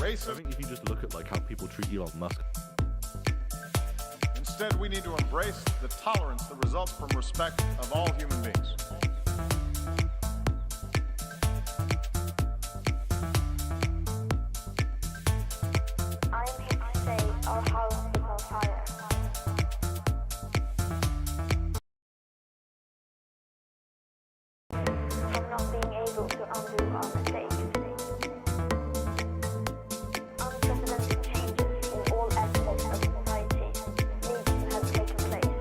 racist. I think if you just look at like how people treat Elon Musk. Instead, we need to embrace the tolerance that results from respect of all human beings. I am here to say our house is on fire. From not being able to undo our mistakes. Unprecedented changes in all aspects of society need to have taken place.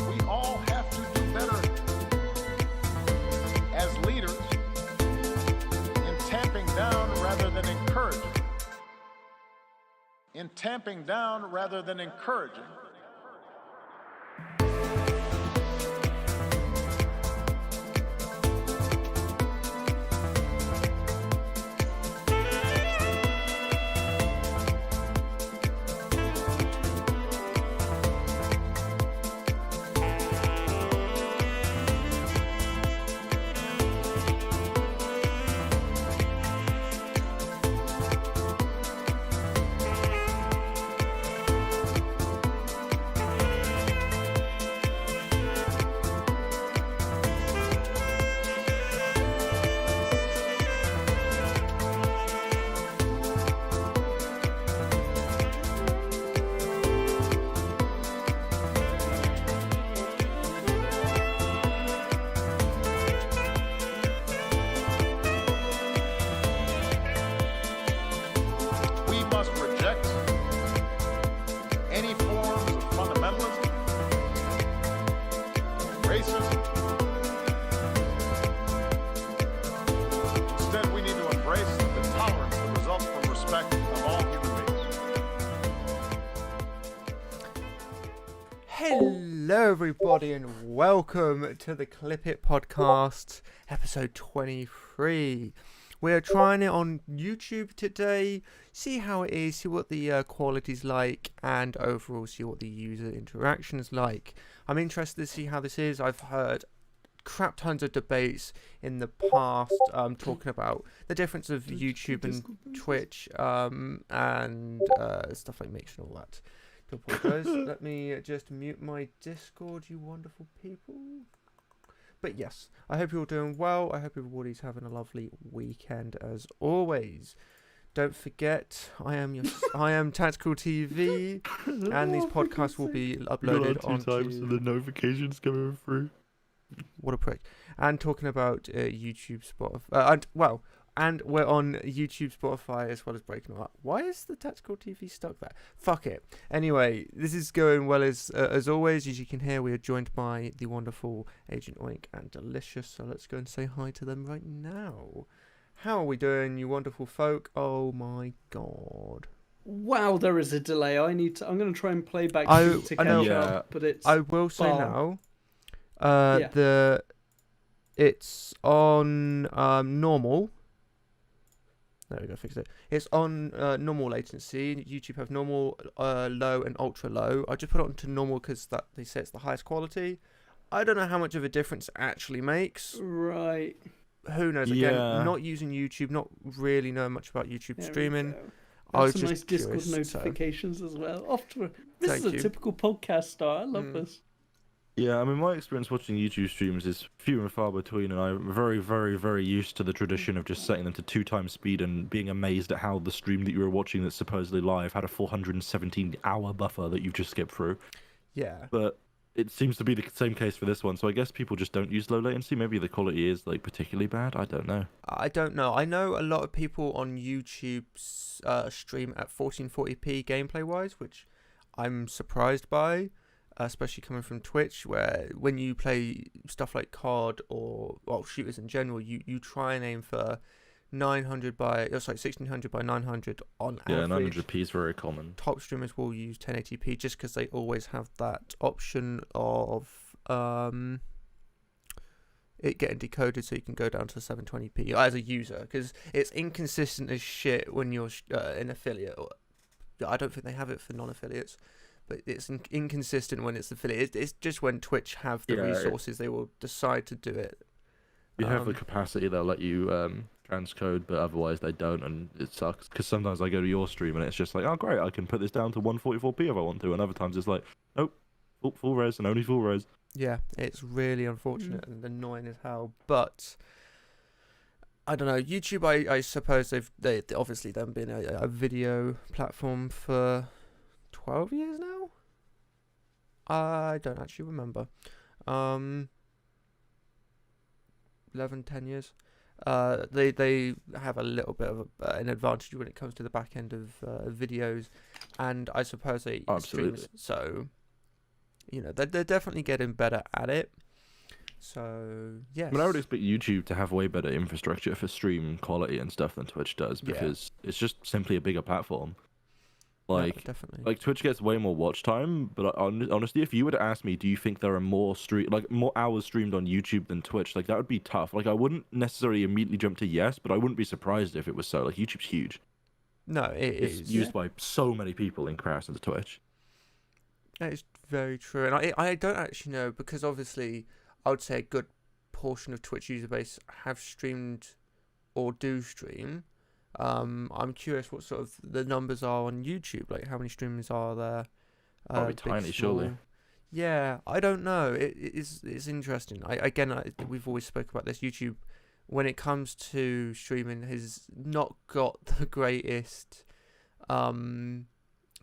We all have to do better as leaders in tamping down rather than encouraging. In tamping down rather than encouraging. We must reject any forms of fundamentalism, racism. Instead, we need to embrace the tolerance that results from respect of all human beings. Hello, everybody, and welcome to the Clipit podcast, episode 23. We're trying it on YouTube today, see how it is, see what the quality's like, and overall see what the user interaction is like. I'm interested to see how this is. I've heard crap tons of debates in the past talking about the difference of YouTube and Twitch and stuff like Mix and all that. To apologise. Let me just mute my Discord, you wonderful people. But yes, I hope you're all doing well. I hope everybody's having a lovely weekend as always. Don't forget, I am Tactical TV, and these podcasts will be uploaded on two times, so the notifications coming through. What a prick. And talking about YouTube, Spotify, and we're on YouTube, Spotify, as well as Breaking All That. Why is the Tactical TV stuck there? Fuck it. Anyway, this is going well as always. As you can hear, we are joined by the wonderful Agent Oink and Delicious. So let's go and say hi to them right now. How are we doing, you wonderful folk? Oh my god. Wow, there is a delay. I'm going to try and play back I to catch know. up, but it's. I will say bar. now, it's on normal. There we go, fix it. It's on normal latency. YouTube have normal, low, and ultra low. I just put it onto normal because they say it's the highest quality. I don't know how much of a difference it actually makes. Right. Who knows? Again, Yeah. not using YouTube, not really knowing much about YouTube There we streaming. go. I was Some just nice Discord curious, notifications as well. This Thank is a you. typical podcast start. I love this. Yeah, I mean, my experience watching YouTube streams is few and far between, and I'm very, very, very used to the tradition of just setting them to 2 times speed and being amazed at how the stream that you were watching that's supposedly live had a 417-hour buffer that you've just skipped through. Yeah. But it seems to be the same case for this one, so I guess people just don't use low latency. Maybe the quality is like particularly bad. I don't know. I don't know. I know a lot of people on YouTube stream at 1440p gameplay wise, which I'm surprised by. especially coming from Twitch, where when you play stuff like COD or shooters in general, you try and aim for 1600 by 900 on Yeah, average. 900p is very common. Top streamers will use 1080p just because they always have that option of it getting decoded so you can go down to 720p as a user, because it's inconsistent as shit when you're an affiliate. I don't think they have it for non-affiliates, but it's inconsistent when it's affiliate. It's just when Twitch have the resources, they will decide to do it. You have the capacity, they'll let you transcode, but otherwise they don't, and it sucks. Because sometimes I go to your stream and it's just like, oh great, I can put this down to 144p if I want to, and other times it's like, nope, full res and only full res. Yeah, it's really unfortunate and annoying as hell. But I don't know. YouTube, I suppose they obviously they've been a video platform for 12 years now. I don't actually remember. 11, 10 years. They have a little bit of an advantage when it comes to the back end of videos, and I suppose they Absolutely. stream. So, you know, they're definitely getting better at it. So yes. I mean, I would expect YouTube to have way better infrastructure for stream quality and stuff than Twitch does, because it's just simply a bigger platform. Like, yeah, definitely. Like Twitch gets way more watch time, but honestly, if you were to ask me, do you think there are more hours streamed on YouTube than Twitch? Like, that would be tough. Like, I wouldn't necessarily immediately jump to yes, but I wouldn't be surprised if it was so. Like, YouTube's huge. No, It's is used by so many people in comparison to Twitch. That is very true, and I don't actually know, because obviously I would say a good portion of Twitch user base have streamed or do stream. I'm curious what sort of the numbers are on YouTube. Like, how many streamers are there? Probably Big, tiny, small. surely. Yeah, I don't know. It's interesting. We've always spoke about this. YouTube, when it comes to streaming, has not got the greatest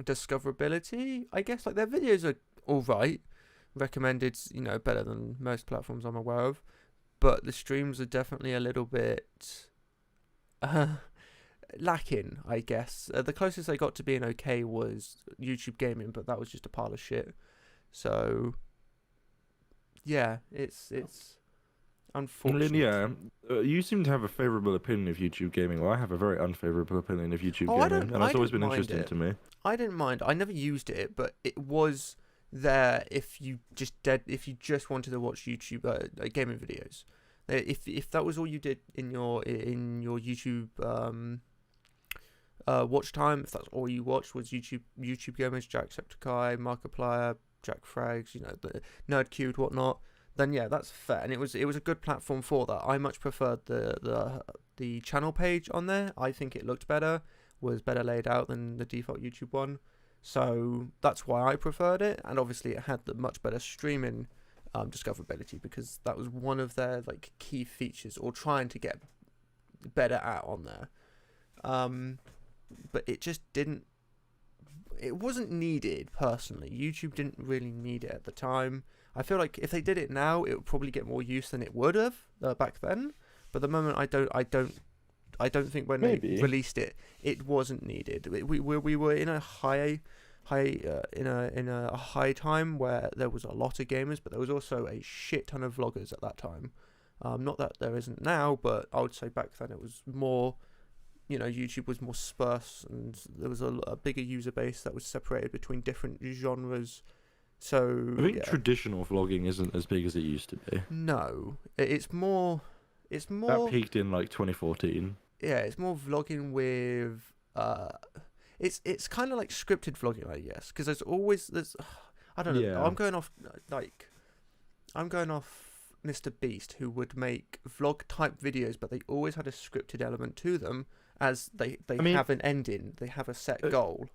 discoverability, I guess. Like, their videos are all right, recommended, you know, better than most platforms I'm aware of, but the streams are definitely a little bit lacking, I guess. The closest they got to being okay was YouTube Gaming, but that was just a pile of shit. So yeah, it's unfortunate. Yeah, you seem to have a favourable opinion of YouTube Gaming. Well, I have a very unfavourable opinion of YouTube Gaming, and it's always been interesting to me. I didn't mind. I never used it, but it was there if you just wanted to watch YouTube gaming videos. If that was all you did in your YouTube watch time, if that's all you watched was YouTube Gamers, Jacksepticeye, Markiplier, Jack Frags, you know, the Nerd Cubed, whatnot, then yeah, that's fair, and it was a good platform for that. I much preferred the channel page on there. I think it looked better, was better laid out than the default YouTube one, so that's why I preferred it. And obviously it had the much better streaming discoverability, because that was one of their like key features, or trying to get better at on there. But it just wasn't needed personally. YouTube didn't really need it at the time. I feel like if they did it now, it would probably get more use than it would have back then. But at the moment, I don't think when they released it, it wasn't needed. We were in a high time where there was a lot of gamers, but there was also a shit ton of vloggers at that time. Not that there isn't now, but I would say back then it was more. You know, YouTube was more sparse, and there was a bigger user base that was separated between different genres. So I think traditional vlogging isn't as big as it used to be. No, it's more. That peaked in like 2014. Yeah, it's more vlogging with it's kind of like scripted vlogging, I guess, because there's I don't know. Yeah. I'm going off Mr. Beast, who would make vlog type videos, but they always had a scripted element to them, as they have an ending, they have a set goal.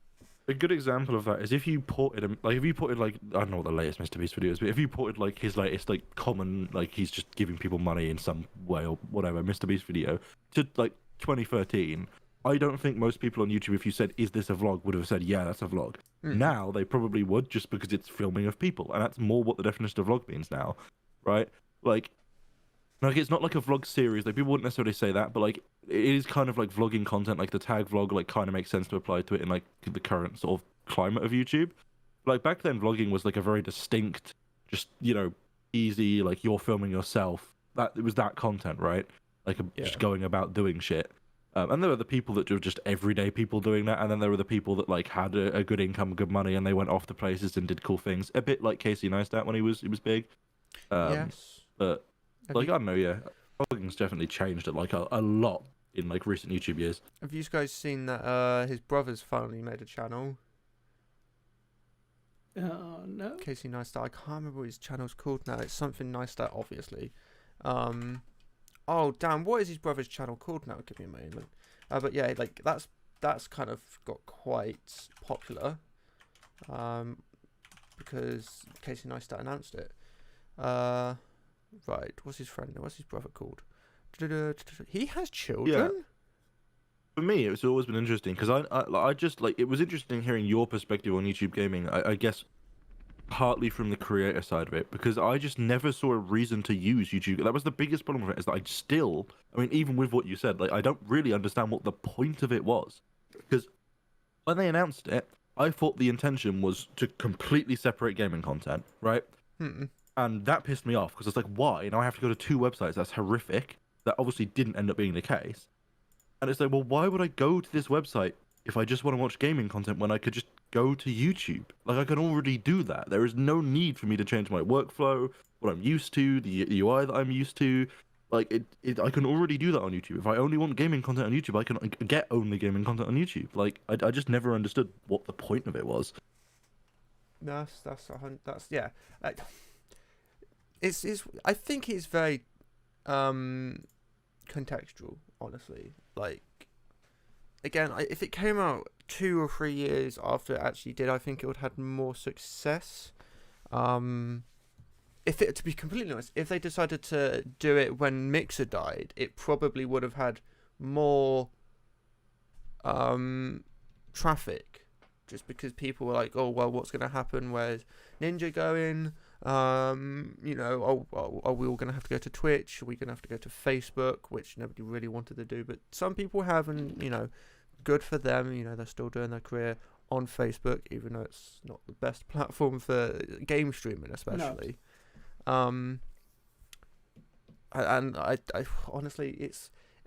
A good example of that is if you ported I don't know what the latest Mr. Beast video is, but if you ported like his latest like common, like he's just giving people money in some way or whatever, Mr. Beast video to like 2013, I don't think most people on YouTube, if you said, is this a vlog, would have said, yeah, that's a vlog. Now they probably would, just because it's filming of people, and that's more what the definition of vlog means now, right? Like it's not like a vlog series. Like, people wouldn't necessarily say that, but like it is kind of like vlogging content. Like the tag vlog, like kind of makes sense to apply to it in like the current sort of climate of YouTube. Like back then, vlogging was like a very distinct, just easy, like you're filming yourself. That it was that content, right? Like just going about doing shit. And there were the people that were just everyday people doing that, and then there were the people that like had a good income, good money, and they went off to places and did cool things. A bit like Casey Neistat when he was big. Yes. But Have like you- I don't know, yeah, vlogging's definitely changed it like a lot in like recent YouTube years. Have you guys seen that his brother's finally made a channel? No. Casey Neistat. I can't remember what his channel's called now. It's something Neistat, obviously. Oh damn, what is his brother's channel called now? Give me a moment. But yeah, like that's kind of got quite popular. Because Casey Neistat announced it. Right, what's his brother called? He has children? For me, it's always been interesting because I just like it was interesting hearing your perspective on YouTube gaming. I guess partly from the creator side of it because I just never saw a reason to use YouTube. That was the biggest problem with it is that I mean, even with what you said, like I don't really understand what the point of it was because when they announced it, I thought the intention was to completely separate gaming content, right? And that pissed me off because it's like, why? Now I have to go to two websites. That's horrific. That obviously didn't end up being the case. And it's like, well, why would I go to this website if I just want to watch gaming content when I could just go to YouTube? Like, I can already do that. There is no need for me to change my workflow, what I'm used to, the UI that I'm used to. Like, I can already do that on YouTube. If I only want gaming content on YouTube, I can get only gaming content on YouTube. Like, I just never understood what the point of it was. That's yeah. It's I think it's very contextual, honestly. Like, again, if it came out 2 or 3 years after it actually did, I think it would have had more success. To be completely honest, if they decided to do it when Mixer died, it probably would have had more traffic, just because people were like, oh well, what's going to happen? Where's Ninja going? Are we all going to have to go to Twitch? Are we going to have to go to Facebook, which nobody really wanted to do, but some people have, and good for them. They're still doing their career on Facebook, even though it's not the best platform for game streaming, especially. No. And I honestly,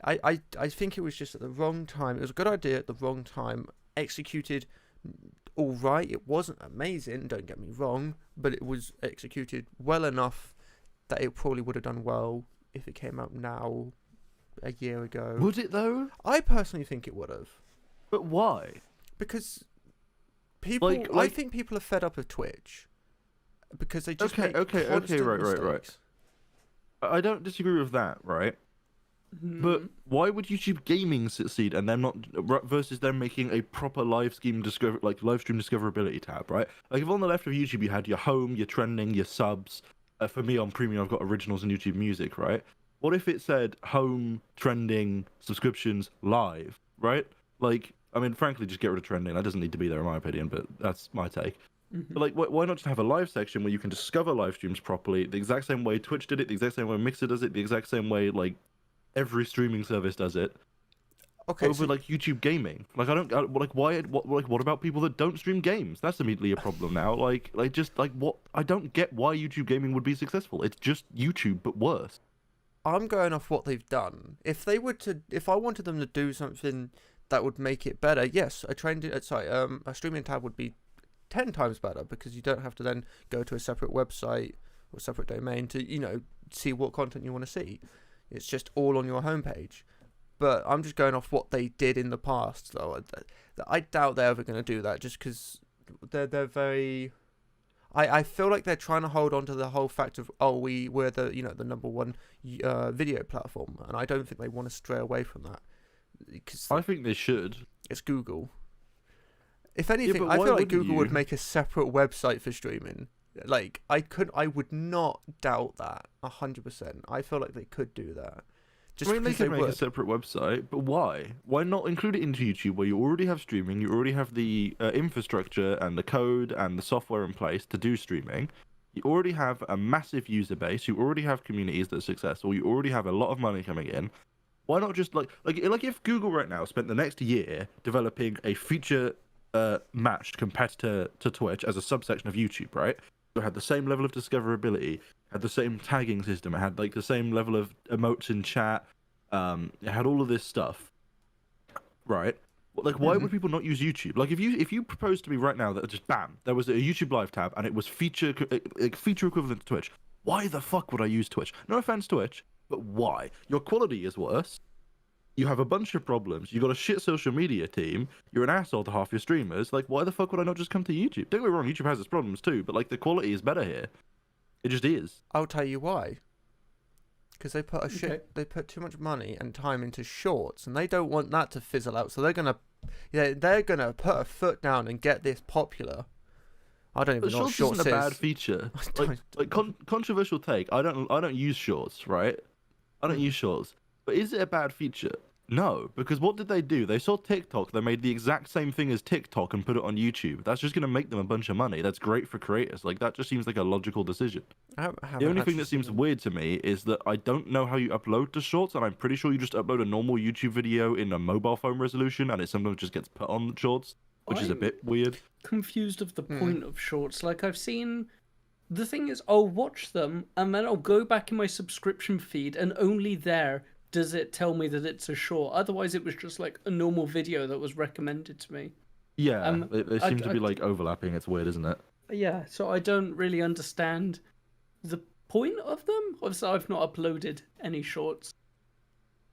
I think it was just at the wrong time. It was a good idea at the wrong time, executed all right. It wasn't amazing, don't get me wrong, but it was executed well enough that it probably would have done well if it came out now, a year ago. Would it though? I personally think it would have. But why? Because people, I think people are fed up of Twitch because they just make constant mistakes. I don't disagree with that, right? But why would YouTube Gaming succeed and them not versus them making a proper live stream discoverability tab, right? Like if on the left of YouTube you had your home, your trending, your subs. For me on Premium, I've got originals and YouTube Music, right? What if it said home, trending, subscriptions, live, right? Like, I mean, frankly, just get rid of trending. That doesn't need to be there in my opinion, but that's my take. But like, why not just have a live section where you can discover live streams properly, the exact same way Twitch did it, the exact same way Mixer does it, the exact same way like every streaming service does it. Okay. Over like YouTube Gaming, like what about people that don't stream games? That's immediately a problem now. Like what? I don't get why YouTube Gaming would be successful. It's just YouTube but worse. I'm going off what they've done. If I wanted them to do something that would make it better, yes, a streaming tab would be 10 times better because you don't have to then go to a separate website or separate domain to see what content you want to see. It's just all on your homepage. But I'm just going off what they did in the past, though. I doubt they're ever going to do that, just because they're very. I feel like they're trying to hold on to the whole fact of we're the the number one video platform, and I don't think they want to stray away from that. Because I think they should. It's Google. If anything, I feel like Google would make a separate website for streaming. Like I would not doubt that 100%. I feel like they could do that. I mean, they could make a separate website, but why? Why not include it into YouTube where you already have streaming, you already have the infrastructure and the code and the software in place to do streaming. You already have a massive user base. You already have communities that are successful. You already have a lot of money coming in. Why not just like if Google right now spent the next year developing a feature matched competitor to Twitch as a subsection of YouTube, right? So it had the same level of discoverability, had the same tagging system, it had like the same level of emotes in chat, it had all of this stuff, right? Like, why would people not use YouTube? Like, if you proposed to me right now that just bam, there was a YouTube Live tab and it was feature equivalent to Twitch, why the fuck would I use Twitch? No offense, Twitch, but why? Your quality is worse. You have a bunch of problems. You got a shit social media team. You're an asshole to half your streamers. Like, why the fuck would I not just come to YouTube? Don't get me wrong, YouTube has its problems too, but like the quality is better here. It just is. I'll tell you why. Because they put they put too much money and time into shorts, and they don't want that to fizzle out. So they're gonna put a foot down and get this popular. I don't even know what Shorts shorts isn't a is. bad feature. Controversial take. I don't use shorts, right? I don't use shorts. But is it a bad feature? No, because what did they do? They saw TikTok. They made the exact same thing as TikTok and put it on YouTube. That's just going to make them a bunch of money. That's great for creators. Like, that just seems like a logical decision. The only thing that seems weird to me is that I don't know how you upload to shorts, and I'm pretty sure you just upload a normal YouTube video in a mobile phone resolution, and it sometimes just gets put on the shorts, which is a bit weird. Confused of the point of shorts. Like, I've seen... The thing is, I'll watch them, and then I'll go back in my subscription feed, and only there does it tell me that it's a short. Otherwise, it was just like a normal video that was recommended to me. Yeah, they seem to be like overlapping. It's weird, isn't it? Yeah, so I don't really understand the point of them. Obviously, I've not uploaded any shorts,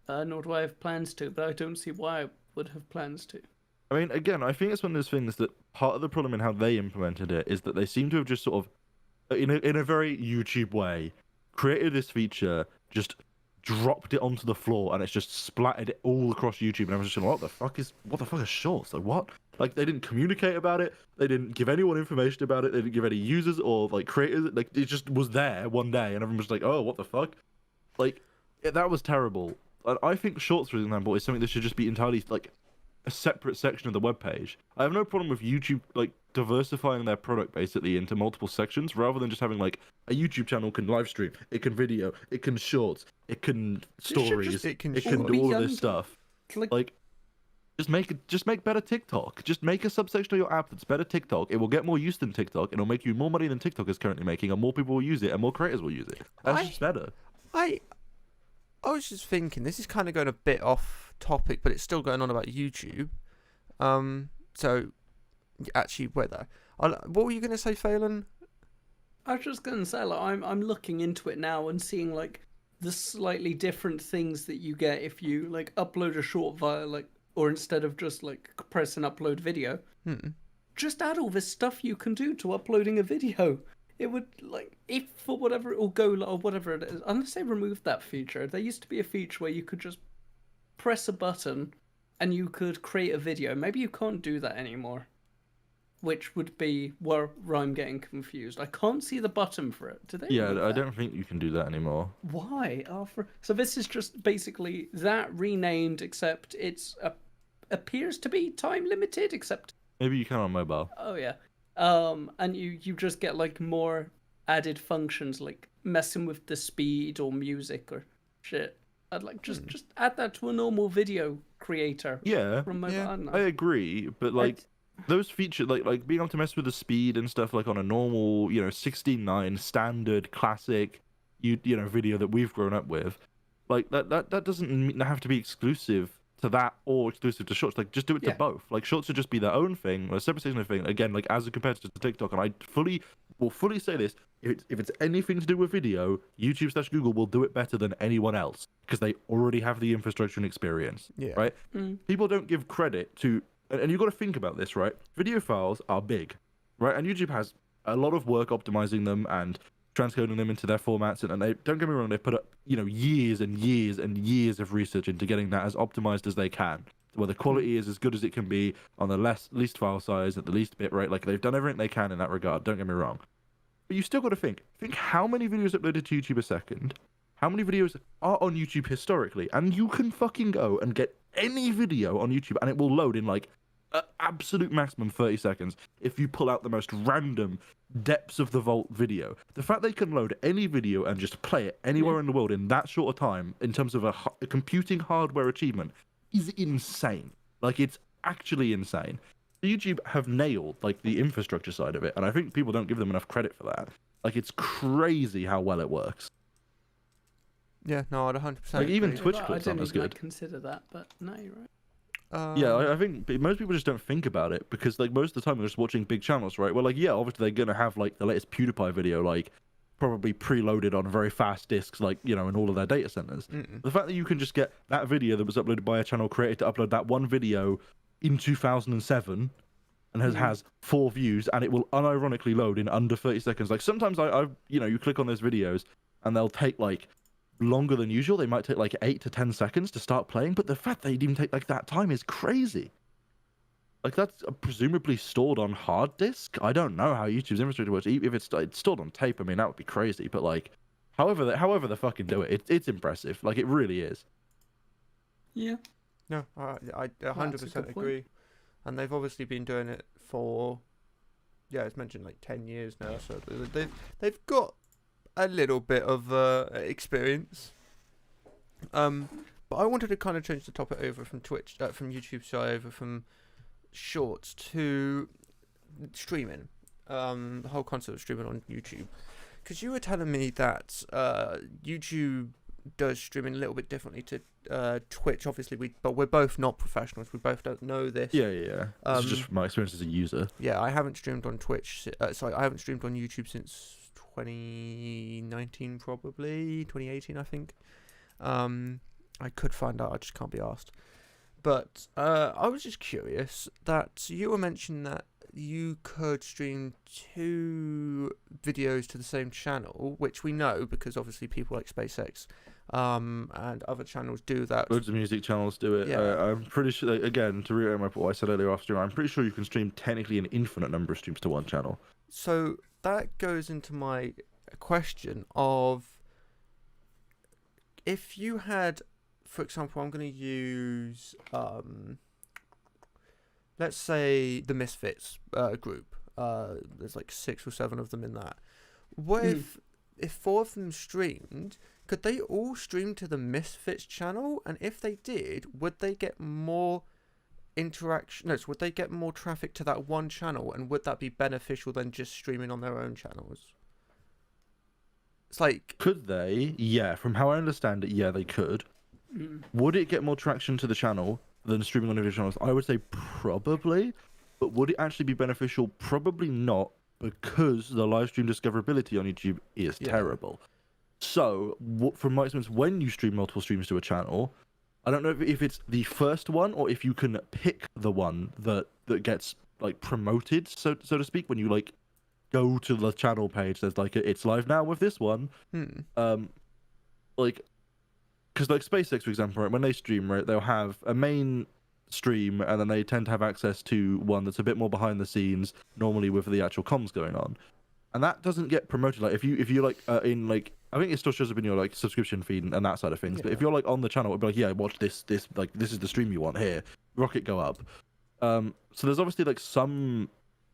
nor do I have plans to, but I don't see why I would have plans to. I mean, again, I think it's one of those things that part of the problem in how they implemented it is that they seem to have just sort of, in a very YouTube way, created this feature, just dropped it onto the floor, and it's just splattered it all across YouTube. And I was just like, what the fuck is shorts? Like, what? Like, they didn't communicate about it. They didn't give anyone information about it. They didn't give any users or like creators. Like, it just was there one day, and everyone was like, oh, what the fuck? Like, that was terrible. And I think shorts, for example, is something that should just be entirely like a separate section of the webpage. I have no problem with YouTube like diversifying their product basically into multiple sections rather than just having like a YouTube channel can live stream, it can video, it can shorts, it can stories, it can do all of this stuff. Like just make better TikTok. Just make a subsection of your app that's better TikTok. It will get more use than TikTok, and it'll make you more money than TikTok is currently making, and more people will use it, and more creators will use it. That's just better. I was just thinking, this is kind of going a bit off topic, but it's still going on about YouTube. So, actually, what were you going to say, Phelan? I was just going to say, like, I'm looking into it now and seeing, like, the slightly different things that you get if you, like, upload a short via, like, or instead of just, like, press and upload video. Just add all this stuff you can do to uploading a video. It would, like, if for whatever it will go, or whatever it is, unless they removed that feature. There used to be a feature where you could just press a button and you could create a video. Maybe you can't do that anymore, which would be where I'm getting confused. I can't see the button for it. Do they? Yeah, I don't think you can do that anymore. Why? So this is just basically that renamed, except it's appears to be time limited, except... Maybe you can on mobile. Oh, yeah. And you just get like more added functions like messing with the speed or music or shit. I'd like just add that to a normal video creator. Yeah, from mobile. I agree, but like those features, like being able to mess with the speed and stuff, like on a normal, 16:9 standard classic, video that we've grown up with, like that doesn't have to be exclusive to that or exclusive to shorts. Like, just do it to both. Like, shorts should just be their own thing, a separate section of thing. Again, like as a competitor to TikTok, and I will fully say this: if it's anything to do with video, YouTube/Google will do it better than anyone else because they already have the infrastructure and experience. Yeah. Right. People don't give credit to, and you've got to think about this, right? Video files are big, right? And YouTube has a lot of work optimizing them and transcoding them into their formats, and they, don't get me wrong, they put up years and years and years of research into getting that as optimized as they can, where the quality is as good as it can be on the least file size at the least bit rate. Like, they've done everything they can in that regard, don't get me wrong, but you still got to think how many videos uploaded to YouTube a second, how many videos are on YouTube historically, and you can fucking go and get any video on YouTube and it will load in like absolute maximum 30 seconds if you pull out the most random depths of the vault video. The fact they can load any video and just play it anywhere in the world in that short a time, in terms of a computing hardware achievement, is insane. Like, it's actually insane. YouTube have nailed like the infrastructure side of it, and I think people don't give them enough credit for that. Like, it's crazy how well it works. Yeah, no, I'd 100% Like, even agree. Twitch I clips didn't aren't as even good. consider that, but no, you're right. Yeah, I think most people just don't think about it because, like, most of the time they're just watching big channels, right? Well, like, yeah, obviously they're gonna have like the latest PewDiePie video, like, probably preloaded on very fast disks, like, you know, in all of their data centers. The fact that you can just get that video that was uploaded by a channel created to upload that one video in 2007 and has 4 views, and it will unironically load in under 30 seconds. Like, sometimes I you know, you click on those videos and they'll take like longer than usual. They might take like 8 to 10 seconds to start playing, but the fact they even take like that time is crazy. Like, that's presumably stored on hard disk. I don't know how YouTube's infrastructure works. If it's stored on tape, I mean, that would be crazy. But like, however they fucking do it, it's impressive. Like, it really is. Yeah. No, I That's a 100% good point. agree. And they've obviously been doing it for, yeah, it's mentioned like 10 years now. So they've got a little bit of experience. But I wanted to kind of change the topic over from Twitch, from YouTube, sorry, over from shorts to streaming. The whole concept of streaming on YouTube. Because you were telling me that YouTube does streaming a little bit differently to Twitch. Obviously, but we're both not professionals. We both don't know this. Yeah. This is just from my experience as a user. Yeah, I haven't streamed on Twitch. Sorry, I haven't streamed on YouTube since 2019, probably 2018, I think. I could find out. I just can't be asked. But I was just curious that you were mentioning that you could stream 2 videos to the same channel, which we know because obviously people like SpaceX and other channels do that. Loads of music channels do it. Yeah. I'm pretty sure, again, to reiterate what I said earlier off stream, I'm pretty sure you can stream technically an infinite number of streams to one channel. So that goes into my question of, if you had, for example, I'm going to use, let's say the Misfits group. There's like 6 or 7 of them in that. What if 4 of them streamed? Could they all stream to the Misfits channel? And if they did, would they get more interaction? No, so would they get more traffic to that one channel? And would that be beneficial than just streaming on their own channels? It's like, Could they? Yeah, from how I understand it, yeah, they could. Would it get more traction to the channel than streaming on individual channels? I would say probably. But would it actually be beneficial? Probably not, because the live stream discoverability on YouTube is terrible. So, from my experience, when you stream multiple streams to a channel, I don't know if it's the first one or if you can pick the one that gets like promoted, so to speak, when you like go to the channel page. There's like it's live now with this one. Like, because like SpaceX, for example, right, when they stream, right, they'll have a main stream and then they tend to have access to one that's a bit more behind the scenes, normally with the actual comms going on, and that doesn't get promoted. Like if you like in like, I think it still shows up in your like subscription feed and that side of things. But if you're like on the channel, it'd be like, yeah, watch this like this is the stream you want here. Rocket go up. So there's obviously like some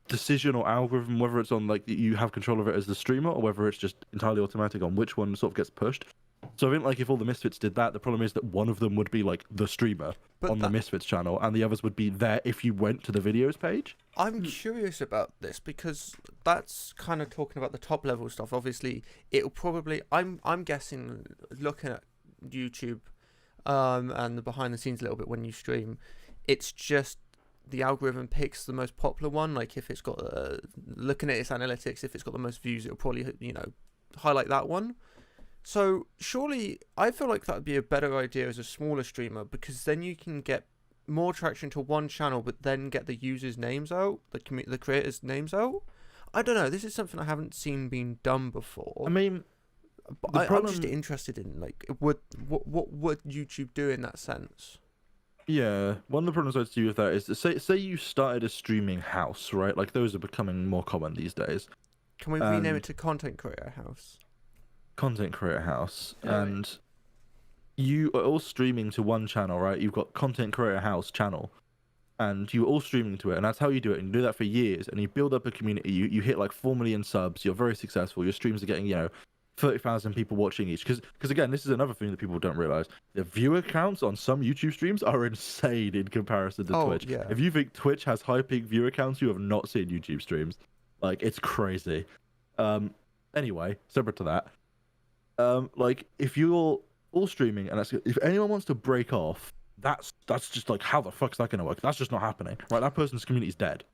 decision or algorithm, whether it's on like you have control of it as the streamer or whether it's just entirely automatic on which one sort of gets pushed. So I think like if all the Misfits did that, the problem is that one of them would be like the streamer on the Misfits channel, and the others would be there if you went to the videos page. I'm curious about this because that's kind of talking about the top level stuff. Obviously, it'll probably, I'm guessing, looking at YouTube and the behind the scenes a little bit when you stream, it's just the algorithm picks the most popular one. Like if it's got looking at its analytics, if it's got the most views, it'll probably highlight that one. So surely I feel like that would be a better idea as a smaller streamer, because then you can get more traction to one channel, but then get the users' names out, the creators' names out. I don't know. This is something I haven't seen being done before. I mean, but I'm just interested in like what would YouTube do in that sense? Yeah, one of the problems I'd see with that is say you started a streaming house, right? Like those are becoming more common these days. Can we rename it to Content Creator House? Content Creator House, and you are all streaming to one channel, right? You've got Content Creator House channel, and you're all streaming to it, and that's how you do it. And you do that for years, and you build up a community. You hit like 4 million subs. You're very successful. Your streams are getting 30,000 people watching each. Because again, this is another thing that people don't realize. The viewer counts on some YouTube streams are insane in comparison to Twitch. Yeah. If you think Twitch has high peak viewer counts, you have not seen YouTube streams. Like, it's crazy. Anyway, separate to that. Like, if you're all streaming and if anyone wants to break off, that's just like, how the fuck's that gonna work? That's just not happening. Right? That person's community is dead.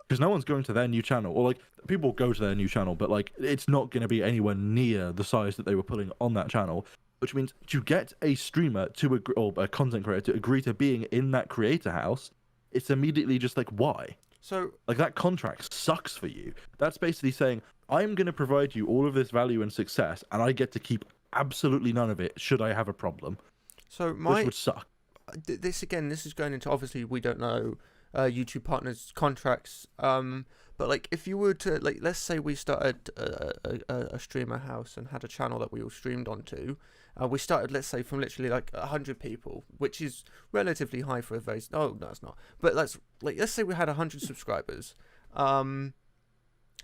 Because no one's going to their new channel, or like people go to their new channel, but like it's not going to be anywhere near the size that they were putting on that channel. Which means to get a streamer to agree, or a content creator to agree to being in that creator house, it's immediately just like, why? So like that contract sucks for you. That's basically saying I'm going to provide you all of this value and success, and I get to keep absolutely none of it should I have a problem. So which would suck. This is going into, obviously we don't know YouTube partners contracts, but like if you were to, like, let's say we started a streamer house and had a channel that we all streamed onto. We started, let's say, from literally like 100 people, which is relatively high for a very, no it's not, but let's say we had 100 subscribers.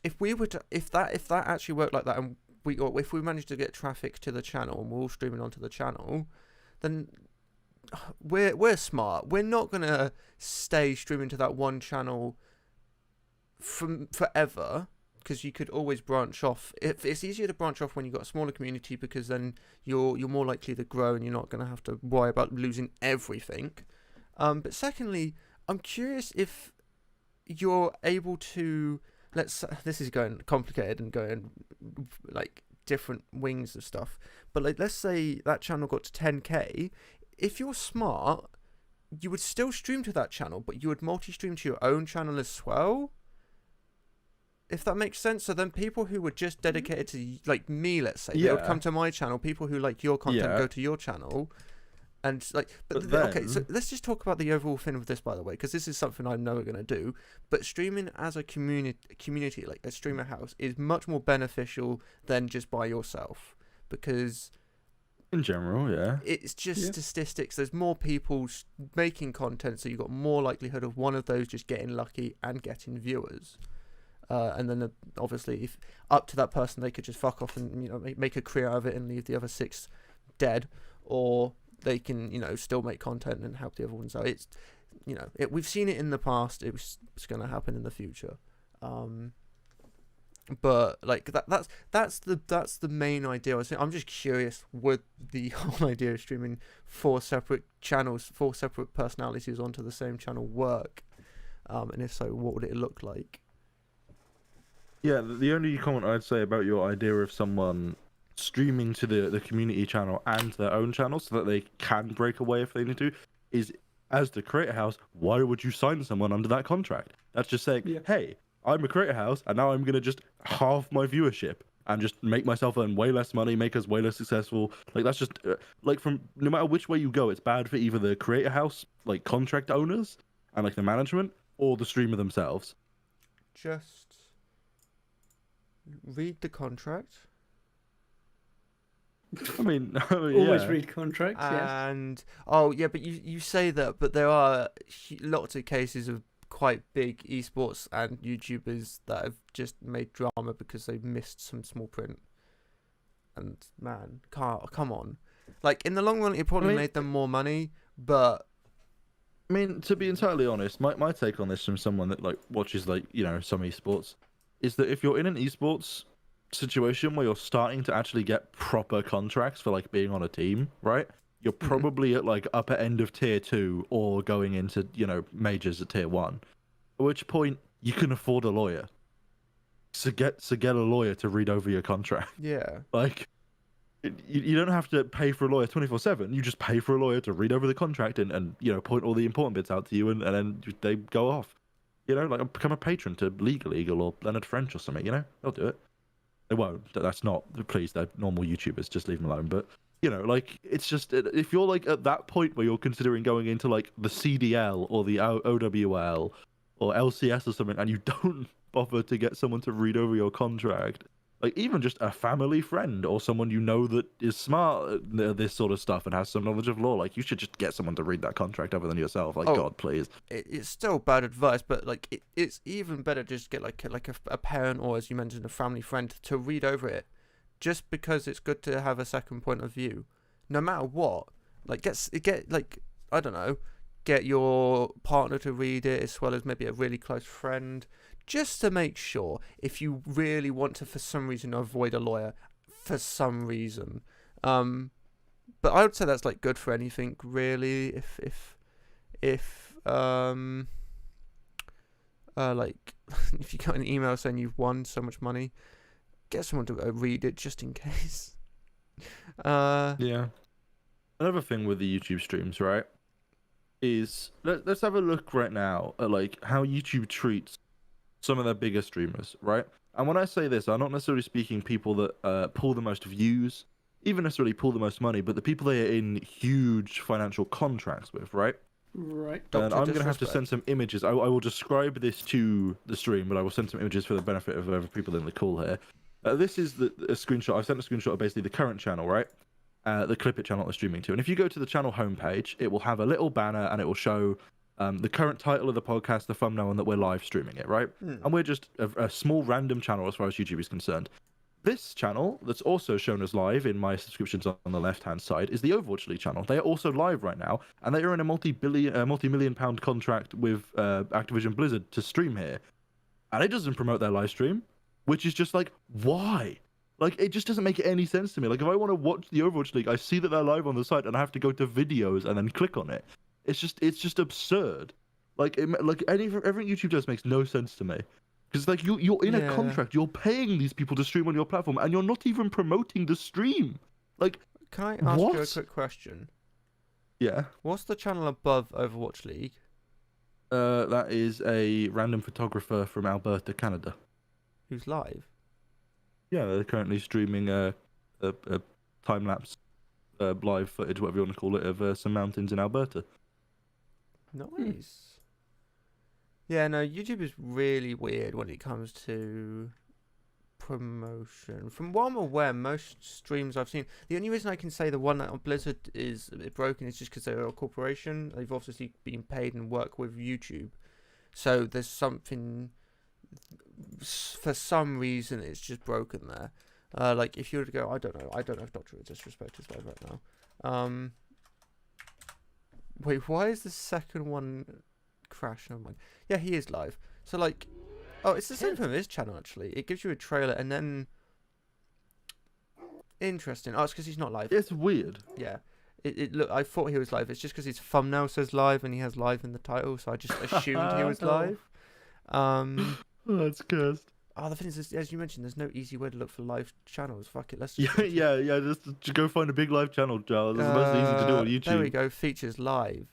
If we were to, if that actually worked like that, and if we managed to get traffic to the channel and we're all streaming onto the channel, then we're smart. We're not gonna stay streaming to that one channel from forever, because you could always branch off. It's easier to branch off when you've got a smaller community, because then you're more likely to grow and you're not gonna have to worry about losing everything. But secondly, I'm curious if you're able to, this is going complicated and going like different wings of stuff, but like let's say that channel got to 10k. If you're smart, you would still stream to that channel, but you would multi-stream to your own channel as well. If that makes sense. So then people who were just dedicated to, like me, let's say, they would come to my channel. People who like your content go to your channel. And like, but then, okay, so let's just talk about the overall thing with this, by the way, because this is something I know we're going to do. But streaming as a community, like a streamer house, is much more beneficial than just by yourself, because in general, yeah, it's just statistics. There's more people making content, so you've got more likelihood of one of those just getting lucky and getting viewers. And then obviously, if up to that person, they could just fuck off and make a career out of it and leave the other 6 dead, or they can still make content and help the other ones out. It's we've seen it in the past. It's going to happen in the future. But like that's the main idea. I'm just curious, would the whole idea of streaming 4 separate channels, 4 separate personalities onto the same channel work? And if so, what would it look like? Yeah, the only comment I'd say about your idea of someone streaming to the community channel and their own channel so that they can break away if they need to is, as the creator house, why would you sign someone under that contract? That's just saying, hey, I'm a creator house, and now I'm going to just halve my viewership and just make myself earn way less money, make us way less successful. Like, that's just, like, from no matter which way you go, it's bad for either the creator house, like, contract owners and, like, the management, or the streamer themselves. Just read the contract. I mean always read contracts, and but you say that, but there are lots of cases of quite big esports and YouTubers that have just made drama because they missed some small print. And man, come on, like in the long run, it probably made them more money. But I mean, to be entirely honest, my take on this from someone that like watches like some esports is that if you're in an esports situation where you're starting to actually get proper contracts for like being on a team, right? You're probably at like upper end of tier 2 or going into majors at tier 1, at which point you can afford a lawyer. So get a lawyer to read over your contract. Yeah, like you don't have to pay for a lawyer 24/7. You just pay for a lawyer to read over the contract and point all the important bits out to you, and then they go off. Like become a patron to Legal Eagle or Leonard French or something. They'll do it. They won't. That's not. Please, they're normal YouTubers. Just leave them alone. But like it's just, if you're like at that point where you're considering going into like the CDL or the OWL or LCS or something, and you don't bother to get someone to read over your contract, like even just a family friend or someone that is smart at this sort of stuff and has some knowledge of law, like you should just get someone to read that contract other than yourself. Like, God, please. It's still bad advice, but like it's even better just get like a parent, or as you mentioned, a family friend to read over it, just because it's good to have a second point of view, no matter what. Like I don't know, get your partner to read it as well as maybe a really close friend, just to make sure if you really want to for some reason avoid a lawyer for some reason. But I would say that's like good for anything really. If like if you got an email saying you've won so much money, get someone to read it just in case. Yeah. Another thing with the YouTube streams, right, is let's have a look right now at like how YouTube treats some of their bigger streamers, right? And when I say this, I'm not necessarily speaking people that pull the most views, even necessarily pull the most money, but the people they are in huge financial contracts with, right? Right. And Dr. I'm going to have to Disrespect. send some images. I will describe this to the stream, but I will send some images for the benefit of other people in the call here. This is a screenshot. I sent a screenshot of basically the current channel, right? The Clipit channel we're streaming to. And if you go to the channel homepage, it will have a little banner and it will show the current title of the podcast, the thumbnail, and that we're live streaming it, right? And we're just a small random channel as far as YouTube is concerned. This channel, that's also shown as live in my subscriptions on the left-hand side, is the Overwatch League channel. They are also live right now, and they are in a multi-million-pound contract with Activision Blizzard to stream here. And it doesn't promote their live stream, which is just like, why? Like, it just doesn't make any sense to me. Like, if I want to watch the Overwatch League, I see that they're live on the site, and I have to go to videos and then click on it. It's just absurd. Like, everything YouTube does makes no sense to me. Because like you're in a contract, you're paying these people to stream on your platform, and you're not even promoting the stream. Like, Can I ask you a what? quick question? Yeah. What's the channel above Overwatch League? That is a random photographer from Alberta, Canada. Who's live? Yeah, they're currently streaming a time lapse, live footage, whatever you want to call it, of some mountains in Alberta. Nice. Yeah, no, YouTube is really weird when it comes to promotion. From what I'm aware, most streams I've seen, the only reason I can say the one that on Blizzard is a bit broken is just because they're a corporation. They've obviously been paid and work with YouTube. So there's something, for some reason, it's just broken there. Like, if you were to go, I don't know if Dr. Disrespect is live right now. Wait, why is the second one crash? Never mind. Yeah, he is live. So like, oh, it's the same from his channel actually. It gives you a trailer and then interesting. Oh, it's because he's not live. It's weird. Yeah. It look. I thought he was live. It's just because his thumbnail says live and he has live in the title, so I just assumed he was live. Oh, that's cursed. Oh, the thing is, as you mentioned, there's no easy way to look for live channels. Fuck it, let's Yeah, just yeah. Just go find a big live channel, Charles. It's the most easy to do on YouTube. There we go. Features live.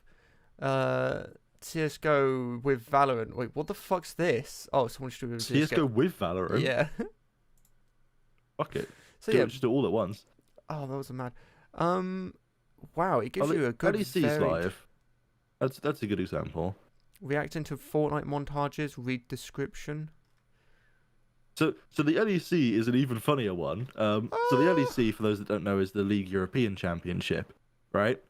CS:GO with Valorant. Wait, what the fuck's this? Oh, someone's streaming CS:GO with Valorant. Yeah. Fuck it. So Do yeah. it, just do it all at once. Oh, that was a mad. Wow, it gives you a good LEC's varied- live. That's a good example. Reacting to Fortnite montages. Read description. So the LEC is an even funnier one. So the LEC, for those that don't know, is the League European Championship, right?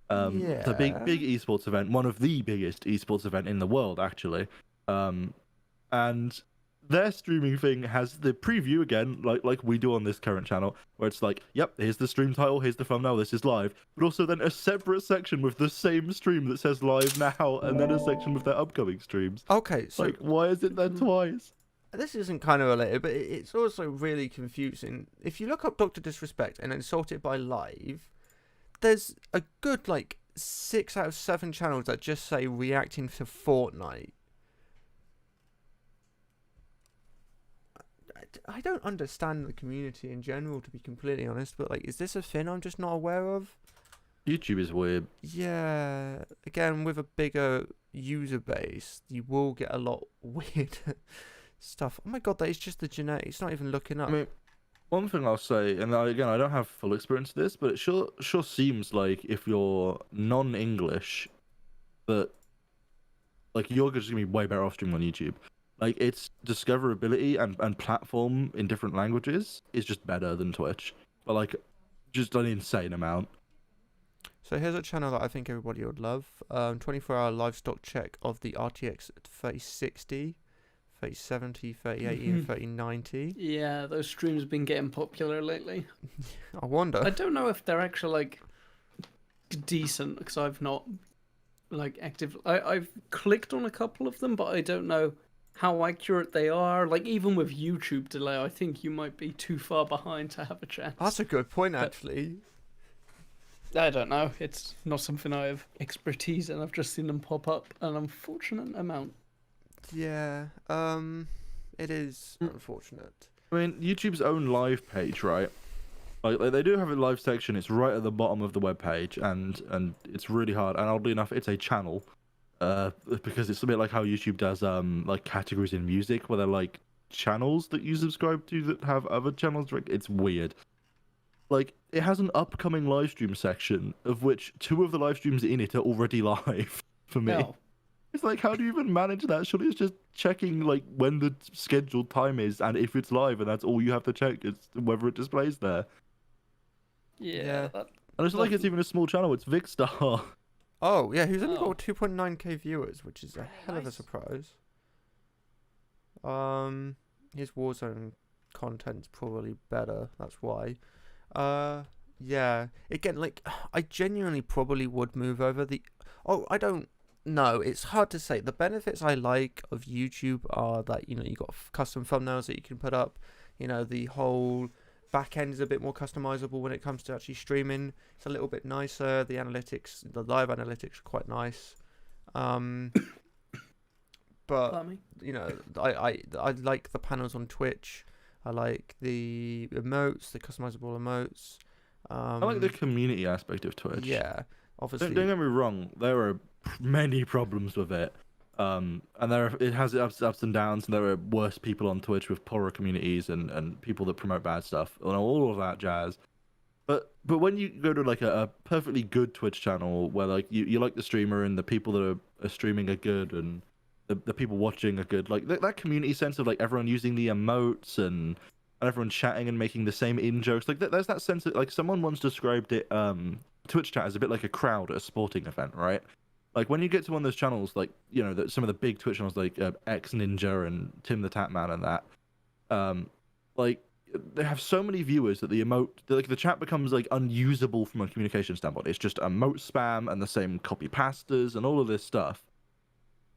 It's a big esports event, one of the biggest esports event in the world, actually. And their streaming thing has the preview again, like we do on this current channel, where it's like, yep, here's the stream title, here's the thumbnail, this is live, but also then a separate section with the same stream that says live now, and then a section with their upcoming streams. Okay, so Like, why is it there twice? this isn't kind of related, but it's also really confusing. If you look up Dr. Disrespect and then sort it by live, there's a good like 6 out of 7 channels that just say reacting to Fortnite. I don't understand the community in general, to be completely honest, but like, is this a thing I'm just not aware of? YouTube is weird. Yeah, again, with a bigger user base, you will get a lot weird stuff. Oh my god, that is just the genetics, not even looking up. I mean, one thing I'll say, and again, I don't have full experience of this, but it sure seems like if you're non-English, that like you're just gonna be way better off streaming on YouTube. Like, its discoverability and platform in different languages is just better than Twitch, but like just an insane amount. So here's a channel that I think everybody would love. 24-hour live stock check of the RTX 3060 3070, 3080, and 3090. Yeah, those streams have been getting popular lately. I wonder. I don't know if they're actually like decent because I've not like I've clicked on a couple of them, but I don't know how accurate they are. Like even with YouTube delay, I think you might be too far behind to have a chance. That's a good point, actually. I don't know. It's not something I have expertise in. I've just seen them pop up an unfortunate amount. Yeah, it is unfortunate. I mean, YouTube's own live page, right? Like they do have a live section. It's right at the bottom of the web page, and it's really hard. And oddly enough, it's a channel, because it's a bit like how YouTube does like categories in music, where they're like channels that you subscribe to that have other channels. It's weird. Like it has an upcoming live stream section, of which 2 of the live streams in it are already live for me. No. It's like, how do you even manage that? Surely it's just checking like when the scheduled time is and if it's live, and that's all you have to check is whether it displays there. Yeah. And it's not like it's even a small channel. It's Vicstar. Oh, yeah, who's only Oh. got 2.9k viewers, which is a hell of a nice. surprise. His Warzone content's probably better, that's why. Yeah, again, like, I genuinely probably would move over the... Oh, I don't know, it's hard to say. The benefits I like of YouTube are that, you know, you got custom thumbnails that you can put up, you know, the whole back end is a bit more customizable when it comes to actually streaming. It's a little bit nicer. The analytics, the live analytics are quite nice. But Pardon me? you know, I like the panels on Twitch. I like the emotes, the customizable emotes. I like the community aspect of Twitch. Yeah, obviously. Don't get me wrong. There are many problems with it. And it has ups and downs, and there are worse people on Twitch with poorer communities and people that promote bad stuff and all of that jazz. But when you go to like a perfectly good Twitch channel where like you like the streamer and the people that are streaming are good and the people watching are good, like that community sense of like everyone using the emotes and everyone chatting and making the same in jokes, like there's that sense that like someone once described it Twitch chat as a bit like a crowd at a sporting event, right? Like when you get to one of those channels, like, you know, some of the big Twitch channels like X Ninja and Tim the Tatman and that, like they have so many viewers that the chat becomes like unusable from a communication standpoint. It's just emote spam and the same copy pastas and all of this stuff.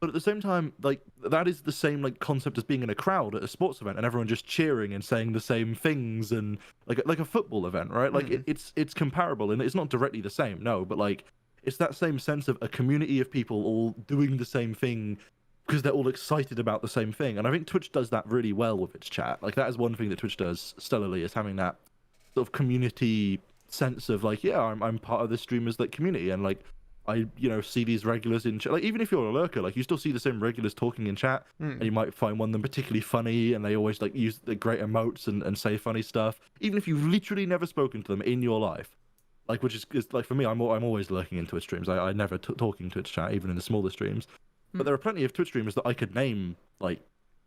But at the same time, like that is the same like concept as being in a crowd at a sports event and everyone just cheering and saying the same things, and like a football event, right? Like it's comparable, and it's not directly the same, no, but like it's that same sense of a community of people all doing the same thing because they're all excited about the same thing. And I think Twitch does that really well with its chat. Like that is one thing that Twitch does stellarly, is having that sort of community sense of like, yeah, I'm part of the streamers like community, and like I, you know, see these regulars in chat. Like even if you're a lurker, like you still see the same regulars talking in chat, and you might find one of them particularly funny, and they always like use the great emotes and say funny stuff, even if you've literally never spoken to them in your life. Like, which is like for me, I'm always lurking in Twitch streams. I never talk in Twitch chat, even in the smaller streams. But there are plenty of Twitch streamers that I could name like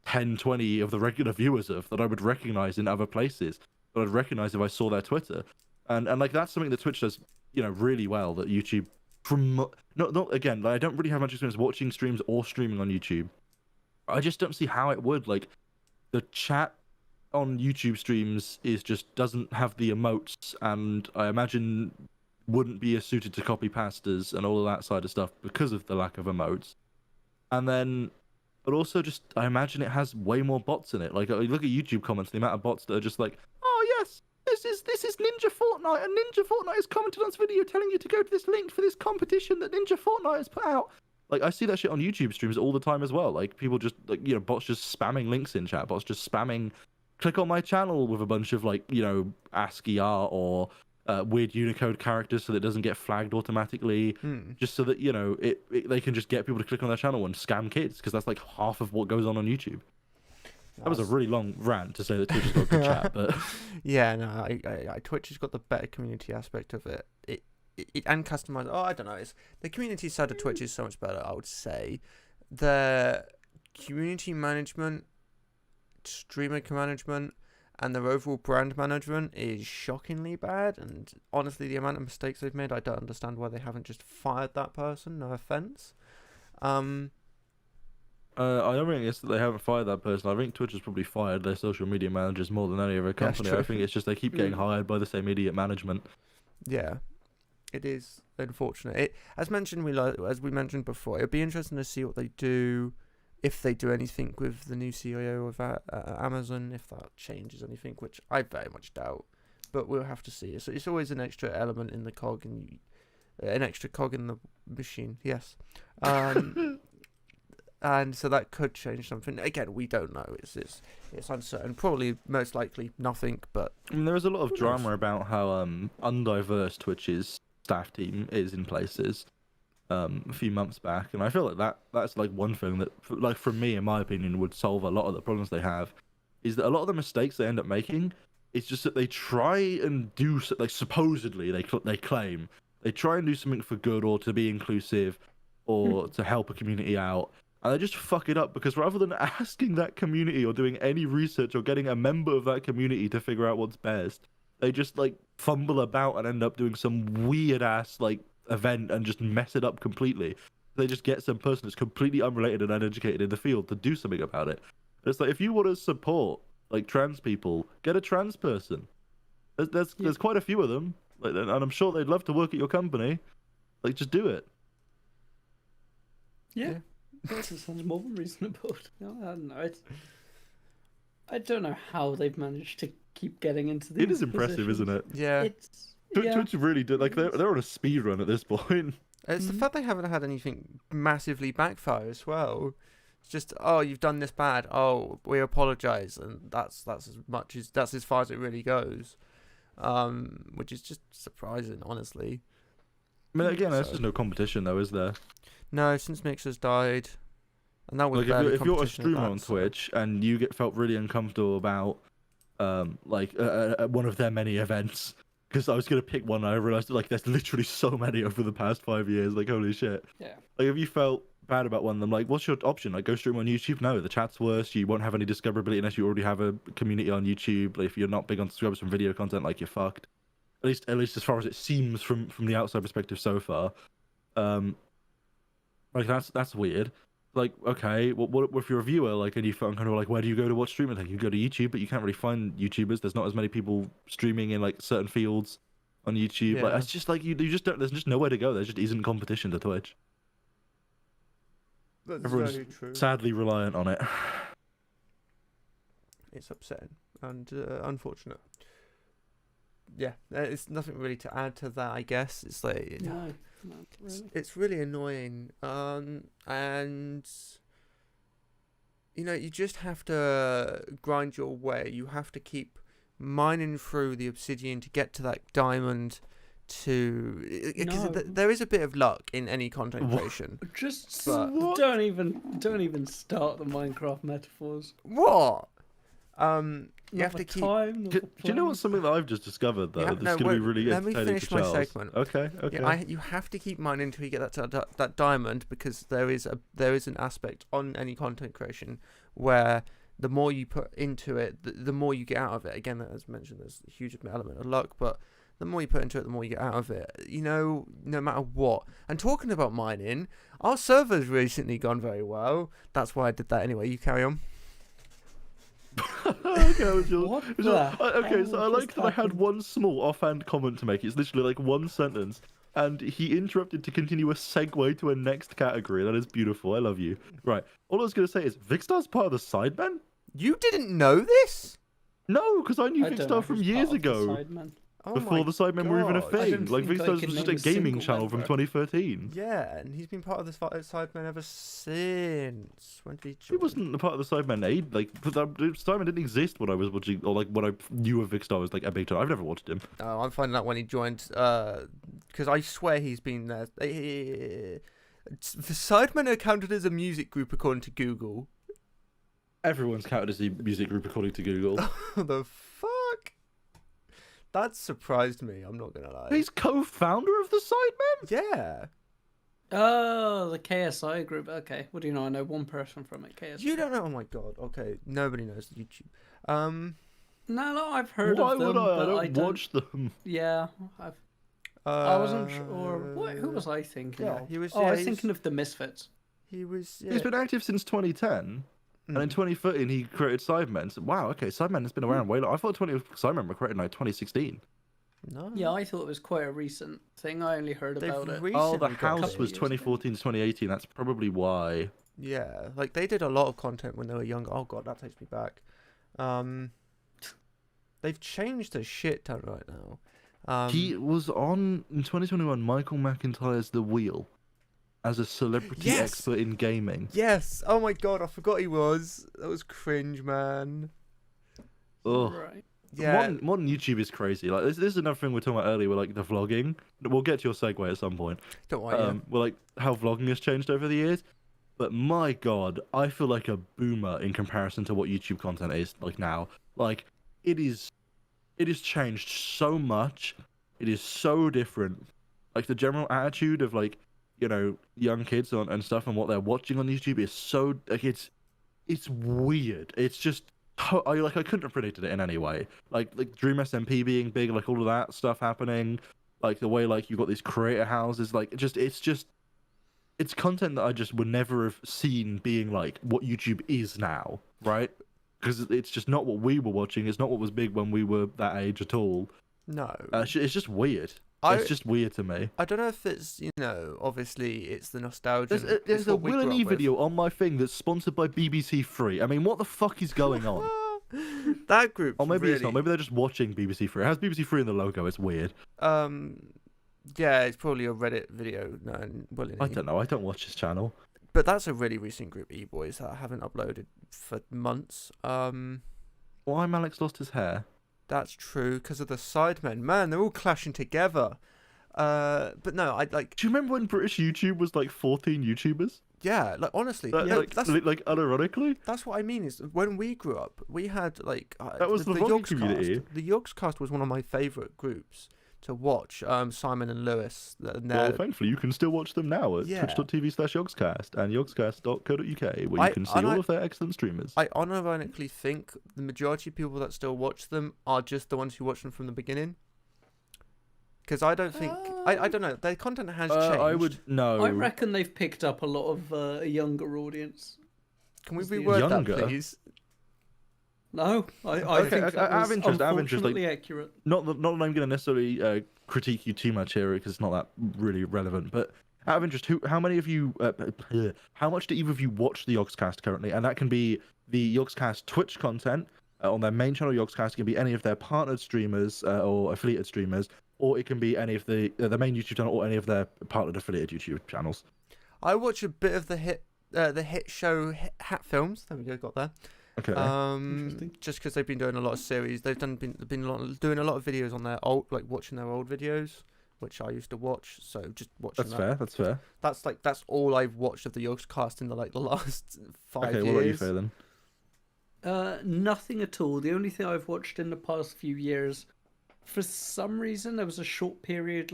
10, 20 of the regular viewers of that I would recognize in other places, that I'd recognize if I saw their Twitter, and like that's something that Twitch does, you know, really well. That YouTube, not again, like, I don't really have much experience watching streams or streaming on YouTube. I just don't see how it would. Like the chat on YouTube streams doesn't have the emotes, and I imagine wouldn't be as suited to copy pastas and all of that side of stuff because of the lack of emotes. And then, but also just I imagine it has way more bots in it. Like you look at YouTube comments, the amount of bots that are just like, oh yes, this is Ninja Fortnite, and Ninja Fortnite has commented on this video telling you to go to this link for this competition that Ninja Fortnite has put out. Like I see that shit on YouTube streams all the time as well. Like people just like, you know, bots just spamming links in chat, bots just spamming click on my channel with a bunch of like, you know, ASCII art or weird Unicode characters so that it doesn't get flagged automatically, just so that, you know, they can just get people to click on their channel and scam kids, because that's like half of what goes on YouTube. That was a really long rant to say that Twitch has got good chat, but yeah, no, I Twitch has got the better community aspect of it. It and customized. Oh, I don't know. It's the community side of Twitch is so much better, I would say. The community management, streamer management, and their overall brand management is shockingly bad. And honestly, the amount of mistakes they've made, I don't understand why they haven't just fired that person. No offense. I don't think it's that they haven't fired that person. I think Twitch has probably fired their social media managers more than any other company. I true. think it's just they keep getting hired by the same idiot management. Yeah, it is unfortunate. As we mentioned before, it'd be interesting to see what they do, if they do anything with the new CEO of Amazon, if that changes anything, which I very much doubt. But we'll have to see. It's always an extra element in the cog, and an extra cog in the machine. Yes. And so that could change something. Again, we don't know. It's uncertain. Probably, most likely, nothing. But I mean, there was a lot of drama about how undiverse Twitch's staff team is in places a few months back, and I feel like that's like one thing that, like, for me, in my opinion, would solve a lot of the problems they have. Is that a lot of the mistakes they end up making? It's just that they try and do, like, supposedly they claim they try and do something for good or to be inclusive or to help a community out. And they just fuck it up because rather than asking that community or doing any research or getting a member of that community to figure out what's best, they just, like, fumble about and end up doing some weird ass, like, event and just mess it up completely. They just get some person that's completely unrelated and uneducated in the field to do something about it. It's like, if you want to support, like, trans people, get a trans person. There's quite a few of them, like, and I'm sure they'd love to work at your company. Like, just do it. Yeah. That sounds more than reasonable. No, I don't know. I don't know how they've managed to keep getting into these. It is impressive, positions. isn't it? yeah, Twitch really did, like, they're on a speed run at this point. it's the fact they haven't had anything massively backfire as well. It's just, oh, you've done this bad. Oh, we apologise, and that's as far as it really goes. Which is just surprising, honestly. I mean, again, there's So- just no competition, though, is there? No, since Mixer's died, and that was Like, barely if you're a competition at streamer that, on so- Twitch and you felt really uncomfortable about, one of their many events, because I was gonna pick one, and I realized like there's literally so many over the past 5 years. Like, holy shit. Yeah. Like, if you felt bad about one of them, like, what's your option? Like, go stream on YouTube? No, the chat's worse. You won't have any discoverability unless you already have a community on YouTube. Like, if you're not big on subscribers from video content, like, you're fucked. At least as far as it seems from the outside perspective so far. Like, that's weird. Like, okay, what if you're a viewer, like, and you feel kind of like, where do you go to watch streaming? Like, you go to YouTube, but you can't really find YouTubers. There's not as many people streaming in, like, certain fields on YouTube. Like, Yeah. it's just like you just don't. There's just nowhere to go. There just isn't competition to Twitch. That's Everyone's very true. sadly reliant on it. It's upsetting and unfortunate. Yeah, it's nothing really to add to that, I guess. It's like No, not really. it's really annoying, and you just have to grind your way. You have to keep mining through the obsidian to get to that diamond. Because No. there is a bit of luck in any content What? creation. Just But- don't even start the Minecraft metaphors. What? You Not have the to keep. time. Not Do the you know place. what's something that I've just discovered though? Yeah, that's no, going to be wait, really let me entertaining finish for my Charles. segment. Okay. Yeah, you have to keep mining until you get that diamond, because there is an aspect on any content creation where the more you put into it, the more you get out of it. Again, as mentioned, there's a huge element of luck, but the more you put into it, the more you get out of it. No matter what. And talking about mining, our server's recently gone very well. That's why I did that anyway. You carry on. Okay, What the okay, so I hell like just that I had happened? one small offhand comment to make. It's literally like one sentence, and he interrupted to continue a segue to a next category. That is beautiful. I love you. Right. All I was going to say is Vicstar's part of the Sidemen? You didn't know this? No, because I knew I don't know Vicstar from who's years part of the ago. Sidemen. Oh Before my the Sidemen were even a God. I thing. don't Like, think I Vicstar's can was just name a a gaming single channel from member. 2013. Yeah, and he's been part of the Sidemen ever since. When did he He join? wasn't a part of the Sidemen aid. Like, Sidemen didn't exist when I was watching, or like when I knew of Vicstar was like a big time. I've never watched him. Oh, I'm finding out when he joined, because I swear he's been there. The Sidemen are counted as a music group according to Google. Everyone's counted as a music group according to Google. The fuck? That surprised me, I'm not gonna lie. He's co-founder of the Sidemen? Yeah. Oh, the KSI group. Okay. What do you know? I know one person from it. KSI. You don't know? Oh my god. Okay, nobody knows YouTube. No, I've heard Why of them, would I? but I don't watch them. Yeah, I wasn't sure. Who was I thinking Yeah, of? he was. Oh, yeah, I was he's- thinking of the Misfits. He was. Yeah. He's been active since 2010. And in Mm. 2013, he created Sidemen. So, wow, okay, Sidemen has been around way long. I thought Sidemen were created in like 2016. No. Yeah, I thought it was quite a recent thing. I only heard They've about it. Oh, the recently got house it. was years ago. 2014 to 2018. That's probably why. Yeah, like they did a lot of content when they were younger. Oh god, that takes me back. They've changed a shit ton right now. He was on, in 2021, Michael McIntyre's The Wheel as a celebrity Yes! expert in gaming. Yes. Oh my god, I forgot he was. That was cringe, man. Ugh. Right. Yeah. Modern YouTube is crazy. Like this is another thing we were talking about earlier with like the vlogging. We'll get to your segue at some point. Don't worry. Yeah. Well, like how vlogging has changed over the years. But my god, I feel like a boomer in comparison to what YouTube content is like now. Like it has changed so much. It is so different. Like the general attitude of like, you know, young kids and stuff and what they're watching on YouTube is so like it's weird. It's just I couldn't have predicted it in any way. Like Dream SMP being big, like all of that stuff happening, like the way like you got these creator houses, like it's content that I just would never have seen being like what YouTube is now, right? Because it's just not what we were watching. It's not what was big when we were that age at all. No. It's just weird. It's just weird to me. I don't know if it's, you know, obviously it's the nostalgia. There's a Will and E video on my thing that's sponsored by BBC Three. I mean, what the fuck is going on? That group. Or maybe really, it's not. Maybe they're just watching BBC Three. It has BBC Three in the logo. It's weird. Yeah, it's probably a Reddit video. No, Will and I E. don't know. I don't watch this channel. But that's a really recent group, E-boys, that I haven't uploaded for months. Why Alex lost his hair? That's true, because of the Sidemen. Man, they're all clashing together. But no, I like. Do you remember when British YouTube was like 14 YouTubers? Yeah, like honestly, That, no, like unironically. that's what I mean. Is when we grew up, we had like That was the vlogging Yogscast. community. The Yogscast was one of my favorite groups to watch. Simon and Lewis. And Well, thankfully, you can still watch them now at Yeah. twitch.tv/yogscast and yogscast.co.uk, where you can see all of their excellent streamers. I unironically think the majority of people that still watch them are just the ones who watch them from the beginning. Because I don't think I don't know, their content has changed. I would no. I reckon they've picked up a lot of a younger audience. Can we Is the- reword Younger? that, please? No, I Okay, think that I was have interest, like- unfortunately accurate. Not that I'm going to necessarily critique you too much here because it's not that really relevant. But out of interest, how many of you? How much do either of you watch the Yogscast currently? And that can be the Yogscast Twitch content on their main channel. Yogscast it can be any of their partnered streamers or affiliated streamers, or it can be any of the main YouTube channel or any of their partnered affiliated YouTube channels. I watch a bit of the hit show Hat Films. There we go, got there. Okay. Interesting. Just because they've been doing a lot of series, they've been doing a lot of videos on their old, like watching their old videos, which I used to watch. So just watching that. That's fair. That's all I've watched of the Yogscast in the last 5 Okay, years. what about you, Faye, then? Nothing at all. The only thing I've watched in the past few years, for some reason, there was a short period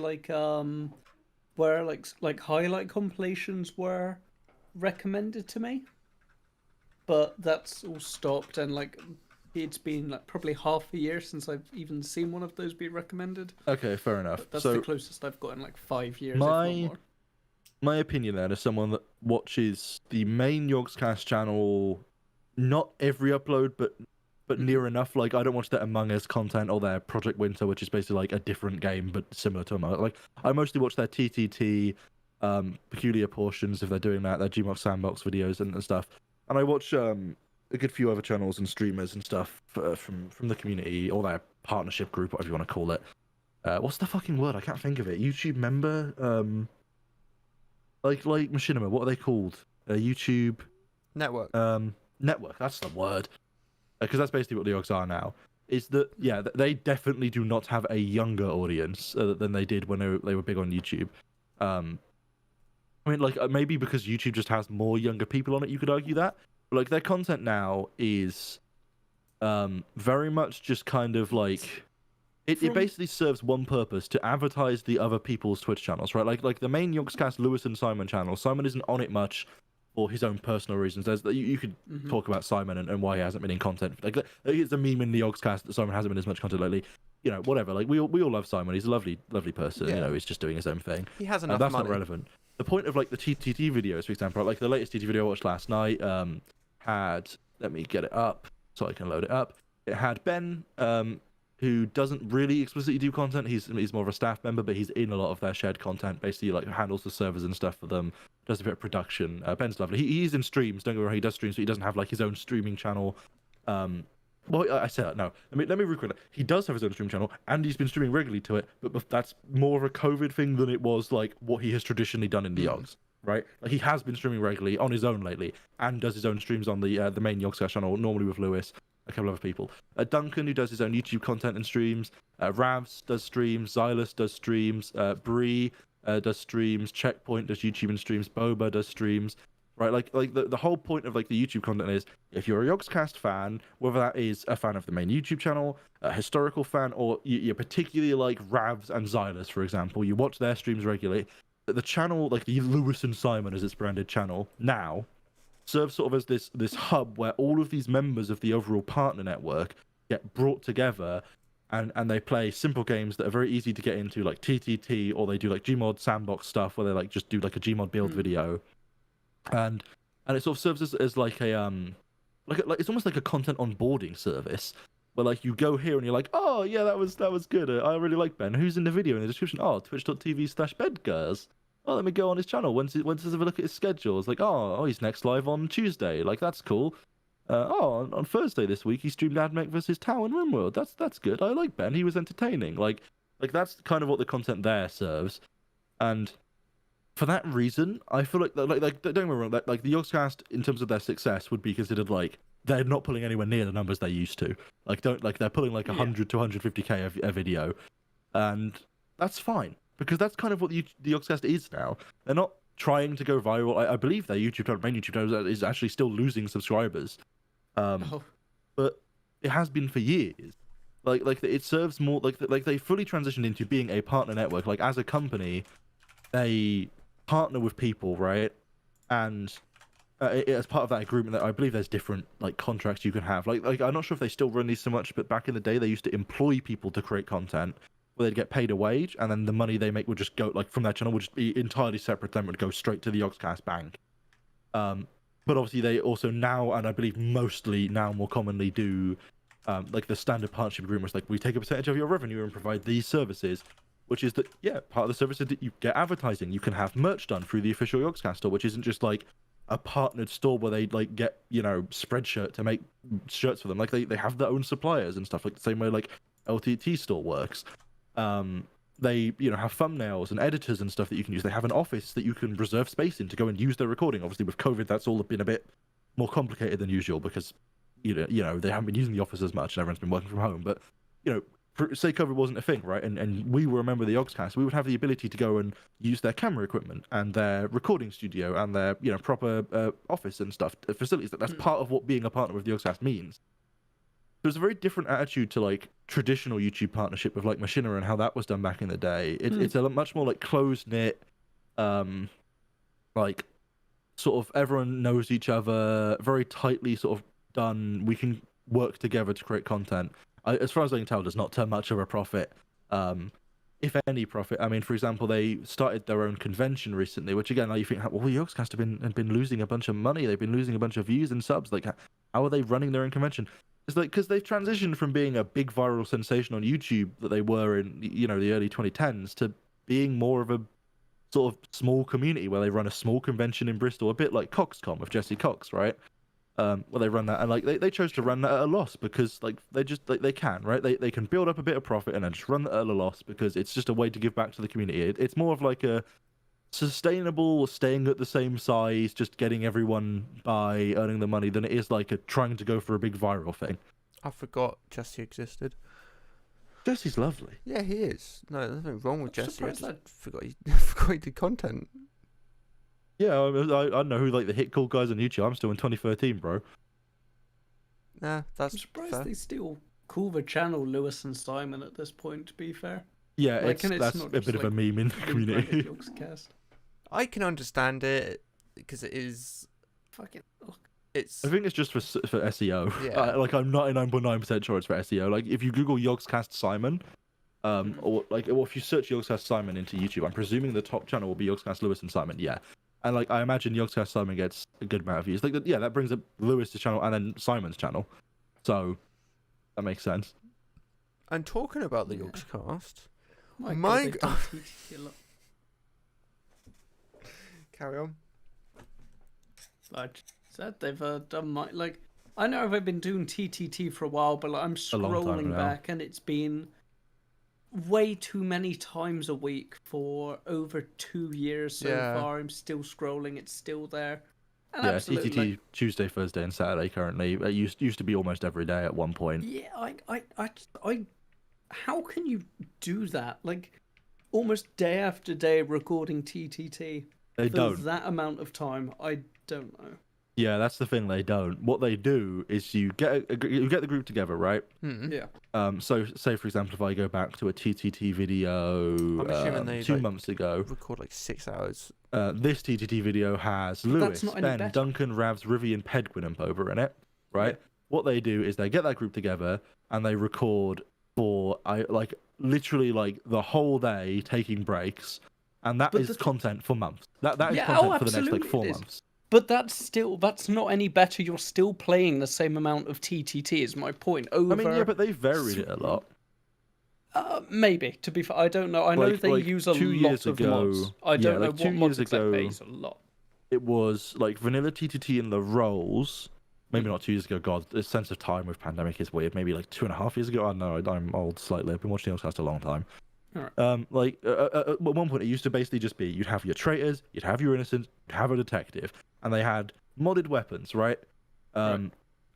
where like highlight compilations were recommended to me, but that's all stopped, and like it's been like probably half a year since I've even seen one of those be recommended. Okay, fair enough. But that's So the closest I've got in like 5 years. My- if not more. my opinion then, as someone that watches the main Yogscast channel, not every upload, but near enough. Like I don't watch their Among Us content or their Project Winter, which is basically like a different game but similar to Among Us. Like I mostly watch their TTT, peculiar portions if they're doing that, their Gmod Sandbox videos and stuff. And I watch a good few other channels and streamers and stuff from the community or their partnership group, whatever you want to call it. What's the fucking word? I can't think of it. YouTube member, like Machinima. What are they called? YouTube Network. network. That's the word. Because that's basically what the Yogs are now. Is that they definitely do not have a younger audience than they did when they were big on YouTube. I mean, like maybe because YouTube just has more younger people on it, you could argue that. But like their content now is very much just kind of like it basically serves one purpose: to advertise the other people's Twitch channels, right? Like the main Yogscast Lewis and Simon channel. Simon isn't on it much for his own personal reasons. You could talk about Simon and why he hasn't been in content. Like it's a meme in the Yogscast that Simon hasn't been as much content lately. You know, whatever. Like we all love Simon. He's a lovely person. Yeah. You know, he's just doing his own thing. He has enough That's money. not relevant. the point of like the TTT videos, for example, like the latest TTT video I watched last night, had, let me get it up so I can load it up. It had Ben, who doesn't really explicitly do content. He's more of a staff member, but he's in a lot of their shared content. Basically, like handles the servers and stuff for them. Does a bit of production. Ben's lovely. He's in streams. Don't get me wrong. He does streams, but he doesn't have like his own streaming channel. Well, I said that. No, let me record it. He does have his own stream channel, and he's been streaming regularly to it. But that's more of a COVID thing than it was like what he has traditionally done in the Yogs, right? Like he has been streaming regularly on his own lately, and does his own streams on the main Yogscast channel, normally with Lewis, a couple of other people. Duncan, who does his own YouTube content and streams. Ravs does streams. Xylus does streams. Bree does streams. Checkpoint does YouTube and streams. Boba does streams. Right, like the whole point of like the YouTube content is, if you're a Yogscast fan, whether that is a fan of the main YouTube channel, a historical fan, or you're particularly like Ravs and Xylus, for example, you watch their streams regularly. The channel, like the Lewis and Simon as its branded channel now, serves sort of as this hub where all of these members of the overall partner network get brought together, and they play simple games that are very easy to get into, like TTT, or they do like Gmod sandbox stuff where they like just do like a Gmod build video. And it sort of serves as like a like it's almost like a content onboarding service where like you go here and you're like, oh yeah, that was good, I really like Ben, who's in the video in the description, oh, twitch.tv/bedgurs, oh, let me go on his channel, when's does have a look at his schedule, it's like, oh he's next live on Tuesday, like that's cool. On Thursday this week he streamed Admech versus Tau and Rimworld, that's good, I like Ben, he was entertaining, like that's kind of what the content there serves. And for that reason, I feel like don't get me wrong, like the Yogscast in terms of their success would be considered like they're not pulling anywhere near the numbers they used to. Like they're pulling like 100 to 150k a video, and that's fine because that's kind of what the Yogscast is now. They're not trying to go viral. I believe their main YouTube channel is actually still losing subscribers, but it has been for years. Like it serves more like they fully transitioned into being a partner network. Like as a company, they partner with people, right? And as part of that agreement, that I believe there's different like contracts you can have. Like I'm not sure if they still run these so much, but back in the day they used to employ people to create content where they'd get paid a wage, and then the money they make would just go like from their channel would just be entirely separate. Then would go straight to the Yogscast bank. But obviously they also now, and I believe mostly now more commonly do like the standard partnership agreements, like we take a percentage of your revenue and provide these services. Which is that, yeah, part of the service is that you get advertising. You can have merch done through the official Yogscast store, which isn't just like a partnered store where they like get, Spreadshirt to make shirts for them. Like they have their own suppliers and stuff, like the same way like LTT store works. They, have thumbnails and editors and stuff that you can use. They have an office that you can reserve space in to go and use their recording. Obviously with COVID, that's all been a bit more complicated than usual because, they haven't been using the office as much and everyone's been working from home. But, say COVID wasn't a thing, right? And we were a member of the Yogscast, we would have the ability to go and use their camera equipment and their recording studio and their, proper office and stuff, facilities. That's part of what being a partner with the Yogscast means. There's a very different attitude to like traditional YouTube partnership with like Machinima and how that was done back in the day. It's a much more like close knit, like sort of everyone knows each other, very tightly sort of done. We can work together to create content. As far as I can tell, does not turn much of a profit, if any profit. I mean, for example, they started their own convention recently, which again, now you think, well, Yogscast have been losing a bunch of money. They've been losing a bunch of views and subs. Like, how are they running their own convention? It's like because they've transitioned from being a big viral sensation on YouTube that they were in, the early 2010s to being more of a sort of small community where they run a small convention in Bristol, a bit like CoxCon with Jesse Cox, right? Where they run that, and like they chose to run that at a loss because like they just they can, right? They can build up a bit of profit and then just run that at a loss because it's just a way to give back to the community. It's more of like a sustainable, staying at the same size, just getting everyone by earning the money than it is like a trying to go for a big viral thing. I forgot Jesse existed. Jesse's lovely. Yeah, he is. No, there's nothing wrong with Jesse. I surprised just forgot he did content. Yeah, I know who like the hit cool guys on YouTube. I'm still in 2013, bro. Nah, that's I'm surprised fair. they still call the channel Lewis and Simon at this point, to be fair. Yeah, Like, and it's that's not a just, bit of a like, meme in the rebranded community. Yogscast. I can understand it because it is. Fucking It's. I think it's just for SEO. Yeah. Like I'm 99.9% sure it's for SEO. Like if you Google Yogscast Simon, Or like, or if you search Yogscast Simon into YouTube, I'm presuming the top channel will be Yogscast Lewis and Simon. Yeah, and like I imagine Yogscast Simon gets a good amount of views. Like, yeah, that brings up Lewis's channel and then Simon's channel, so that makes sense. And talking about the Yeah. Yogscast, My My God, they've done TTT a lot. carry on. I just said they've done my like. I know I've been doing TTT for a while, but like, I'm A long time scrolling now. back, and it's been way too many times a week for over 2 years so Yeah. far. I'm still scrolling; it's still there. And Yeah, absolutely, TTT Tuesday, Thursday, and Saturday currently. It used to be almost every day at one point. yeah, I, how can you do that? Like, almost day after day recording TTT They for don't. that amount of time. I don't know. Yeah, that's the thing. They don't. What they do is you get you get the group together, right? Yeah. So say for example, if I go back to a TTT video I'm assuming they 2 like, months ago, record like 6 hours. this TTT video has that's Lewis, not any Ben, better. Duncan, Ravs, Rivian, Pedguin, and Boba in it, right? What they do is they get that group together and they record for like literally like the whole day, taking breaks, and that But is the content for months. That is Yeah, content oh, for the next like absolutely 4 it is. months. But that's not any better. You're still playing the same amount of TTT. Is my point. Over. I mean, yeah, but they varied it a lot. Maybe, to be fair, I don't know. I know Like- they like use a 2 lot years of ago- mods. I yeah, don't like know 2 what mods years exactly ago- they use a lot. It was like vanilla TTT in the roles. Maybe not 2 years ago. God, the sense of time with pandemic is weird. Maybe like 2.5 years ago. I don't know. I'm old slightly. I've been watching Yogscast a long time. Alright. At one point, it used to basically just be you'd have your traitors, you'd have your innocents, you'd have a detective, and they had modded weapons, right?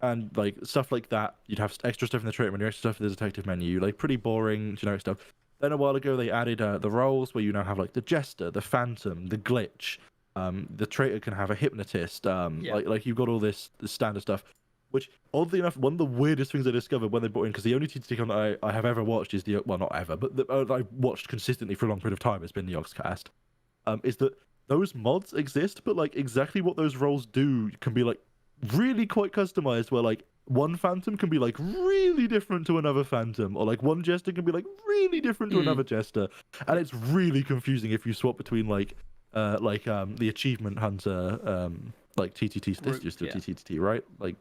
And like stuff like that. You'd have extra stuff in the traitor menu, extra stuff in the detective menu, like pretty boring generic stuff. Then a while ago, they added the roles where you now have like the jester, the phantom, the glitch. The traitor can have a hypnotist. Like you've got all this standard stuff. Which, oddly enough, one of the weirdest things I discovered when they brought in, because the only TTT con that I have ever watched is well, not ever, but I've watched consistently for a long period of time has been the Yogscast, is that those mods exist, but like exactly what those roles do can be like really quite customized, where like one phantom can be like really different to another phantom, or like one jester can be like really different to another jester, and it's really confusing if you swap between the achievement hunter, like TTT, this used to yeah. TTT, right? Like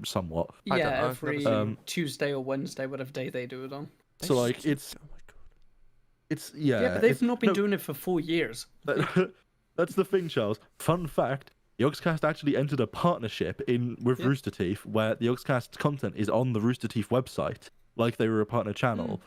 somewhat. I don't Yeah, know, I've never every seen Tuesday or Wednesday, whatever day they do it on. So like it's Oh my god. Yeah, but they've it's- not been no, doing it for 4 years. That's the thing, Charles. Fun fact: Yogscast actually entered a partnership with Yeah. Rooster Teeth, where the Yogscast content is on the Rooster Teeth website, like they were a partner channel,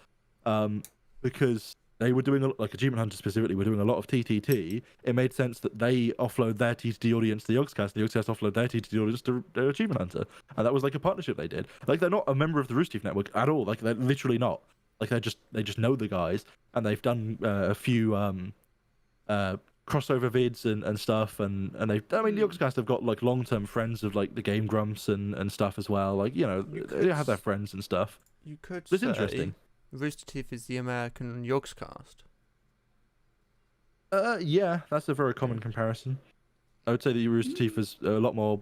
because they were doing like Achievement Hunter specifically were doing a lot of TTT. It made sense that they offload their TTT audience to the Yogscast, the Yogscast offload their TTT audience to Achievement Hunter, and that was like a partnership they did. Like they're not a member of the Rooster Teeth network at all. Like they're literally not. Like they just know the guys, and they've done a few crossover vids and stuff, and the Yogscast have got like long-term friends of like the Game Grumps and stuff as well. Like You they could have their friends and stuff. You could It's say interesting. Rooster Teeth is the American Yogscast. Yeah, that's a very common comparison. I would say that Rooster Teeth is a lot more.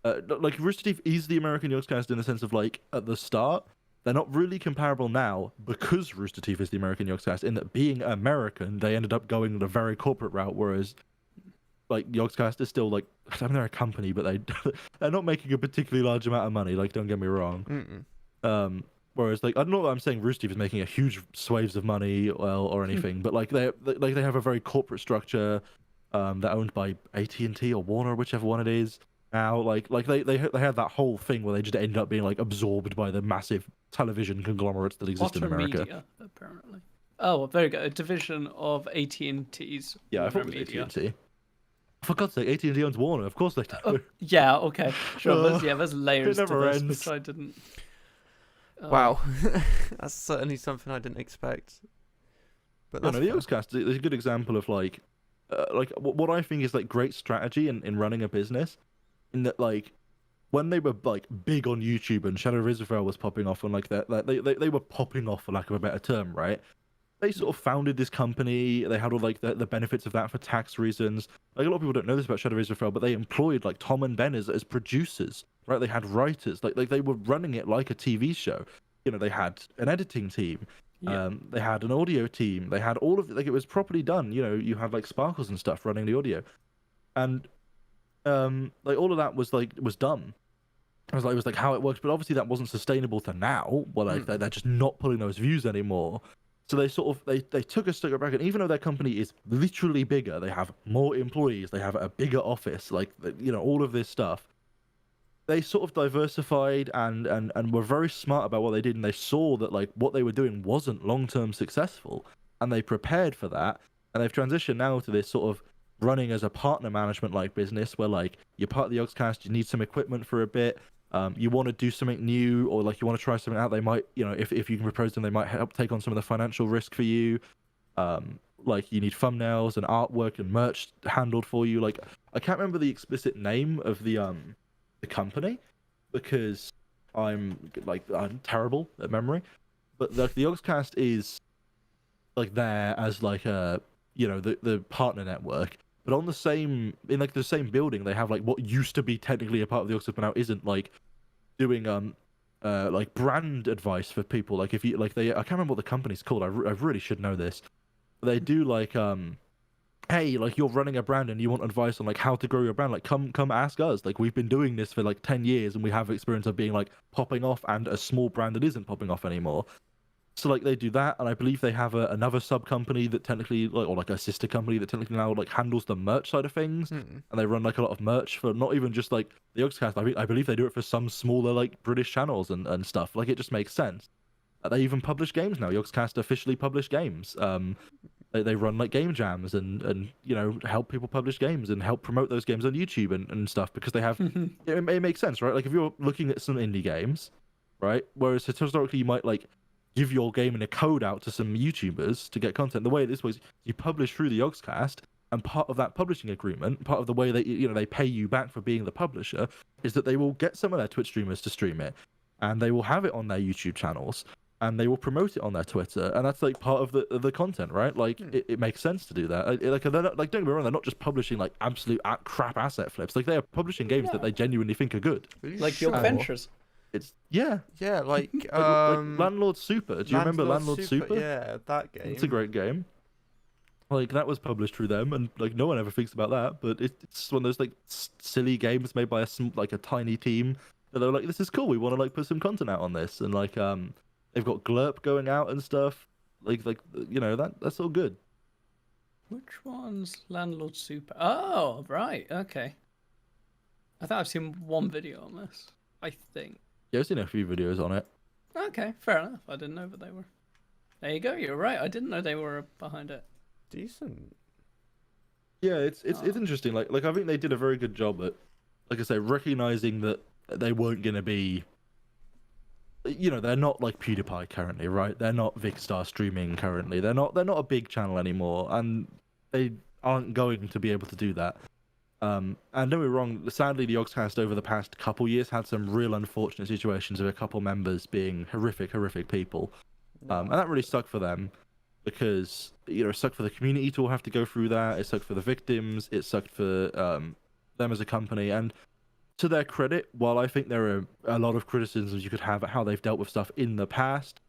Like Rooster Teeth is the American Yogscast in the sense of like at the start. They're not really comparable now because Rooster Teeth is the American Yogscast. In that being American, they ended up going the very corporate route, whereas like Yogscast is still like they're a company, but they're not making a particularly large amount of money. Like don't get me wrong. Whereas like I don't know that I'm saying Rooster Teeth is making a huge swathes of money or anything, but like they have a very corporate structure. They're owned by AT&T or Warner, whichever one it is. Now, like they had that whole thing where they just ended up being like absorbed by the massive television conglomerates that exist in Otter America. Media, apparently. Oh, very good. A division of AT&T's. Yeah, I thought it was AT&T. For God's sake, AT&T owns Warner. Of course they do. Yeah, okay. Sure. There's layers to never this, ends. which I didn't. Wow, that's certainly something I didn't expect. But No, that's the fair. Yogscast is a good example of like what I think is like great strategy in running a business. In that, like, when they were like big on YouTube and Shadow of Israel was popping off, and like that, they were popping off for lack of a better term, right? They sort of founded this company. They had all like the benefits of that for tax reasons. Like a lot of people don't know this about Shadow of Israel, but they employed like Tom and Ben as producers, right? They had writers, like they were running it like a TV show. You know, they had an editing team. Yeah. They had an audio team. They had all of it. Like, it was properly done. You know, you had like Sparkles and stuff running the audio, and like all of that was done. It was like how it works, but obviously that wasn't sustainable to now. Well, like they're just not pulling those views anymore. So they sort of they took a step back, and even though their company is literally bigger, they have more employees, they have a bigger office, like, you know, all of this stuff. They sort of diversified and were very smart about what they did, and they saw that like what they were doing wasn't long-term successful, and they prepared for that, and they've transitioned now to this sort of running as a partner management like business where like you're part of the Yogscast, you need some equipment for a bit, you want to do something new, or like you want to try something out, they might, you know, if you can propose them, they might help take on some of the financial risk for you. Like you need thumbnails and artwork and merch handled for you. Like, I can't remember the explicit name of the company because I'm terrible at memory, but like the Yogscast is like there as like a, you know, the partner network, but on the same, in like the same building, they have like what used to be technically a part of the Yogscast but now isn't, like doing like brand advice for people. Like if you like I can't remember what the company's called. I really should know this. They do like hey, like you're running a brand and you want advice on like how to grow your brand, like come ask us. Like we've been doing this for like 10 years and we have experience of being like popping off and a small brand that isn't popping off anymore. So like they do that, and I believe they have another sub company that technically like, or like a sister company that technically now like handles the merch side of things, and they run like a lot of merch for not even just like the Yogscast. I believe they do it for some smaller like British channels and stuff. Like it just makes sense. They even publish games now. Yogscast officially publish games. They run like game jams and you know, help people publish games and help promote those games on YouTube and stuff, because they have it makes sense, right? Like if you're looking at some indie games, right, whereas historically you might like give your game in a code out to some YouTubers to get content. The way this was, you publish through the Yogscast, and part of that publishing agreement, part of the way that, you know, they pay you back for being the publisher, is that they will get some of their Twitch streamers to stream it, and they will have it on their YouTube channels, and they will promote it on their Twitter, and that's like part of the content, right? Like it makes sense to do that. Like they're not, like, don't get me wrong, they're not just publishing like absolute crap asset flips. Like they are publishing games that they genuinely think are good. Like your Ventures. It's yeah, like like Landlord Super. Do you remember Landlord Super? Yeah, that game. It's a great game. Like that was published through them, and like no one ever thinks about that. But it's one of those like silly games made by a tiny team. And they're like, this is cool. We want to like put some content out on this, and like they've got Glurp going out and stuff. Like you know, that's all good. Which one's Landlord Super? Oh, right. Okay. I thought I've seen one video on this. I think. Yeah, I've seen a few videos on it. Okay, fair enough. I didn't know that they were. There you go. You're right. I didn't know they were behind it. Decent. Yeah, it's interesting. Like I think they did a very good job at, like I say, recognizing that they weren't gonna be. You know, they're not like PewDiePie currently, right? They're not Vicstar streaming currently. They're not a big channel anymore, and they aren't going to be able to do that. And don't get me wrong, sadly the Yogscast over the past couple years had some real unfortunate situations of a couple members being horrific people. And that really sucked for them, because, you know, it sucked for the community to all have to go through that, it sucked for the victims, it sucked for them as a company. And to their credit, while I think there are a lot of criticisms you could have at how they've dealt with stuff in the past,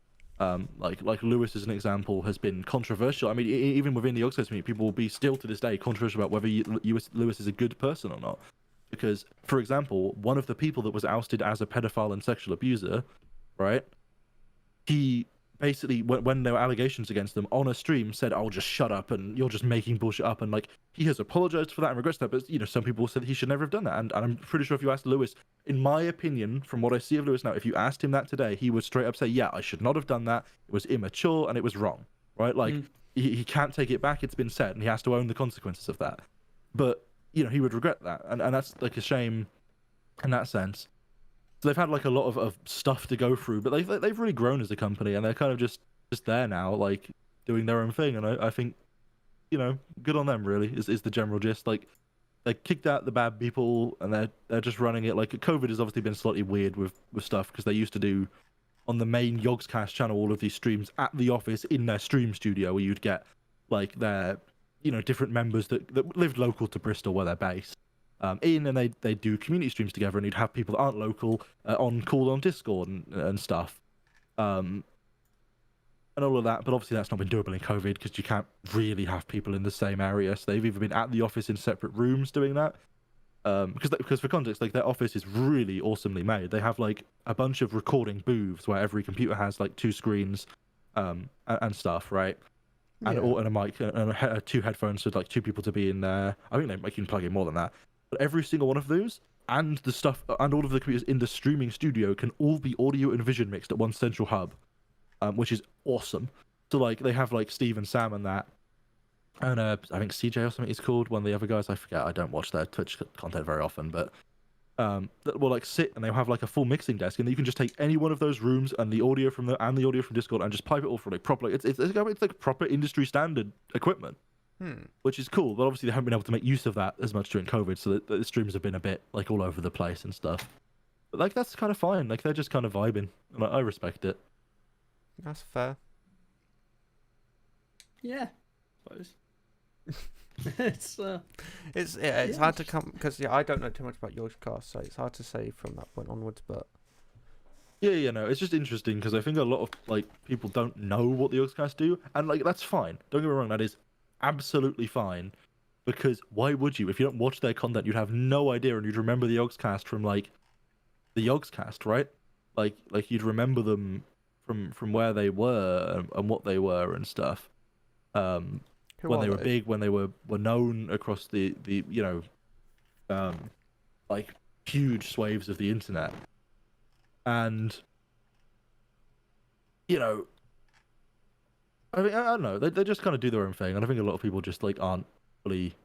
like Lewis as an example has been controversial. I mean, even within the Yogscast community, people will be still to this day controversial about whether Lewis is a good person or not. Because, for example, one of the people that was ousted as a pedophile and sexual abuser, right? He basically, when there were allegations against them on a stream, said, "I'll just shut up and you're just making bullshit up," and like he has apologized for that and regrets that. But you know, some people said he should never have done that, and I'm pretty sure if you asked Lewis, in my opinion, from what I see of Lewis now, if you asked him that today, he would straight up say, "Yeah, I should not have done that. It was immature and it was wrong." Right? Like he can't take it back. It's been said, and he has to own the consequences of that. But you know, he would regret that, and that's like a shame in that sense. So they've had like a lot of stuff to go through, but they've really grown as a company, and they're kind of just there now, like doing their own thing. And I think, you know, good on them really is the general gist. Like they kicked out the bad people, and they're just running it. Like COVID has obviously been slightly weird with stuff, because they used to do on the main Yogscast channel all of these streams at the office in their stream studio, where you'd get like their, you know, different members that lived local to Bristol where they're based. And they do community streams together, and you'd have people that aren't local on call on Discord and stuff. and all of that. But obviously that's not been doable in COVID because you can't really have people in the same area. So they've either been at the office in separate rooms doing that. Because for context, like their office is really awesomely made. They have like a bunch of recording booths where every computer has like 2 screens, and stuff, right? And Yeah. and a mic and 2 headphones for like 2 people to be in there. I think they can plug in more than that. But every single one of those and the stuff and all of the computers in the streaming studio can all be audio and vision mixed at one central hub, which is awesome. So like they have like Steve and Sam and that. And I think CJ or something he's called. One of the other guys, I forget. I don't watch their Twitch content very often, but that will like sit and they'll have like a full mixing desk, and you can just take any one of those rooms and the audio from the audio from Discord and just pipe it all through like properly. It's like proper industry standard equipment, which is cool. But obviously they haven't been able to make use of that as much during COVID, so the streams have been a bit like all over the place and stuff. But like that's kind of fine. Like they're just kind of vibing, and I respect it. That's fair. Yeah, I suppose. It's It's hard to come because I don't know too much about Yogscast, so it's hard to say from that point onwards. But Yeah, no, it's just interesting because I think a lot of like people don't know what the Yogscast do, and like that's fine. Don't get me wrong, that is absolutely fine. Because why would you? If you don't watch their content, you'd have no idea, and you'd remember the Yogscast from like the Yogscast, right? Like you'd remember them from where they were and what they were and stuff. When they were big, when they were known across the like huge swathes of the internet, and I mean I don't know, they just kind of do their own thing, and I think a lot of people just like aren't fully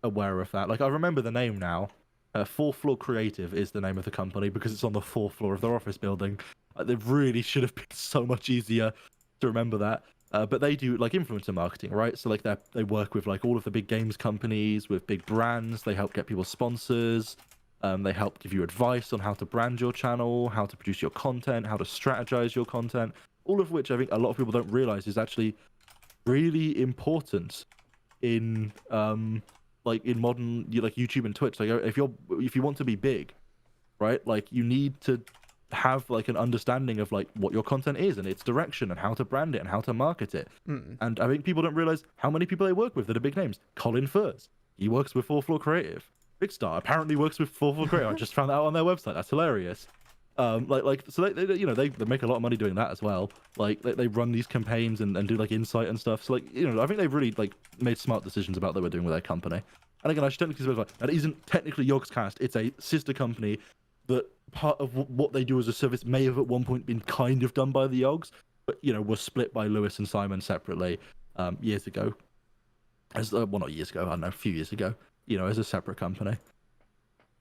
aware of that. Like I remember the name now. 4th Floor Creative is the name of the company because it's on the 4th floor of their office building. They really should have been so much easier to remember that. But they do like influencer marketing, right? So like they work with like all of the big games companies, with big brands. They help get people sponsors. They help give you advice on how to brand your channel, how to produce your content, how to strategize your content. All of which I think a lot of people don't realize is actually really important in like in modern like YouTube and Twitch. Like if you want to be big, right? Like you need to have like an understanding of like what your content is and its direction and how to brand it and how to market it. And I think people don't realize how many people they work with that are big names. Colin Furze, he works with 4th Floor Creative. Big Star apparently works with 4th Floor Creative. I just found that out on their website. That's hilarious. So they make a lot of money doing that as well. Like they run these campaigns and do like insight and stuff. So like I think they've really like made smart decisions about what they were doing with their company. And again, I should technically specify that isn't technically Yogscast. It's a sister company that part of what they do as a service may have at one point been kind of done by the Yogs, but was split by Lewis and Simon separately years ago. Well, not years ago. I don't know, a few years ago. As a separate company.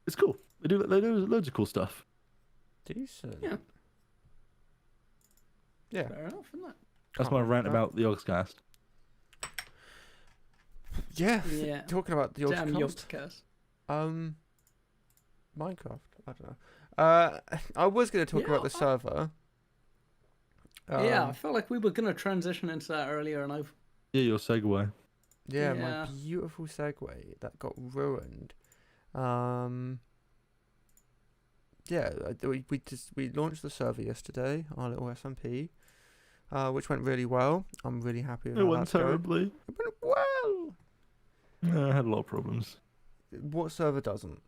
It's cool. They do loads of cool stuff. Decent. Yeah. Yeah. Fair enough, isn't it? That's my rant about the Yogscast. Yeah. Yeah. Talking about the Damn Yogscast. Yogscast. Minecraft. I don't know. I was going to talk about the server. Yeah, I felt like we were gonna transition into that earlier, and I've Yeah, your segue. Yeah, Yeah. my beautiful segue that got ruined. Yeah, we launched the server yesterday, our little SMP, which went really well. I'm really happy with It how went that's going. terribly. It went well. Yeah, I had a lot of problems. What server doesn't?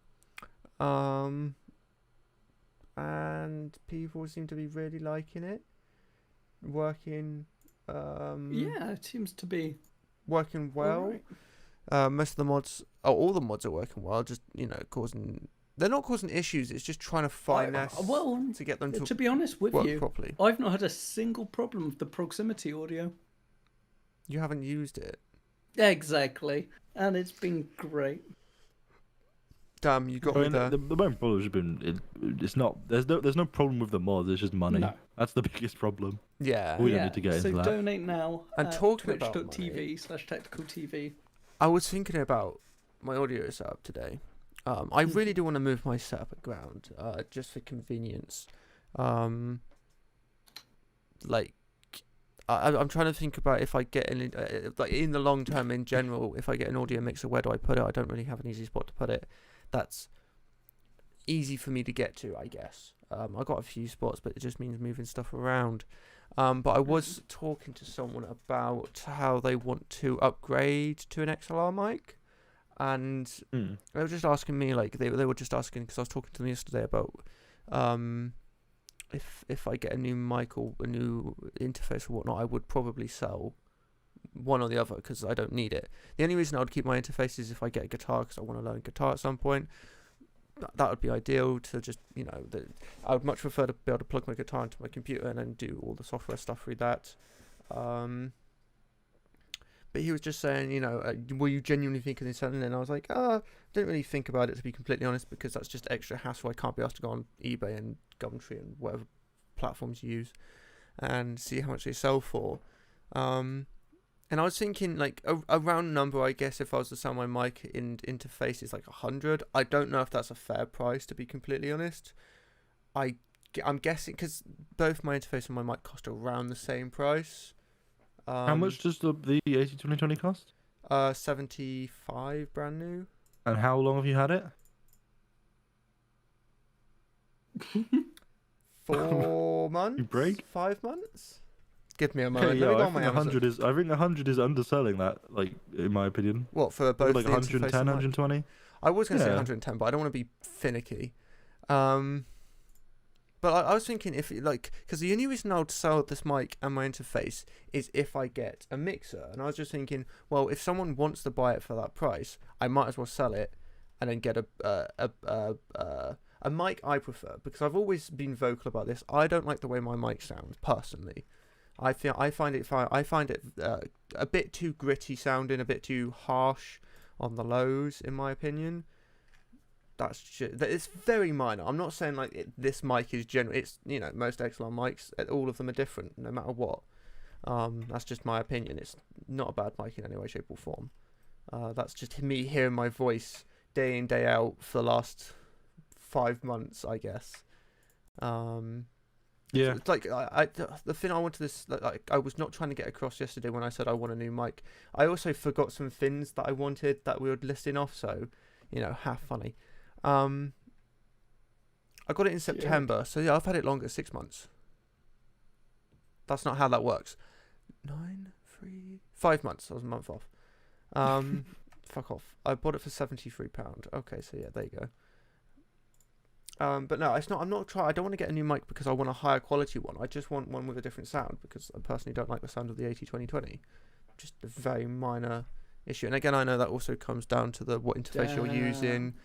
And people seem to be really liking it. Working. yeah, it seems to be Working well. alright. Most of the mods, all the mods are working well. Just they're not causing issues. It's just trying to finesse well, to get them to be honest with work you, properly. I've not had a single problem with the proximity audio. You haven't used it. Exactly, and it's been great. Damn, you got I me mean, there. the main problem has been it's not there's no problem with the mods. It's just money. No. That's the biggest problem. Yeah. We don't need to get so into that. donate now And at talking about twitch.tv/tacticaltv. I was thinking about my audio setup today. I really do want to move my setup at ground, just for convenience. I'm trying to think about if I get in the long term, in general, if I get an audio mixer, where do I put it? I don't really have an easy spot to put it. That's easy for me to get to, I guess. I got a few spots, but it just means moving stuff around. But I was talking to someone about how they want to upgrade to an XLR mic, and Hmm. they were just asking me, like, they were just asking, because I was talking to them yesterday about if I get a new mic or a new interface or whatnot, I would probably sell one or the other because I don't need it. The only reason I would keep my interface is if I get a guitar, because I want to learn guitar at some point. That would be ideal to just, I would much prefer to be able to plug my guitar into my computer and then do all the software stuff through that. But he was just saying, were you genuinely thinking of selling it? And I was like, didn't really think about it, to be completely honest, because that's just extra hassle. I can't be asked to go on eBay and Gumtree and whatever platforms you use and see how much they sell for. And I was thinking, like, a round number, I guess, if I was to sell my mic in interface is like 100. I don't know if that's a fair price, to be completely honest. I'm guessing, because both my interface and my mic cost around the same price. How much does the 80-20-20 cost? 75 brand new. And how long have you had it? 4 months? You break? 5 months? Give me a Okay, moment. yeah, Let me go I on my think Amazon. 100 is underselling that, like, in my opinion. What, for both Like the 110, interface and mic? 120? I was going to say Yeah. 110, but I don't want to be finicky. But I was thinking because the only reason I would sell this mic and my interface is if I get a mixer. And I was just thinking, well, if someone wants to buy it for that price, I might as well sell it and then get a mic I prefer, because I've always been vocal about this. I don't like the way my mic sounds personally. I find it a bit too gritty sounding, a bit too harsh on the lows, in my opinion. It's very minor. I'm not saying like this mic is general. It's most XLR mics, all of them are different, no matter what. That's just my opinion. It's not a bad mic in any way, shape, or form. That's just me hearing my voice day in, day out for the last 5 months, I guess. Yeah. It's like the thing I wanted this, like I was not trying to get across yesterday when I said I want a new mic. I also forgot some things that I wanted that we were listing off. So, half funny. I got it in September, so yeah, I've had it longer, 6 months. That's not how that works. 5 months. I was a month off. Fuck off. I bought it for £73. Okay, so yeah, there you go. But no, it's not. I'm not trying. I don't want to get a new mic because I want a higher quality one. I just want one with a different sound because I personally don't like the sound of the 80-20-20. Just a very minor issue. And again, I know that also comes down to what interface you're using.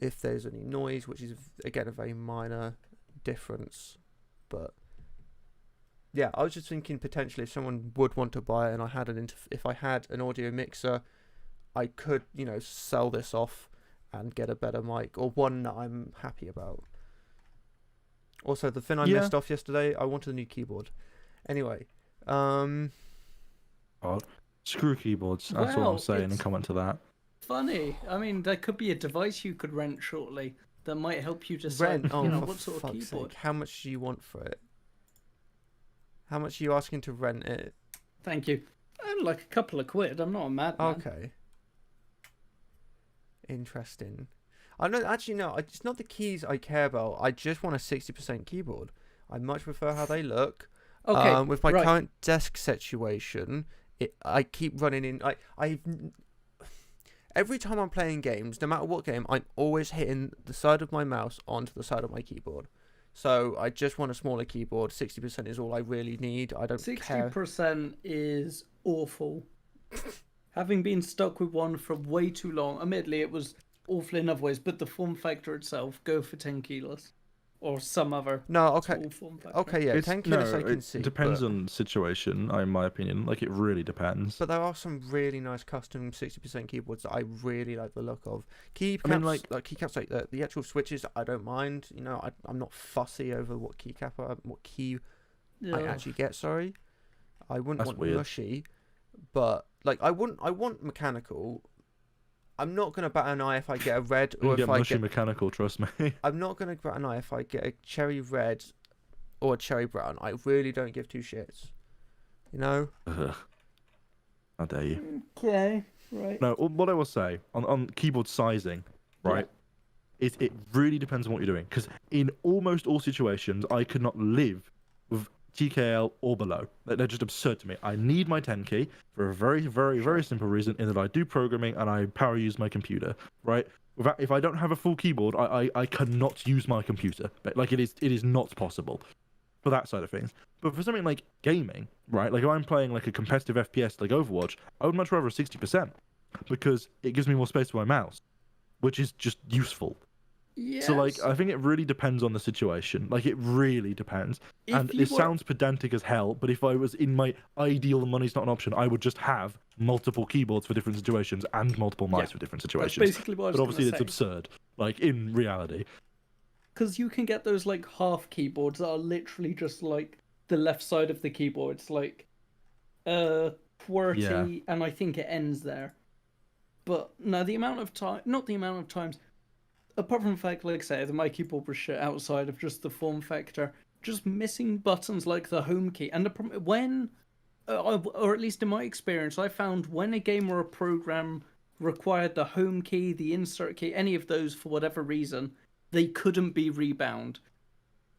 If there's any noise, which is again a very minor difference. But yeah, I was just thinking potentially if someone would want to buy it and I had if I had an audio mixer, I could sell this off and get a better mic, or one that I'm happy about. Also, the thing I missed off yesterday, I wanted a new keyboard. Anyway, Screw keyboards. That's all I'm saying and comment to that. Funny. I mean, there could be a device you could rent shortly that might help you rent. decide, For what sort of fuck's keyboard. sake, how much do you want for it? How much are you asking to rent it? Thank you. Like a couple of quid. I'm not a madman. Okay. Interesting. It's not the keys I care about. I just want a 60% keyboard. I much prefer how they look. Okay. With my right. current desk situation, I keep running in. Every time I'm playing games, no matter what game, I'm always hitting the side of my mouse onto the side of my keyboard. So I just want a smaller keyboard. 60% is all I really need. I don't care. 60% is awful. Having been stuck with one for way too long, admittedly it was awful in other ways, but the form factor itself, go for 10 kilos. Or some other small form factor. Okay, yeah, 10 kilos I can see. It depends on situation, in my opinion. Like, it really depends. But there are some really nice custom 60% keyboards that I really like the look of. Keycaps, keycaps like the actual switches, I don't mind. I'm not fussy over what keycap, what key I actually get. Sorry, I wouldn't want mushy, but I want mechanical. I'm not gonna bat an eye if I get a red or if I get mechanical. Trust me. I'm not gonna bat an eye if I get a cherry red or a cherry brown. I really don't give two shits. Ugh. How dare you? Okay, right. No, what I will say on keyboard sizing, right? It really depends on what you're doing. Because in almost all situations, I could not live with TKL or below. They're just absurd to me. I need my 10 key for a very, very, very simple reason, in that I do programming and I power use my computer, right? If I don't have a full keyboard, I cannot use my computer. Like, it is not possible for that side of things. But for something like gaming, right? Like, if I'm playing like a competitive FPS like Overwatch, I would much rather 60%, because it gives me more space for my mouse, which is just useful. Yes. So, like, I think it really depends on the situation. Like, it really depends. And it sounds pedantic as hell, but if I was in my ideal and money's not an option, I would just have multiple keyboards for different situations and multiple mice for different situations. That's basically what I was But obviously, gonna it's say. absurd, like, in reality. Because you can get those, like, half keyboards that are literally just, like, the left side of the keyboard. It's, like, QWERTY, and I think it ends there. But, no, the amount of time... Not the amount of times... Apart from the fact, like I say, that my keyboard was shit outside of just the form factor, just missing buttons like the home key. And the problem, when, or at least in my experience, I found when a game or a program required the home key, the insert key, any of those for whatever reason, they couldn't be rebound.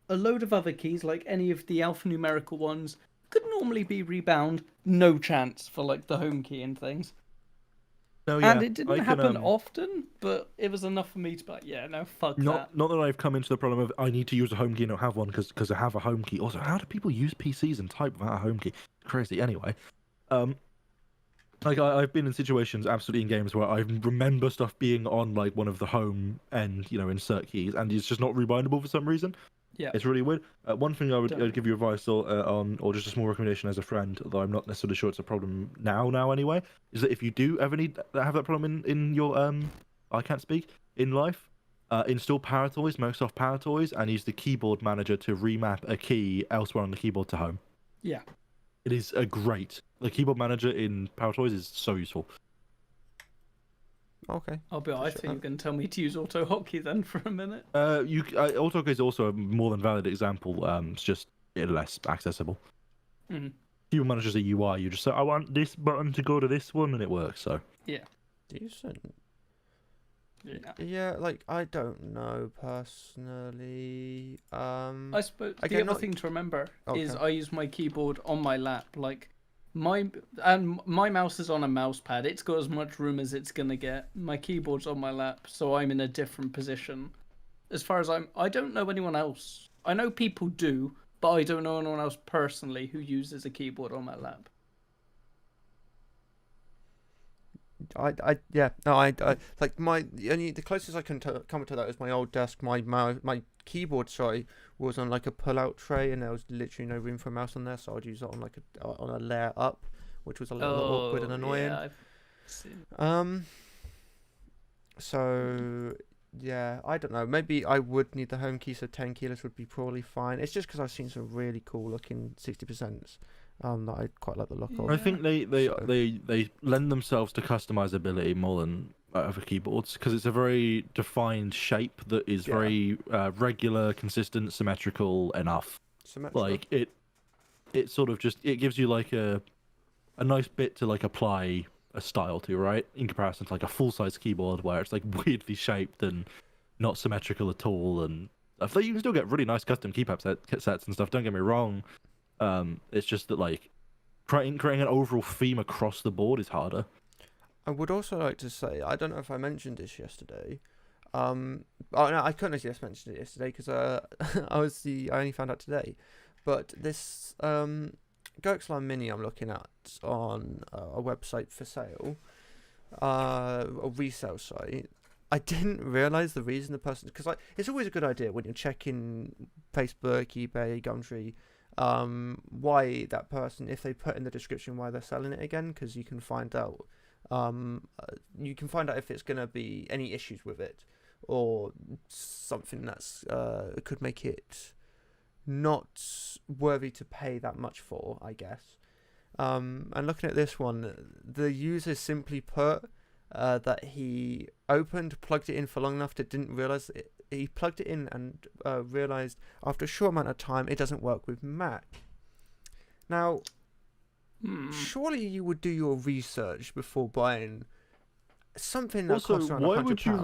A load of other keys, like any of the alphanumerical ones, could normally be rebound. No chance for like the home key and things. No, yeah, And it didn't happen often, but it was enough for me to be like, yeah, no, fuck that. Not that I've come into the problem of I need to use a home key and not have one because I have a home key. Also, how do people use PCs and type without a home key? Crazy. Anyway, like I've been in situations absolutely in games where I remember stuff being on like one of the home end, insert keys, and it's just not rebindable for some reason. Yeah. It's really weird. One thing I'd give you advice on, or just a small recommendation as a friend, though I'm not necessarily sure it's a problem now anyway, is that if you do ever have that problem in your I can't speak in life, install PowerToys, Microsoft PowerToys, and use the keyboard manager to remap a key elsewhere on the keyboard to home. Yeah. It is the keyboard manager in PowerToys is so useful. Okay. I think you're going to tell me to use auto hotkey then for a minute. AutoHotkey is also a more than valid example. It's just less accessible. Mm-hmm. Keyboard manager's a UI. You just say, I want this button to go to this one, and it works. So yeah, decent. Yeah. Yeah, like I don't know personally. I suppose the again, other thing to remember is Okay. I use my keyboard on my lap. Like my mouse is on a mouse pad. It's got as much room as it's gonna get. My keyboard's on my lap, so I'm in a different position. As far as I don't know anyone else. I know people do, but I don't know anyone else personally who uses a keyboard on my lap. I like the closest I can come to that is my old desk. My keyboard, was on like a pull-out tray, and there was literally no room for a mouse on there, so I'd use it on like on a layer up, which was a little awkward and annoying. Yeah, I've seen... So yeah, I don't know. Maybe I would need the home key, so 10 keyless would be probably fine. It's just because I've seen some really cool looking 60%. That I quite like the look of. I think they lend themselves to customizability more than other keyboards, because it's a very defined shape that is very regular, consistent, symmetrical enough. Like it sort of just it gives you like a nice bit to like apply a style to, right? In comparison to like a full size keyboard where it's like weirdly shaped and not symmetrical at all. And I think you can still get really nice custom keypad sets and stuff. Don't get me wrong. It's just that like creating an overall theme across the board is harder. I would also like to say, I don't know if I mentioned this yesterday. No, I couldn't have just mentioned it yesterday because I only found out today. But this GoXLine Mini I'm looking at on a website for sale, a resale site. I didn't realise the reason the person, because like it's always a good idea when you're checking Facebook, eBay, Gumtree, why that person, if they put in the description why they're selling it again, because you can find out if it's going to be any issues with it or something that's could make it not worthy to pay that much for, I guess. And looking at this one, the user simply put that he plugged it in for long enough that didn't realise it. He plugged it in and realised after a short amount of time it doesn't work with Mac. Now, surely you would do your research before buying something that Also, costs around why £100. would you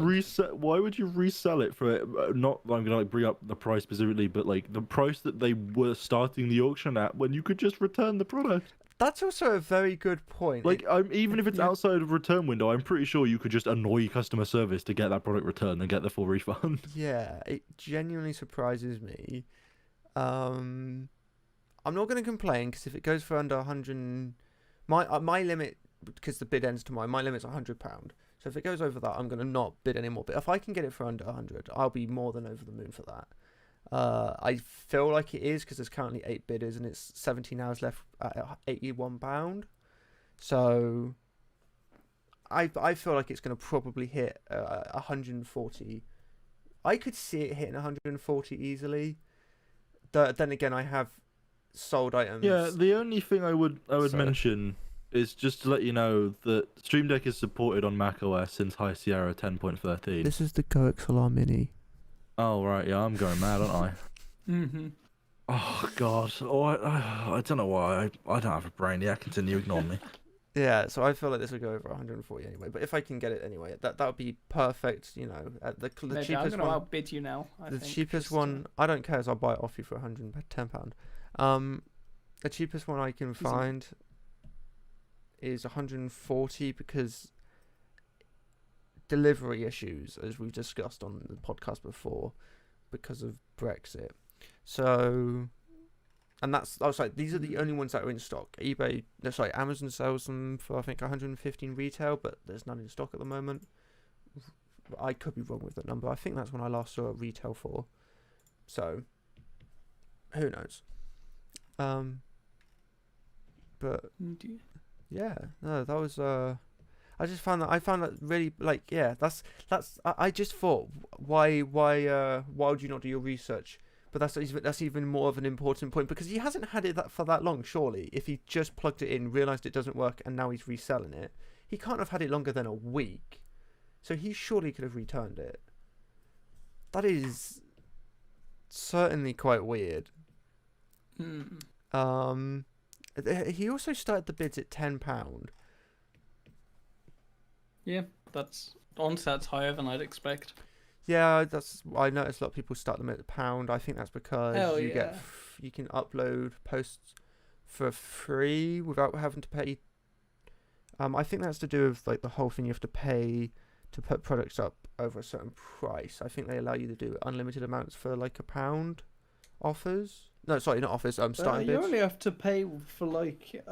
Why would you resell it for? Not that I'm gonna like bring up the price specifically, but like the price that they were starting the auction at, when you could just return the product. That's also a very good point. Like, even if it's Yeah. outside of return window, I'm pretty sure you could just annoy customer service to get that product returned and get the full refund. Yeah, it genuinely surprises me. I'm not going to complain because if it goes for under 100, my limit, because the bid ends tomorrow, my limit's £100. So if it goes over that, I'm going to not bid anymore. But if I can get it for under 100, I'll be more than over the moon for that. I feel like it is because there's currently 8 bidders and it's 17 hours left at £81. So I feel like it's going to probably hit 140. I could see it hitting 140 easily. Then again, I have sold items. Yeah, the only thing I would Sorry. mention is just to let you know that Stream Deck is supported on macOS since High Sierra 10.13. This is the Go XLR Mini. Oh right, yeah, I'm going mad, aren't I? Mm-hmm. Oh god, I don't know why. I don't have a brain. Yeah, continue, ignore me. Yeah, so I feel like this will go over 140 anyway. But if I can get it anyway, that would be perfect. You know, the Maybe I'm cheapest gonna one. outbid you now. The cheapest one, I don't care, so I'll buy it off you for £110. The cheapest one I can find is 140 because delivery issues, as we've discussed on the podcast before, because of Brexit. So, and that's, oh sorry, these are the only ones that are in stock. Amazon sells them for I think 115 retail, but there's none in stock at the moment. I could be wrong with that number. I think that's when I last saw a retail for. So, who knows? But yeah, no, that was I found that really, like, yeah, I just thought, why would you not do your research? But that's even more of an important point because he hasn't had it for that long, surely. If he just plugged it in, realized it doesn't work, and now he's reselling it, he can't have had it longer than a week. So he surely could have returned it. That is certainly quite weird. He also started the bids at £10. Yeah, that's higher than I'd expect. Yeah, I noticed a lot of people start them at £1. I think that's because Hell you yeah. you can upload posts for free without having to pay. I think that's to do with like the whole thing you have to pay to put products up over a certain price. I think they allow you to do unlimited amounts for like £1 offers. No, sorry, not offers. Starting You bids. only have to pay for like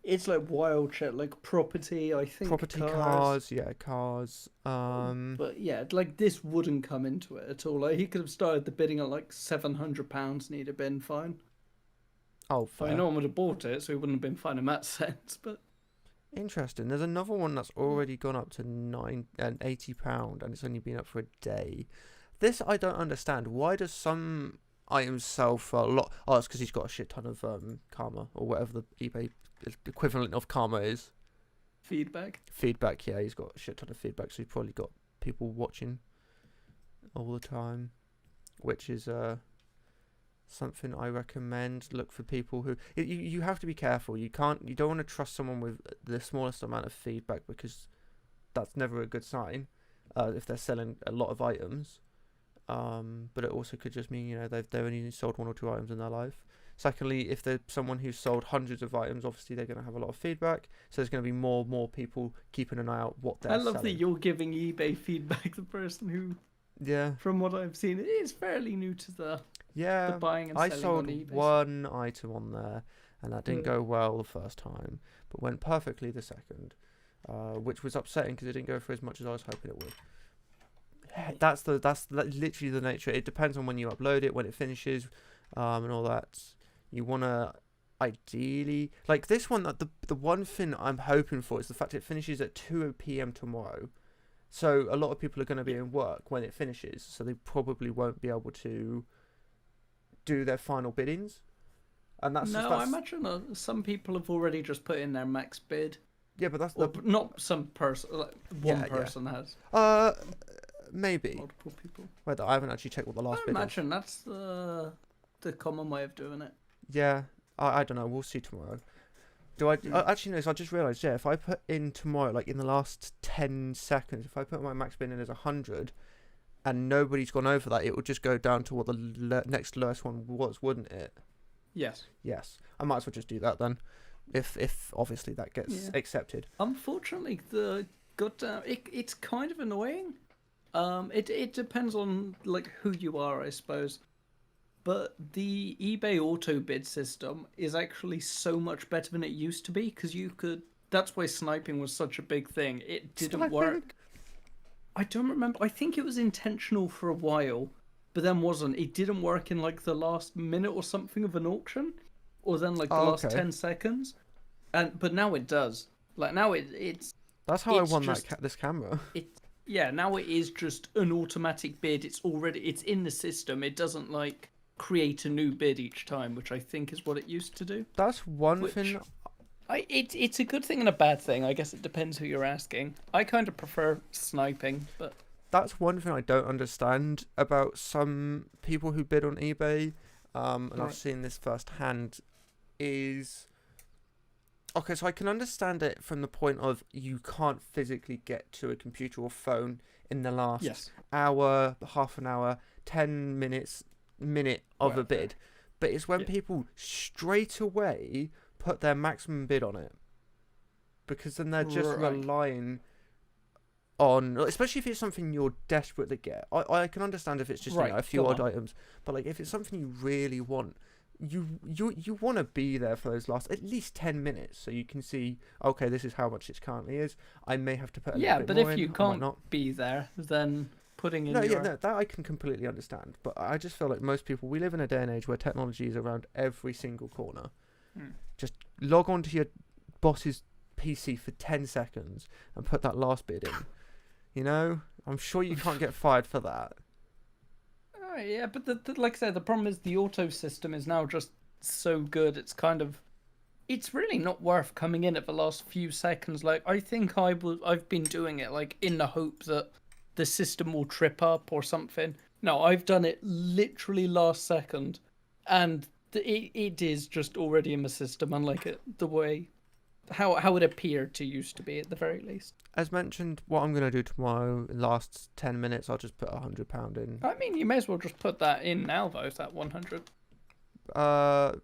it's like wild shit, like property. I think Property, cars, yeah, cars. But yeah, like this wouldn't come into it at all. Like he could have started the bidding at like £700 and he'd have been fine. Oh, I fair. no one would have bought it, so he wouldn't have been fine in that sense. But Interesting. There's another one that's already gone up to £80, and it's only been up for a day. This I don't understand. Why does some items sell for a lot? Oh, it's because he's got a shit ton of karma or whatever the eBay equivalent of karma is. feedback. Yeah, he's got a shit ton of feedback, so he's probably got people watching all the time, which is something I recommend. Look for people who you have to be careful. You don't want to trust someone with the smallest amount of feedback because that's never a good sign if they're selling a lot of items. But it also could just mean they've only sold 1 or 2 items in their life. Secondly, if they're someone who's sold hundreds of items, obviously they're going to have a lot of feedback. So there's going to be more people keeping an eye out what they're I selling. love that you're giving eBay feedback. The person who, Yeah. from what I've seen, is fairly new to the Yeah. buying and I selling sold on eBay. one item on there, and that didn't go well the first time, but went perfectly the second, which was upsetting because it didn't go for as much as I was hoping it would. That's literally the nature. It depends on when you upload it, when it finishes, and all that. You wanna ideally like this one. The one thing I'm hoping for is the fact it finishes at 2 p.m. tomorrow. So a lot of people are going to be in work when it finishes, so they probably won't be able to do their final biddings. And that's I imagine some people have already just put in their max bid. Yeah, but that's Or not some person. Like one person has. Maybe. Multiple people. Wait, I haven't actually checked what the last I bid is. imagine that's the common way of doing it. Yeah, I don't know. We'll see tomorrow. Do I actually no? So I just realised. Yeah, if I put in tomorrow, like in the last 10 seconds, if I put my max bid in as 100, and nobody's gone over that, it would just go down to what the next lowest one was, wouldn't it? Yes. Yes. I might as well just do that then, if obviously that gets accepted. Unfortunately, it's kind of annoying. It depends on like who you are, I suppose. But the eBay auto bid system is actually so much better than it used to be because you could. That's why sniping was such a big thing. It didn't work. I don't remember. I think it was intentional for a while, but then wasn't. It didn't work in like the last minute or something of an auction, or then like the last 10 seconds. But now it does. Like now it's. That's how I won this camera. Now it is just an automatic bid. It's in the system. It doesn't like create a new bid each time, which I think is what it used to do. That's one thing. It's a good thing and a bad thing. I guess it depends who you're asking. I kind of prefer sniping, but that's one thing I don't understand about some people who bid on eBay. And I've seen this firsthand. Is okay, so I can understand it from the point of you can't physically get to a computer or phone in the last hour, half an hour, 10 minutes, minute of a bid. But it's when people straight away put their maximum bid on it, because then they're just relying on, especially if it's something you're desperate to get. I can understand if it's just a few odd items, but like if it's something you really want, you want to be there for those last at least 10 minutes so you can see, okay, this is how much it currently is. I may have to put a little bit but more if you in, can't be there, then putting in that I can completely understand. But I just feel like most people, we live in a day and age where technology is around every single corner. Just log on to your boss's PC for 10 seconds and put that last bid in. You know, I'm sure you can't get fired for that. Yeah, but like I said, the problem is the auto system is now just so good. It's really not worth coming in at the last few seconds. Like I think I've been doing it like in the hope that the system will trip up or something. No, I've done it literally last second, and it is just already in the system, unlike the way how it appeared to used to be at the very least. As mentioned, what I'm going to do tomorrow, last 10 minutes, I'll just put £100 in. I mean, you may as well just put that in now, though, that 100. But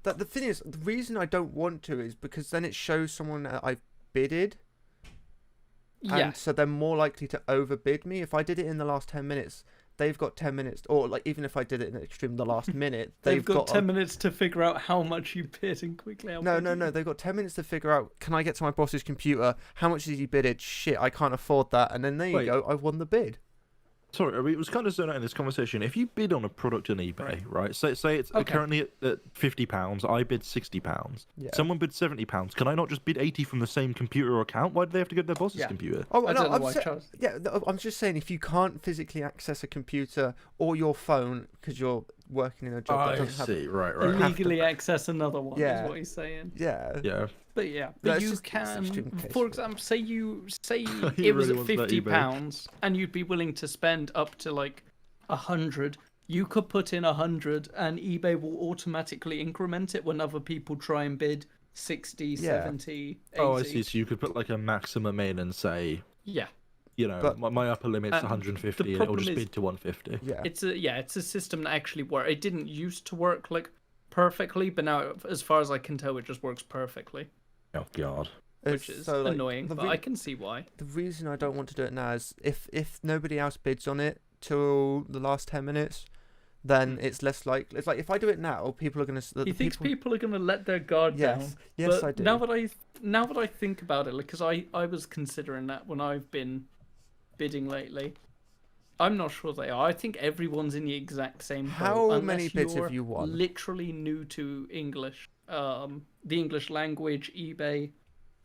the thing is, the reason I don't want to is because then it shows someone that I've bidded. And so they're more likely to overbid me. If I did it in the last 10 minutes, they've got 10 minutes, or like even if I did it in the extreme, the last minute, they've got 10 minutes to figure out how much you bid and quickly. No. They've got 10 minutes to figure out, can I get to my boss's computer? How much has he bidded? Shit, I can't afford that. And then there you go, I've won the bid. Sorry, it was kind of zoned out in this conversation. If you bid on a product on eBay, right? Say it's currently at £50, I bid £60. Yeah. Someone bid £70. Can I not just bid 80 from the same computer or account? Why do they have to go to their boss's computer? Oh, no, I'm just saying, if you can't physically access a computer or your phone because you're working in a job that doesn't have... Right. Illegally access another one is what he's saying. Yeah. But you can, for example, say it He was really at wants that £50 and you'd be willing to spend up to like 100. You could put in 100 and eBay will automatically increment it when other people try and bid 60, 70, 80. Oh, I see. So you could put like a maximum in and say, you know, but my upper limit's 150 and it'll just bid to 150. Yeah. It's a system that actually works. It didn't used to work like perfectly, but now, as far as I can tell, it just works perfectly. Oh God. Which is annoying, but I can see why. The reason I don't want to do it now is if nobody else bids on it till the last 10 minutes, then it's less likely. It's like if I do it now, people are going to... He thinks people are going to let their guard down. Yes, but I do. Now that I think about it, because I was considering that when I've been bidding lately, I'm not sure they are. I think everyone's in the exact same boat. How many bids have you won? Literally new to English. The English language, eBay,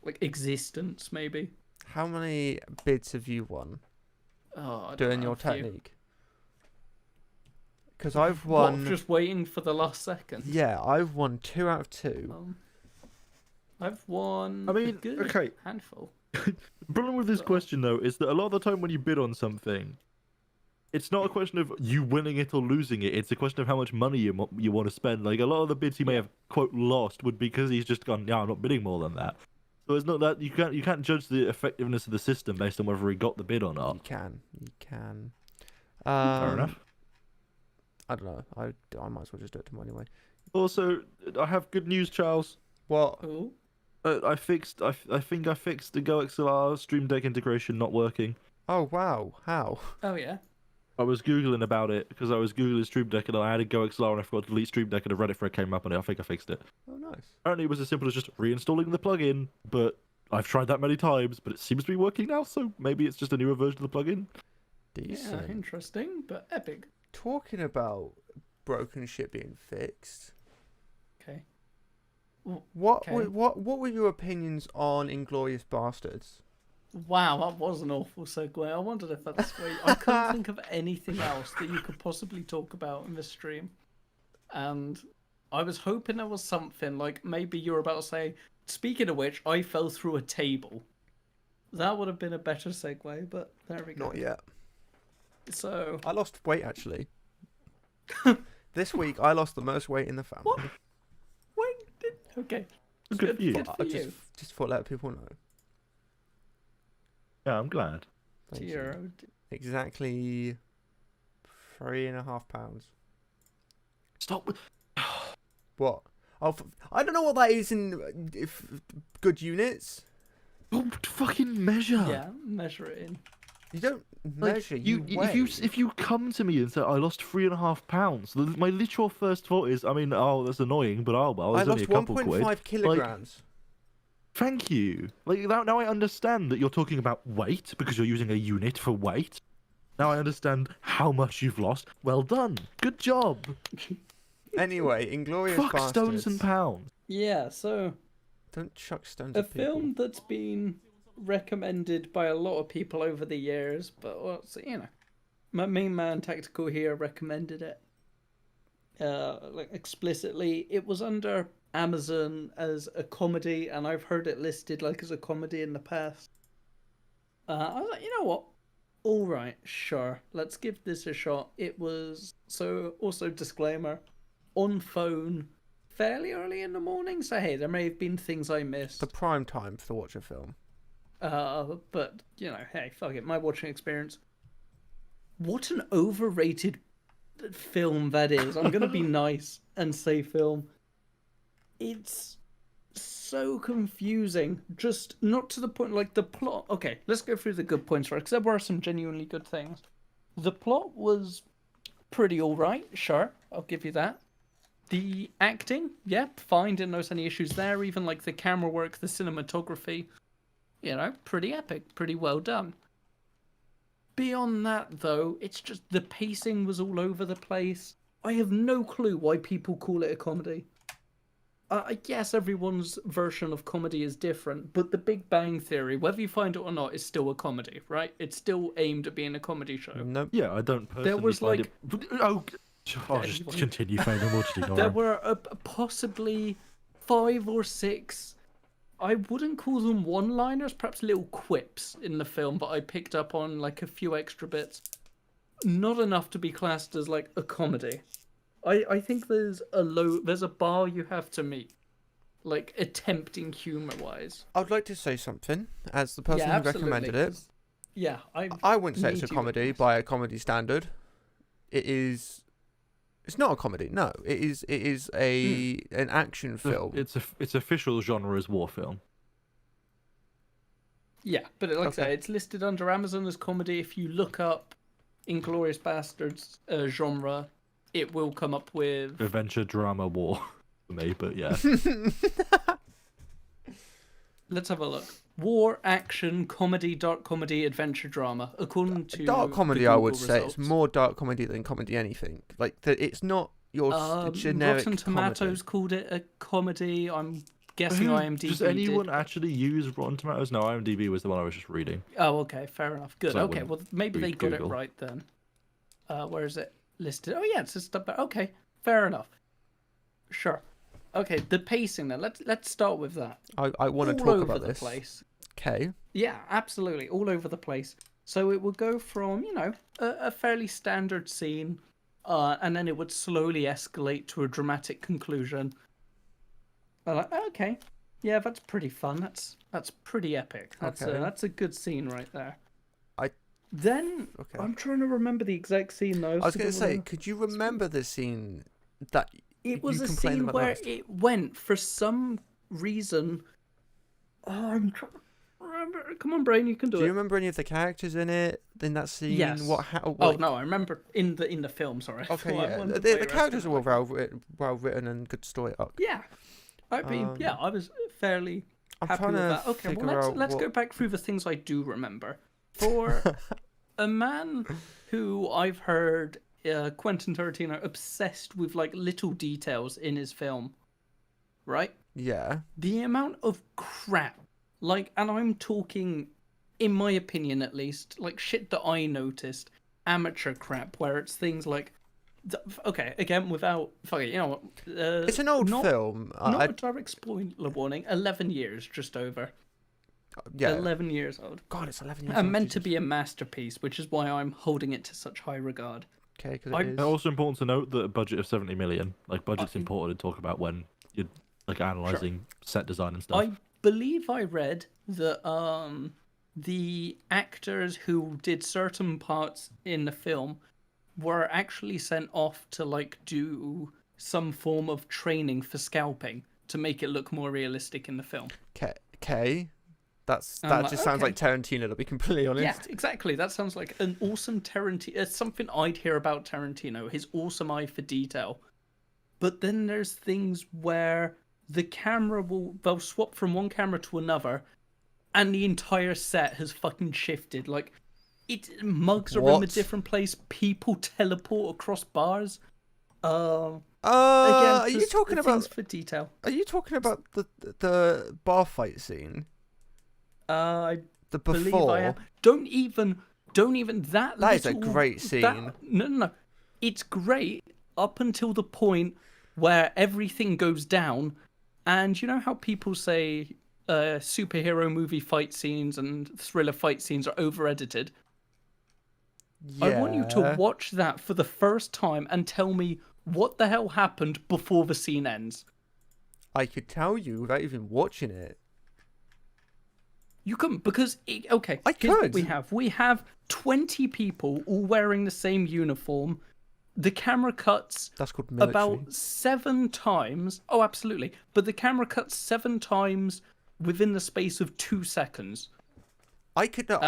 like existence, maybe. How many bids have you won? Doing your technique? Because I've won... just waiting for the last second? Yeah, I've won 2 out of 2. I've won a good handful. The problem with this question, though, is that a lot of the time when you bid on something, it's not a question of you winning it or losing it. It's a question of how much money you want to spend. Like a lot of the bids he may have quote lost would be because he's just gone, yeah, I'm not bidding more than that. So it's not that you can't judge the effectiveness of the system based on whether he got the bid or not. You can. Fair enough. I don't know. I might as well just do it tomorrow anyway. Also, I have good news, Charles. What? Oh, I think I fixed the GoXLR Stream Deck integration not working. Oh wow! How? oh yeah. I was googling about it because I was googling Stream Deck and I added GoXLR and I forgot to delete Stream Deck and a Reddit thread came up on it. I think I fixed it. Oh nice. Apparently, it was as simple as just reinstalling the plugin, but I've tried that many times, but it seems to be working now. So maybe it's just a newer version of the plugin. Decent. Yeah, interesting, but epic. Talking about broken shit being fixed. Okay. What Okay. what were your opinions on Inglorious Bastards? Wow, that was an awful segue. I wondered if that's where I couldn't think of anything else that you could possibly talk about in this stream. And I was hoping there was something like maybe you were about to say, speaking of which, I fell through a table. That would have been a better segue, but there we go. Not yet. So, I lost weight actually. This week I lost the most weight in the family. What? wait, okay. Good for you. Good for I you. just thought let people know. Yeah, I'm glad. Thank you. Dear, Exactly 3.5 pounds. Stop. What? Oh, I don't know what that is in good units. Don't fucking measure. yeah, measure it in. You don't Like, measure. You weigh. if you come to me and say I lost 3.5 pounds, my literal first thought is, I mean, oh, that's annoying, but oh well, I it's only lost a couple 1.5 quid. kilograms. Thank you. Like now I understand that you're talking about weight because you're using a unit for weight. Now I understand how much you've lost. Well done. Good job. Anyway, Inglorious Fuck Bastards. stones and pounds. Yeah, so Don't chuck stones a at people. film that's been recommended by a lot of people over the years, but well, so, you know, my main man Tactical here recommended it like explicitly. It was under Amazon as a comedy, and I've heard it listed like as a comedy in the past. I was like, you know what? All right, sure, let's give this a shot. It was so also disclaimer on phone fairly early in the morning, so hey, there may have been things I missed. The prime time to watch a film. But you know, hey, fuck it, my watching experience. What an overrated film that is. I'm gonna be nice and say film. It's so confusing. Just not to the point like the plot. Okay, let's go through the good points first, because there were some genuinely good things. The plot was pretty alright, sure, I'll give you that. The acting, yeah, fine, didn't notice any issues there. Even like the camera work, the cinematography, you know, pretty epic, pretty well done. Beyond that, though, it's just the pacing was all over the place. I have no clue why people call it a comedy. I guess everyone's version of comedy is different, but The Big Bang Theory, whether you find it or not, is still a comedy, right? It's still aimed at being a comedy show. Nope. Yeah, I don't personally was, find like- it. Oh, I'll just Anyway. continue, Fabian. We'll just ignore There him. were possibly 5 or 6, I wouldn't call them one-liners, perhaps little quips in the film, but I picked up on like a few extra bits. Not enough to be classed as like a comedy. I think there's a bar you have to meet, like attempting humor-wise. I'd like to say something as the person Yeah, who absolutely, recommended it. 'cause- Yeah, I wouldn't say it's a need you comedy with by a comedy standard. It is. It's not a comedy. No, it is. It is an action film. Its official genre is war film. Yeah, but like I Okay. say, it's listed under Amazon as comedy. If you look up Inglourious Bastards genre, it will come up with. Adventure, drama, war for me, but yeah. Let's have a look. War, action, comedy, dark comedy, adventure, drama. According to Dark the comedy, I would Google say it's results. more dark comedy than comedy anything. Like it's not your generic Rotten Tomatoes called it a comedy. I'm guessing IMDb. Does anyone did. actually use Rotten Tomatoes? No, IMDb was the one I was just reading. Oh, okay, fair enough. Good. So I Okay, wouldn't well maybe they read got Google. it right then. Where is it listed? Oh yeah, it's just about. Okay, fair enough. Sure. Okay, the pacing then. Let's start with that. I want to All talk over about the this. place. Okay. Yeah, absolutely, all over the place. So it would go from, a fairly standard scene, and then it would slowly escalate to a dramatic conclusion. I'm like, okay, yeah, that's pretty fun. That's pretty epic. That's Okay. that's a good scene right there. I- Then Okay. I'm trying to remember the exact scene though. I was so going to don't say, wanna- could you remember the scene that It was you a complained scene about where most? it went for some reason. Oh, I'm trying to remember. Come on, brain, you can do Do you it. remember any of the characters in it? In that scene? Yes. What? Oh no, I remember in the film. Sorry. I Okay, thought I yeah. wondered The why you were characters asking are that. well written and good story arc. Yeah, I mean, yeah, I was fairly I'm happy trying with to that. Okay, figure well out let's what... go back through the things I do remember. For a man who I've heard Quentin Tarantino obsessed with like little details in his film, right? Yeah. The amount of crap, like, and I'm talking, in my opinion at least, like shit that I noticed, amateur crap, where it's things like, okay, again, without, fuck it, you know what? It's an old not, film. Not a direct spoiler warning. 11 years, just over. Yeah. 11 years old. God, it's 11 years And old. meant to Jesus. be a masterpiece, which is why I'm holding it to such high regard. Okay, because I- it is. And also important to note that a budget of 70 million, like budget's important to talk about when you're like analyzing set design and stuff. I believe I read that the actors who did certain parts in the film were actually sent off to like do some form of training for scalping to make it look more realistic in the film. Okay. That I'm just like, sounds okay. like Tarantino, to be completely honest. Yeah, exactly. That sounds like an awesome Tarantino. It's something I'd hear about Tarantino, his awesome eye for detail. But then there's things where the camera they'll swap from one camera to another, and the entire set has fucking shifted. Like, mugs are in a What? different place. People teleport across bars. Again, Are you just talking things about? for detail? Are you talking about the bar fight scene? I The believe before? I am. Don't even that. That is a little- great scene. No. It's great up until the point where everything goes down, and you know how people say superhero movie fight scenes and thriller fight scenes are over edited. Yeah. I want you to watch that for the first time and tell me what the hell happened before the scene ends. I could tell you without even watching it. You couldn't, because okay. I here's what could. we have 20 people all wearing the same uniform. The camera cuts That's called military. about 7 times. Oh, absolutely. But the camera cuts 7 times within the space of 2 seconds. I could. No,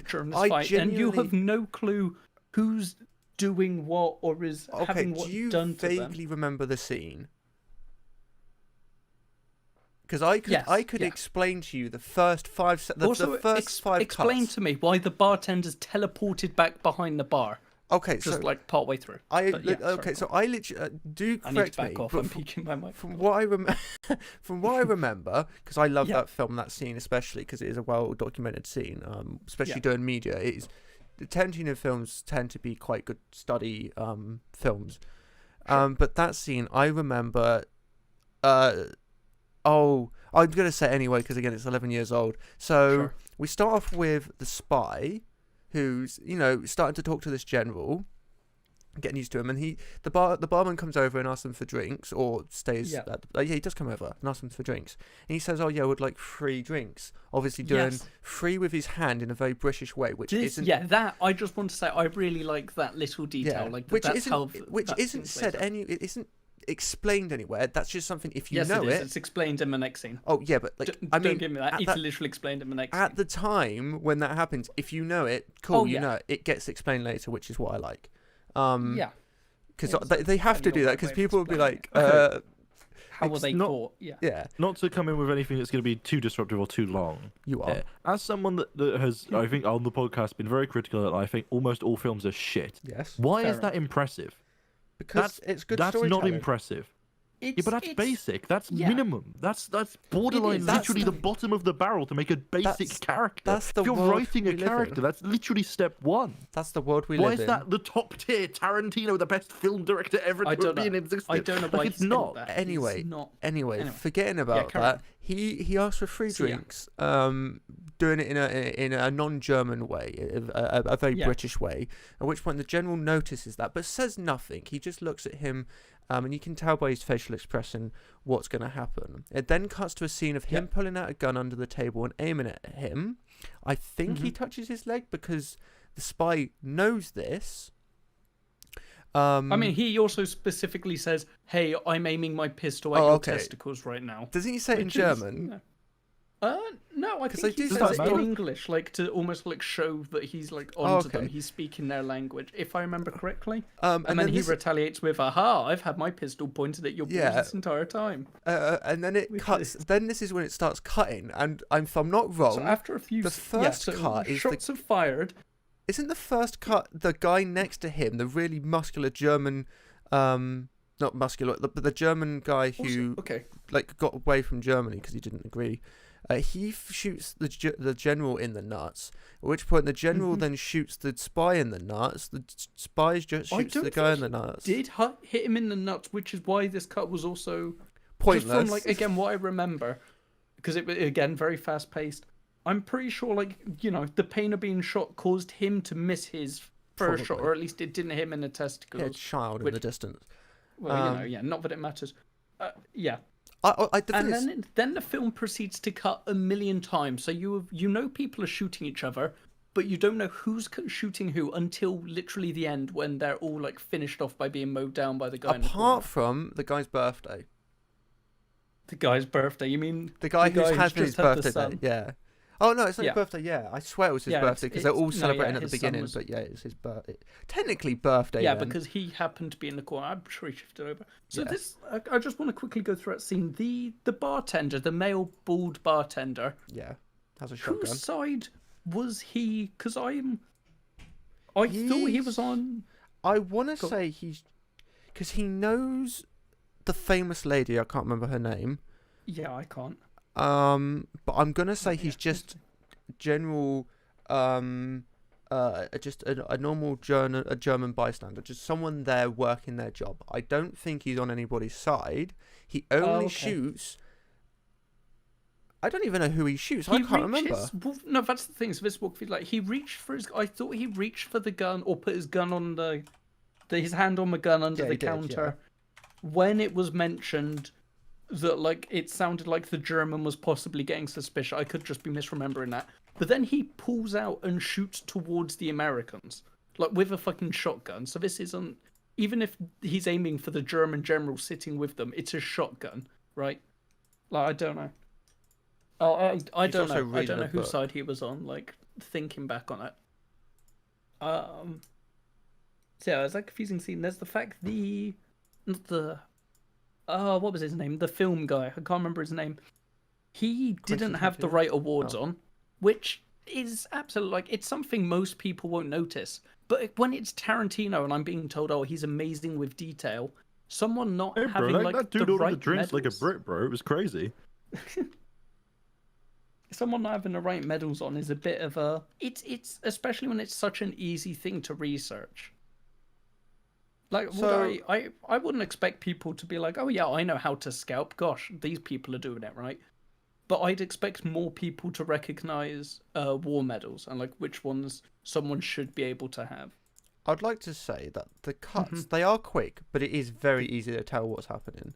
During this I fight, genuinely. and you have no clue who's doing what or is Okay, having do what you done to them. vaguely remember the scene? Because I could, Yes, yeah. explain to you the first 5 seconds. Also, The first 5 explain cuts. to me why the bartender's teleported back behind the bar, Okay, just so like partway through. I But yeah, sorry, okay, go so on. I literally do I need to correct back me. off. but I'm peeking my mic. from what I from what I remember, because I love Yeah. that film, that scene especially because it is a well documented scene. Especially Yeah. doing media, it is. The Tarantino films tend to be quite good study films, but that scene I remember. I'm gonna say it anyway because again it's 11 years old. So Sure. we start off with the spy, who's starting to talk to this general. Getting used to him, and the barman comes over and asks him for drinks, or stays. Yeah. He does come over and asks him for drinks, and he says, "Oh yeah, I would like 3 drinks." Obviously, doing Yes. 3 with his hand in a very British way, which isn't. Yeah, that I just want to say I really like that little detail. Yeah, Like which that's isn't how which that isn't scene said plays out. it isn't explained anywhere. That's just something if you Yes, know it is. it. It's explained in the next scene. Oh yeah, but like I mean, Don't give me that. at It's that- literally explained in the next at scene. the time when that happens, if you know it, cool, Oh, you yeah. know it. It gets explained later, which is what I like. Yeah. Because It's they have to depending do on that what because way of people will be explaining like, it. How were it's they not- caught? Yeah. yeah, Not to come in with anything that's going to be too disruptive or too long. you are. As someone that has, I think, on the podcast been very critical that I think almost all films are shit. Yes, Why Fair is that impressive? because it's good That's not storytelling. impressive. Yeah, It's, but that's it's- basic. That's yeah. minimum. That's borderline, is. literally That's the bottom of the barrel to make a basic That's- character. that's the if you're world writing we a live in. character, that's literally step 1. That's the world we Why live is in. that the top tier Tarantino, the best film director ever I to don't be in know. existence? I don't know Like, why it's you think not. that. Anyway, It's not. anyway, Anyway. forgetting about carry that, on. He asked for free So, yeah. drinks, doing it in a non-German way, a very Yeah. British way. At which point the general notices that, but says nothing. He just looks at him, and you can tell by his facial expression what's going to happen. It then cuts to a scene of him pulling out a gun under the table and aiming it at him. I think he touches his leg because the spy knows this. I mean, he also specifically says, "Hey, I'm aiming my pistol at your testicles right now." Doesn't he say it in Which is, German? No, I 'Cause think they he do says say it in that. English, like to almost like show that he's like onto them. okay. He's speaking their language, if I remember correctly. And And then then he this- retaliates with, "Aha! I've had my pistol pointed at your balls Yeah. this entire time." And then it Which cuts. is- Then this is when it starts cutting, and if I'm not wrong, So after a few, the first cut is shots are fired. isn't the first cut the guy next to him, the really muscular German, not muscular, but the German guy who Okay. like got away from Germany because he didn't agree. He shoots the general in the nuts. At which point the general then shoots the spy in the nuts. The spy just I shoots don't the guy in think the nuts. Did hit him in the nuts, which is why this cut was also Pointless. Just from like again what I remember, because it was again very fast paced. I'm pretty sure like the pain of being shot caused him to miss his first shot, Probably. or at least it didn't hit him in the testicles. Yeah, child in which- the distance. Well, not that it matters. Yeah. The thing And is, then the film proceeds to cut a million times. So you know people are shooting each other, but you don't know who's shooting who until literally the end when they're all like finished off by being mowed down by the guy. in the corner. apart from the guy's birthday, The guy's birthday. You mean the guy who's having just his had the birthday son? day, yeah. Oh no, it's not Yeah. his birthday. Yeah, I swear it was his Yeah, birthday because they're all no, yeah, celebrating at the his son beginning. was- But yeah, it's his birthday. Technically birthday. Yeah, then. because he happened to be in the corner. I'm sure he shifted over. So Yeah. I just want to quickly go through that scene. The bartender, the male bald bartender, yeah, has a shotgun. whose side was he? Because I thought he He's- was on. I want to say he's because he knows the famous lady. I can't remember her name. Yeah, I can't. But I'm gonna say he's just general, just a normal German bystander, just someone there working their job. I don't think he's on anybody's side. He only okay. shoots. I don't even know who he shoots. I He can't remember. reaches- well, no, that's the thing. So this walk like he reached for his. I thought he reached for the gun or put his gun on his hand on the gun under Yeah, the he did, counter when it was mentioned that like it sounded like the German was possibly getting suspicious. I could just be misremembering that. But then he pulls out and shoots towards the Americans, like with a fucking shotgun. So this isn't even if he's aiming for the German general sitting with them, it's a shotgun, right? Like I don't know. Oh, I He's don't also know. I reading don't know a whose book. side he was on. Like thinking back on it. So yeah, it's like a confusing scene. There's the fact not the what was his name? The film guy. I can't remember his name. He didn't have the Tarantino? right awards Oh. on, which is absolutely like it's something most people won't notice. But when it's Tarantino and I'm being told, oh, he's amazing with detail, someone not Hey, bro, having like that dude the ordered right the drinks like a medals- Brit, bro. It was crazy. someone not having the right medals on is a bit of a it's especially when it's such an easy thing to research. Like So- I wouldn't expect people to be like, oh yeah, I know how to scalp. Gosh, these people are doing it right. But I'd expect more people to recognize war medals and like which ones someone should be able to have. I'd like to say that the cuts Mm-hmm. they are quick, but it is very easy to tell what's happening.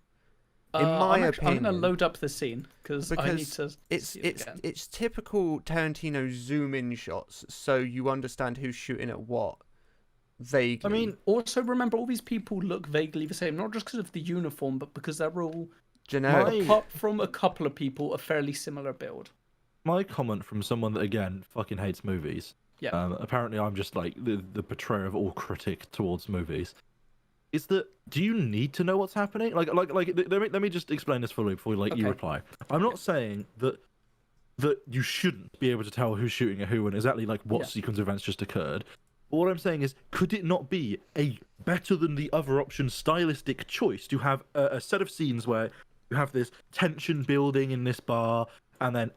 In my I'm opinion, gonna load up the scene because I need because to. it's see it again. it's typical Tarantino zoom in shots, so you understand who's shooting at what. Vaguely. I mean, Also, remember all these people look vaguely the same, not just because of the uniform, but because they're all, generic. My- apart from a couple of people, a fairly similar build. my comment from someone that again fucking hates movies. Yeah. Apparently, I'm just like the betrayer of all critic towards movies. Is that do you need to know what's happening? Let me just explain this fully before you Okay. reply. I'm not saying that you shouldn't be able to tell who's shooting at who and exactly like what Yeah. sequence of events just occurred. But what I'm saying is, could it not be a better than the other option stylistic choice to have a set of scenes where you have this tension building in this bar, and then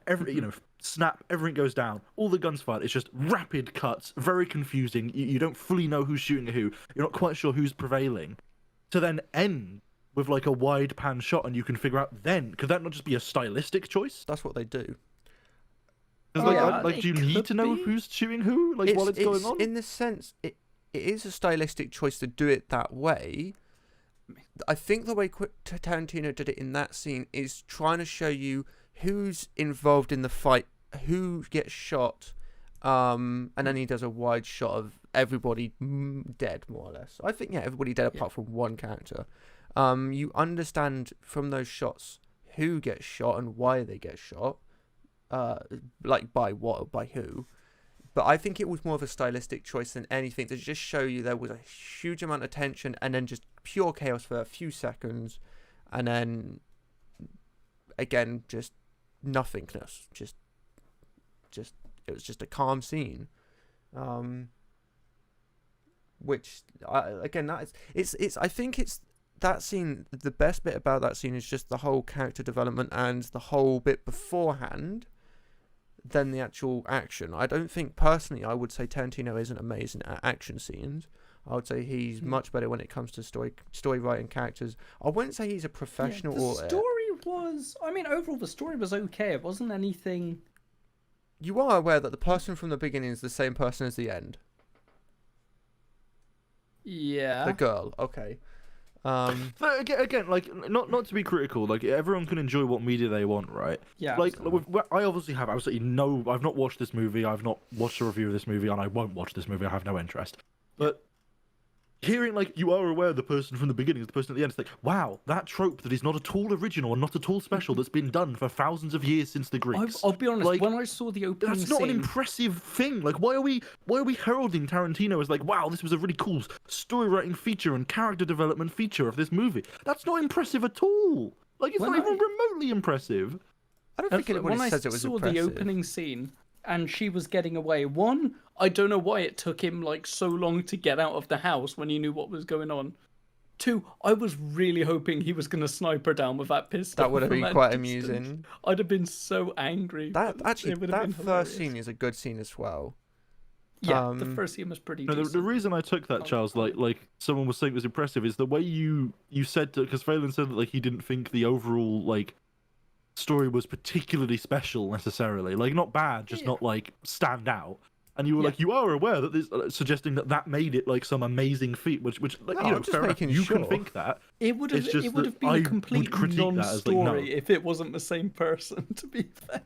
snap, everything goes down, all the guns fired. It's just rapid cuts, very confusing. You don't fully know who's shooting at who. You're not quite sure who's prevailing. To then end with like a wide pan shot, and you can figure out then could that not just be a stylistic choice? That's what they do. 'Cause, Yeah, like, it do you need could to know be. who's shooting who, like while it's going on? In the sense, it is a stylistic choice to do it that way. I think the way Tarantino did it in that scene is trying to show you who's involved in the fight, who gets shot, and then he does a wide shot of everybody dead, more or less. I think, yeah, everybody dead apart from one character. You understand from those shots who gets shot and why they get shot, like by what or by who. But I think it was more of a stylistic choice than anything to just show you there was a huge amount of tension and then just pure chaos for a few seconds, and then again just nothingness. Just it was just a calm scene. Which again, that is I think it's that scene. The best bit about that scene is just the whole character development and the whole bit beforehand than the actual action. I don't think, personally, I would say Tarantino isn't amazing at action scenes. I would say he's much better when it comes to story writing characters. I wouldn't say he's a professional. The story was, I mean, overall the story was okay. It wasn't anything. You are aware that the person from the beginning is the same person as the end. Yeah. The girl, okay. But again, like not to be critical, like everyone can enjoy what media they want, right? Yeah. Like I obviously have absolutely no. I've not watched this movie. I've not watched a review of this movie, and I won't watch this movie. I have no interest. But hearing like you are aware the person from the beginning is the person at the end, it's like, wow, that trope that is not at all original and not at all special that's been done for thousands of years since the Greeks. I'll be honest. Like, when I saw the opening that's not scene, an impressive thing. Like, why are we heralding Tarantino as like, wow, this was a really cool story writing feature and character development feature of this movie? That's not impressive at all. Like, it's not even remotely impressive. I don't think anybody when says I it was saw impressive. the opening scene and she was getting away, one, I don't know why it took him like so long to get out of the house when he knew what was going on. Two, I was really hoping he was going to snipe her down with that pistol. That would have from been that quite distance. amusing. I'd have been so angry. That but actually, it would have that been first hilarious. scene is a good scene as well. Yeah, the first scene was pretty No, decent. the reason I took that, Charles, like someone was saying was impressive, is the way you said, because Phelan said that like he didn't think the overall like story was particularly special necessarily, like not bad, just not like stand out. And you were like, you are aware that this, suggesting that made it like some amazing feat, which like, No, you know, I'm just fair enough, making you sure. can think that. It would have It's just that been I a would complete critique that as, like, non-story no. if it wasn't the same person. To be fair,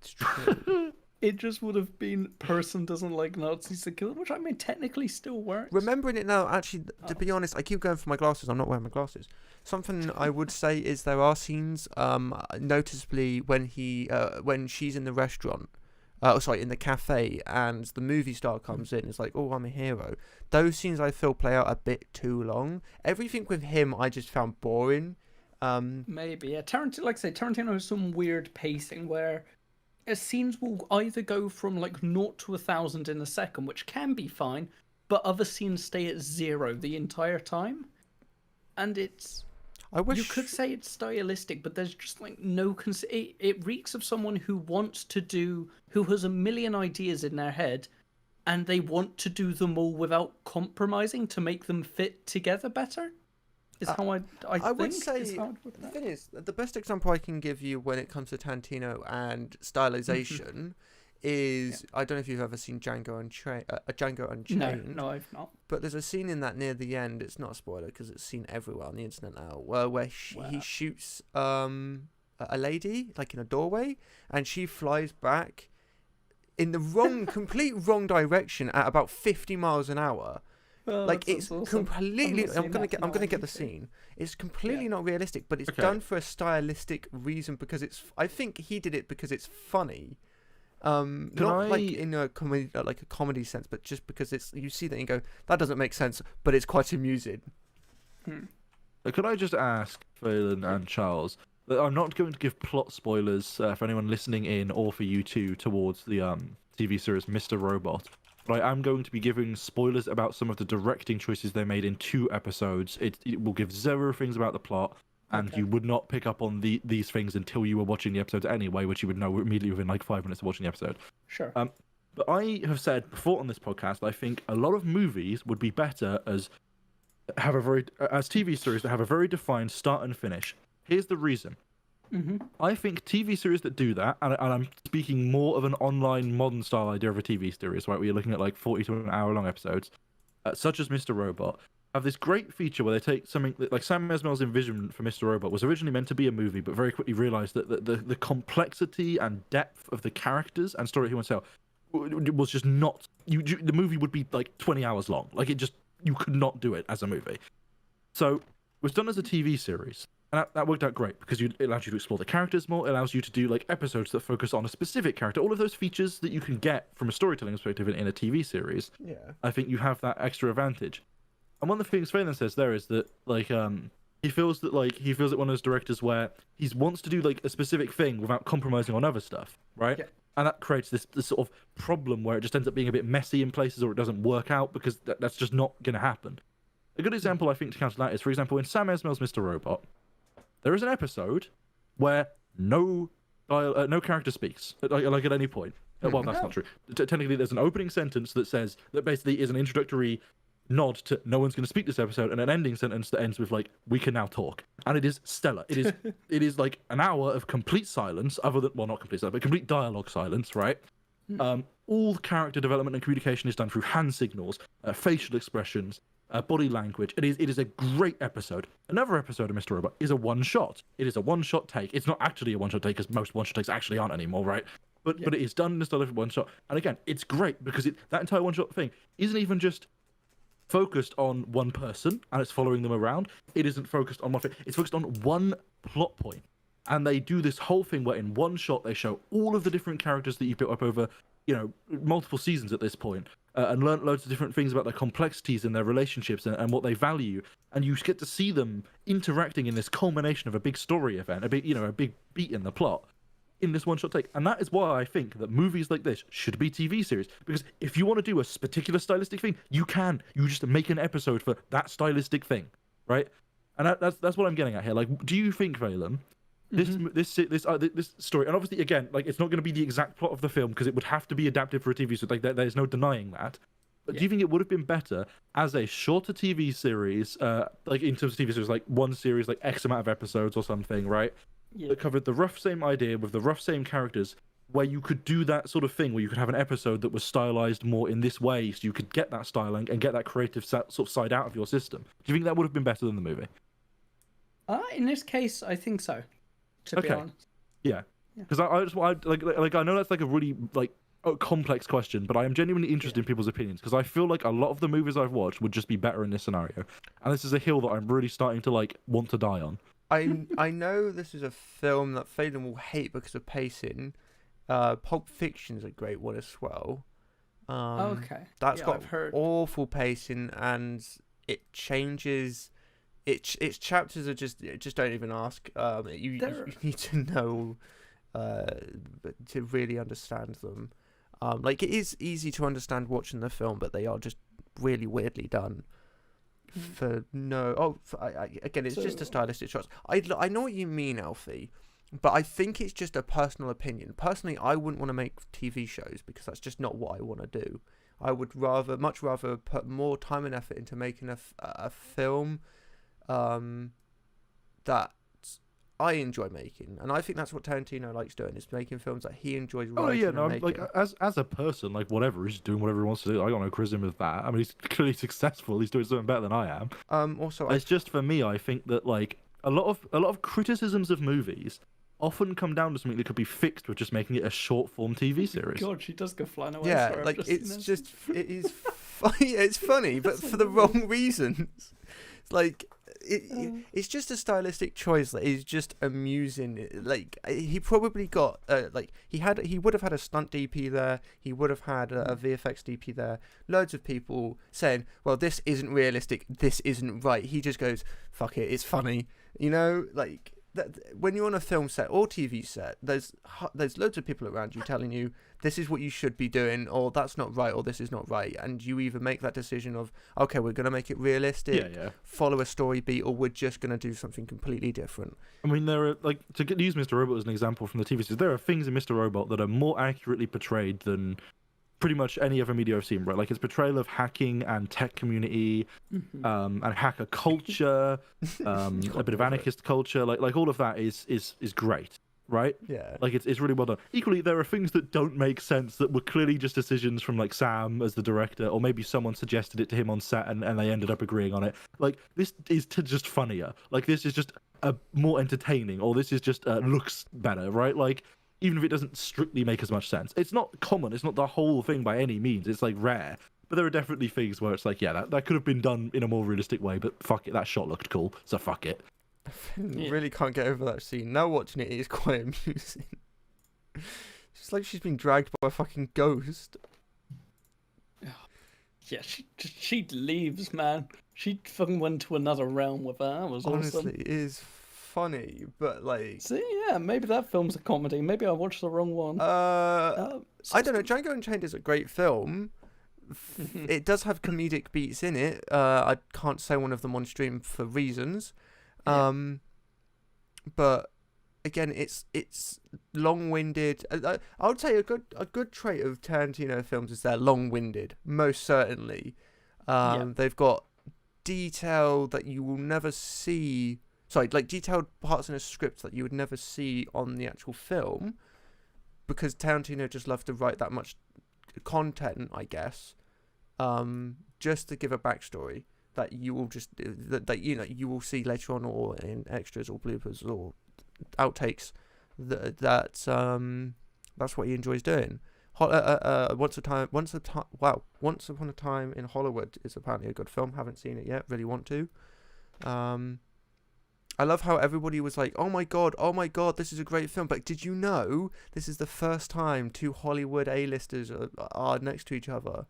It's true. it just would have been person doesn't like Nazis to kill, which I mean technically still works. Remembering it now, actually, to be honest, I keep going for my glasses. I'm not wearing my glasses. Something I would say is there are scenes, noticeably when she's in the restaurant, in the cafe, and the movie star comes in. It's like, oh, I'm a hero. Those scenes I feel play out a bit too long. Everything with him I just found boring. Maybe, yeah. Tarantino, like I say, Tarantino has some weird pacing where scenes will either go from like 0 to 1,000 in a second, which can be fine, but other scenes stay at 0 the entire time, and it's. I wish You could say it's stylistic, but there's just like no it reeks of someone who has a million ideas in their head, and they want to do them all without compromising to make them fit together better. Is how I think. would say is how I'd put the that. thing is, the best example I can give you when it comes to Tarantino and stylization is, I don't know if you've ever seen Django Unchained. No, I've not. But there's a scene in that near the end. It's not a spoiler because it's seen everywhere on the internet now. Where he shoots a lady like in a doorway, and she flies back in the complete wrong direction at about 50 miles an hour. Oh, Like that's it's awesome. completely. I'm I'm not gonna get the seeing scene. It's completely not realistic, but it's Okay. done for a stylistic reason because it's. I think he did it because it's funny. Not like in a comedy sense, but just because it's, you see that and you go, that doesn't make sense, but it's quite amusing. Could I just ask Phelan and Charles that I'm not going to give plot spoilers for anyone listening in or for you two towards the TV series Mr. Robot, but I am going to be giving spoilers about some of the directing choices they made in 2 episodes. It will give 0 things about the plot, and you would not pick up on these things until you were watching the episodes anyway, which you would know immediately within like 5 minutes of watching the episode. Sure. But I have said before on this podcast, I think a lot of movies would be better as have a very as TV series that have a very defined start and finish. Here's the reason. I think TV series that do that, and I'm speaking more of an online modern style idea of a TV series, right? Where you're looking at like 40 to an hour long episodes, such as Mr. Robot, have this great feature where they take something like Sam Esmail's envision for Mr. Robot was originally meant to be a movie, but very quickly realized that the complexity and depth of the characters and story he wants to tell was just not. The movie would be like 20 hours long. Like you could not do it as a movie. So it was done as a TV series. And that worked out great because it allows you to explore the characters more. It allows you to do like episodes that focus on a specific character. All of those features that you can get from a storytelling perspective in a TV series. Yeah. I think you have that extra advantage. And one of the things Phelan says there is that like he feels that one of those directors where he wants to do like a specific thing without compromising on other stuff, right? Yeah. And that creates this sort of problem where it just ends up being a bit messy in places or it doesn't work out because that's just not going to happen. A good example I think to counter that is, for example, in Sam Esmail's Mr. Robot, there is an episode where no character speaks, like at any point. Well, that's not true. Technically, there's an opening sentence that says that basically is an introductory nod to no one's going to speak this episode, and an ending sentence that ends with like we can now talk, and it is stellar. It is like an hour of complete silence, other than not complete silence, but complete dialogue silence, right? All character development and communication is done through hand signals, facial expressions, body language. It is a great episode. Another episode of Mr. Robot is a one shot. It is a one shot take. It's not actually a one shot take because most one shot takes actually aren't anymore, right? But it is done in a style of one shot. And again, it's great because that entire one shot thing isn't even just focused on one person and it's following them around. It isn't focused on one thing. It's focused on one plot point. And they do this whole thing where in one shot they show all of the different characters that you've built up over, multiple seasons at this point, and learn loads of different things about their complexities and their relationships and what they value. And you get to see them interacting in this culmination of a big story event, a big beat in the plot in this one shot take. And that is why I think that movies like this should be TV series, because if you want to do a particular stylistic thing, you just make an episode for that stylistic thing, right? And that's what I'm getting at here. Like, do you think, Valen, this story, and obviously again, like, it's not going to be the exact plot of the film because it would have to be adapted for a TV series, like there's no denying that, but do you think it would have been better as a shorter TV series, like in terms of TV series, like one series, like X amount of episodes or something, right? That covered the rough same idea with the rough same characters, where you could do that sort of thing where you could have an episode that was stylized more in this way, so you could get that styling and get that creative sort of side out of your system. Do you think that would have been better than the movie? In this case, I think so. To be honest. Yeah. Because I know that's like a really complex question, but I am genuinely interested in people's opinions because I feel like a lot of the movies I've watched would just be better in this scenario, and this is a hill that I'm really starting to want to die on. I know this is a film that Phelan will hate because of pacing. Pulp Fiction's a great one as well. Okay. That's got I've heard. awful pacing and it changes. Its chapters are just don't even ask. You need to know to really understand them. Like, it is easy to understand watching the film, but they are just really weirdly done. Again, it's just a stylistic choice. I know what you mean, Alfie, but I think it's just a personal opinion. Personally, I wouldn't want to make TV shows because that's just not what I want to do. I would much rather put more time and effort into making a film that I enjoy making, and I think that's what Tarantino likes doing, is making films that he enjoys writing. Like as a person, like whatever, he's doing whatever he wants to do. I got no criticism with that. I mean, he's clearly successful. He's doing something better than I am. Also, it's just for me, I think that like a lot of criticisms of movies often come down to something that could be fixed with just making it a short form TV series. God, she does go flying away. Yeah, Sorry, like it's funny, but for the wrong reasons. Like, it's just a stylistic choice that is just amusing. Like, he probably got he would have had a stunt DP there. He would have had a VFX DP there. Loads of people saying, "Well, this isn't realistic. This isn't right." He just goes, "Fuck it, it's funny." Like that. When you're on a film set or TV set, there's loads of people around you telling you this is what you should be doing, or that's not right, or this is not right, and you either make that decision of, okay, we're going to make it realistic, follow a story beat, or we're just going to do something completely different. I mean, there are, like, to use Mr. Robot as an example from the TV series, there are things in Mr. Robot that are more accurately portrayed than pretty much any other media I've seen, right? Like its portrayal of hacking and tech community, and hacker culture, a bit of anarchist culture, like all of that is great, right? Yeah. Like it's really well done. Equally, there are things that don't make sense that were clearly just decisions from like Sam as the director, or maybe someone suggested it to him on set and they ended up agreeing on it. Like this is just funnier. Like this is just more entertaining, or this is just looks better, right? Like even if it doesn't strictly make as much sense, it's not common. It's not the whole thing by any means. It's like rare. But there are definitely things where it's like, yeah, that could have been done in a more realistic way, but fuck it, that shot looked cool, so fuck it. Really can't get over that scene. Now watching it is quite amusing. It's like she's been dragged by a fucking ghost. Yeah, she leaves, man. She fucking went to another realm with her. That was Honestly, awesome. it is funny, but like... See, yeah, maybe that film's a comedy. Maybe I watched the wrong one. I don't know. Django Unchained is a great film. It does have comedic beats in it. I can't say one of them on stream for reasons. But again, it's long-winded. I would say a good trait of Tarantino films is they're long-winded. Most certainly, they've got detail that you will never see. Sorry, like detailed parts in a script that you would never see on the actual film, because Tarantino just loves to write that much content, I guess, just to give a backstory that you will just that you will see later on, or in extras or bloopers or outtakes. That's what he enjoys doing. Once Upon a Time in Hollywood is apparently a good film. Haven't seen it yet. Really want to. I love how everybody was like, oh my god, this is a great film. But did you know this is the first time two Hollywood A-listers are next to each other,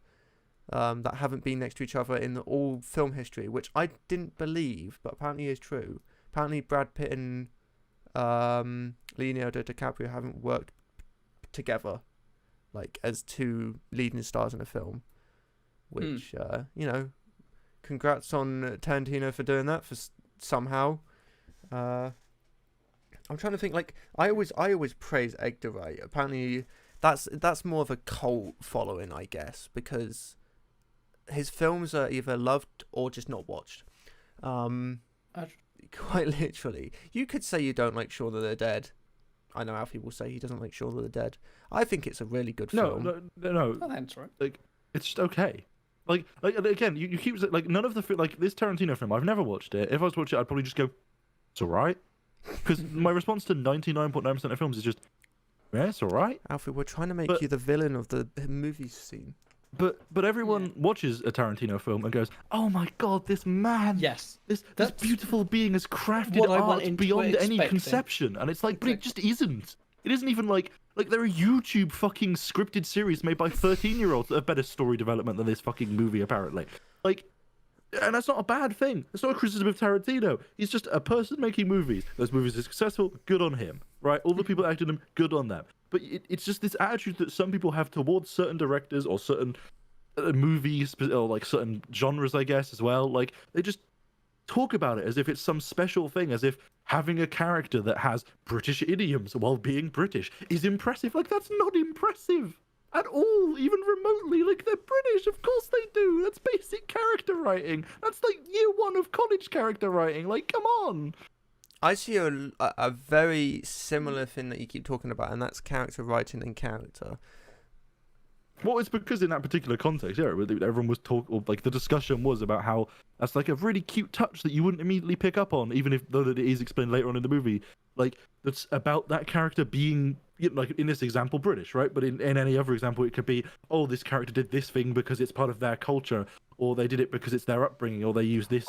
that haven't been next to each other in all film history, which I didn't believe, but apparently is true. Apparently Brad Pitt and Leonardo DiCaprio haven't worked together, like as two leading stars in a film, which congrats on Tarantino for doing that somehow. I'm trying to think. Like I always praise Edgar Wright. Apparently, that's more of a cult following, I guess, because his films are either loved or just not watched. Quite literally, you could say you don't like Shaun of the Dead. I know Alfie will say he doesn't like Shaun of the Dead. I think it's a really good film. No. Oh, that's right. Like it's just okay. Like again, you keep like none of the like this Tarantino film. I've never watched it. If I was to watch it, I'd probably just go, it's alright. Because my response to 99.9% of films is just, yeah, it's alright. Alfie, we're trying to make you the villain of the movie scene. But everyone watches a Tarantino film and goes, oh my god, this man, Yes, this beautiful being has crafted what I went art into beyond it any expecting. conception. And it's like, but it just isn't. It isn't even like there are YouTube fucking scripted series made by 13-year-olds that have better story development than this fucking movie, apparently. Like, and that's not a bad thing. It's not a criticism of Tarantino. He's just a person making movies. Those movies are successful, good on him, right? All the people acting them, good on them. But it's just this attitude that some people have towards certain directors or certain movies or like certain genres, I guess, as well. Like they just talk about it as if it's some special thing, as if having a character that has British idioms while being British is impressive. Like that's not impressive at all, even remotely. Like they're British, of course they do. That's basic character writing. That's like year one of college character writing. Like, come on. I see a very similar thing that you keep talking about, and that's character writing and character. Well, it's because in that particular context, yeah, everyone was like the discussion was about how that's like a really cute touch that you wouldn't immediately pick up on, even though it is explained later on in the movie. Like that's about that character being, like in this example, British, right? But in any other example, it could be, oh, this character did this thing because it's part of their culture, or they did it because it's their upbringing, or they use this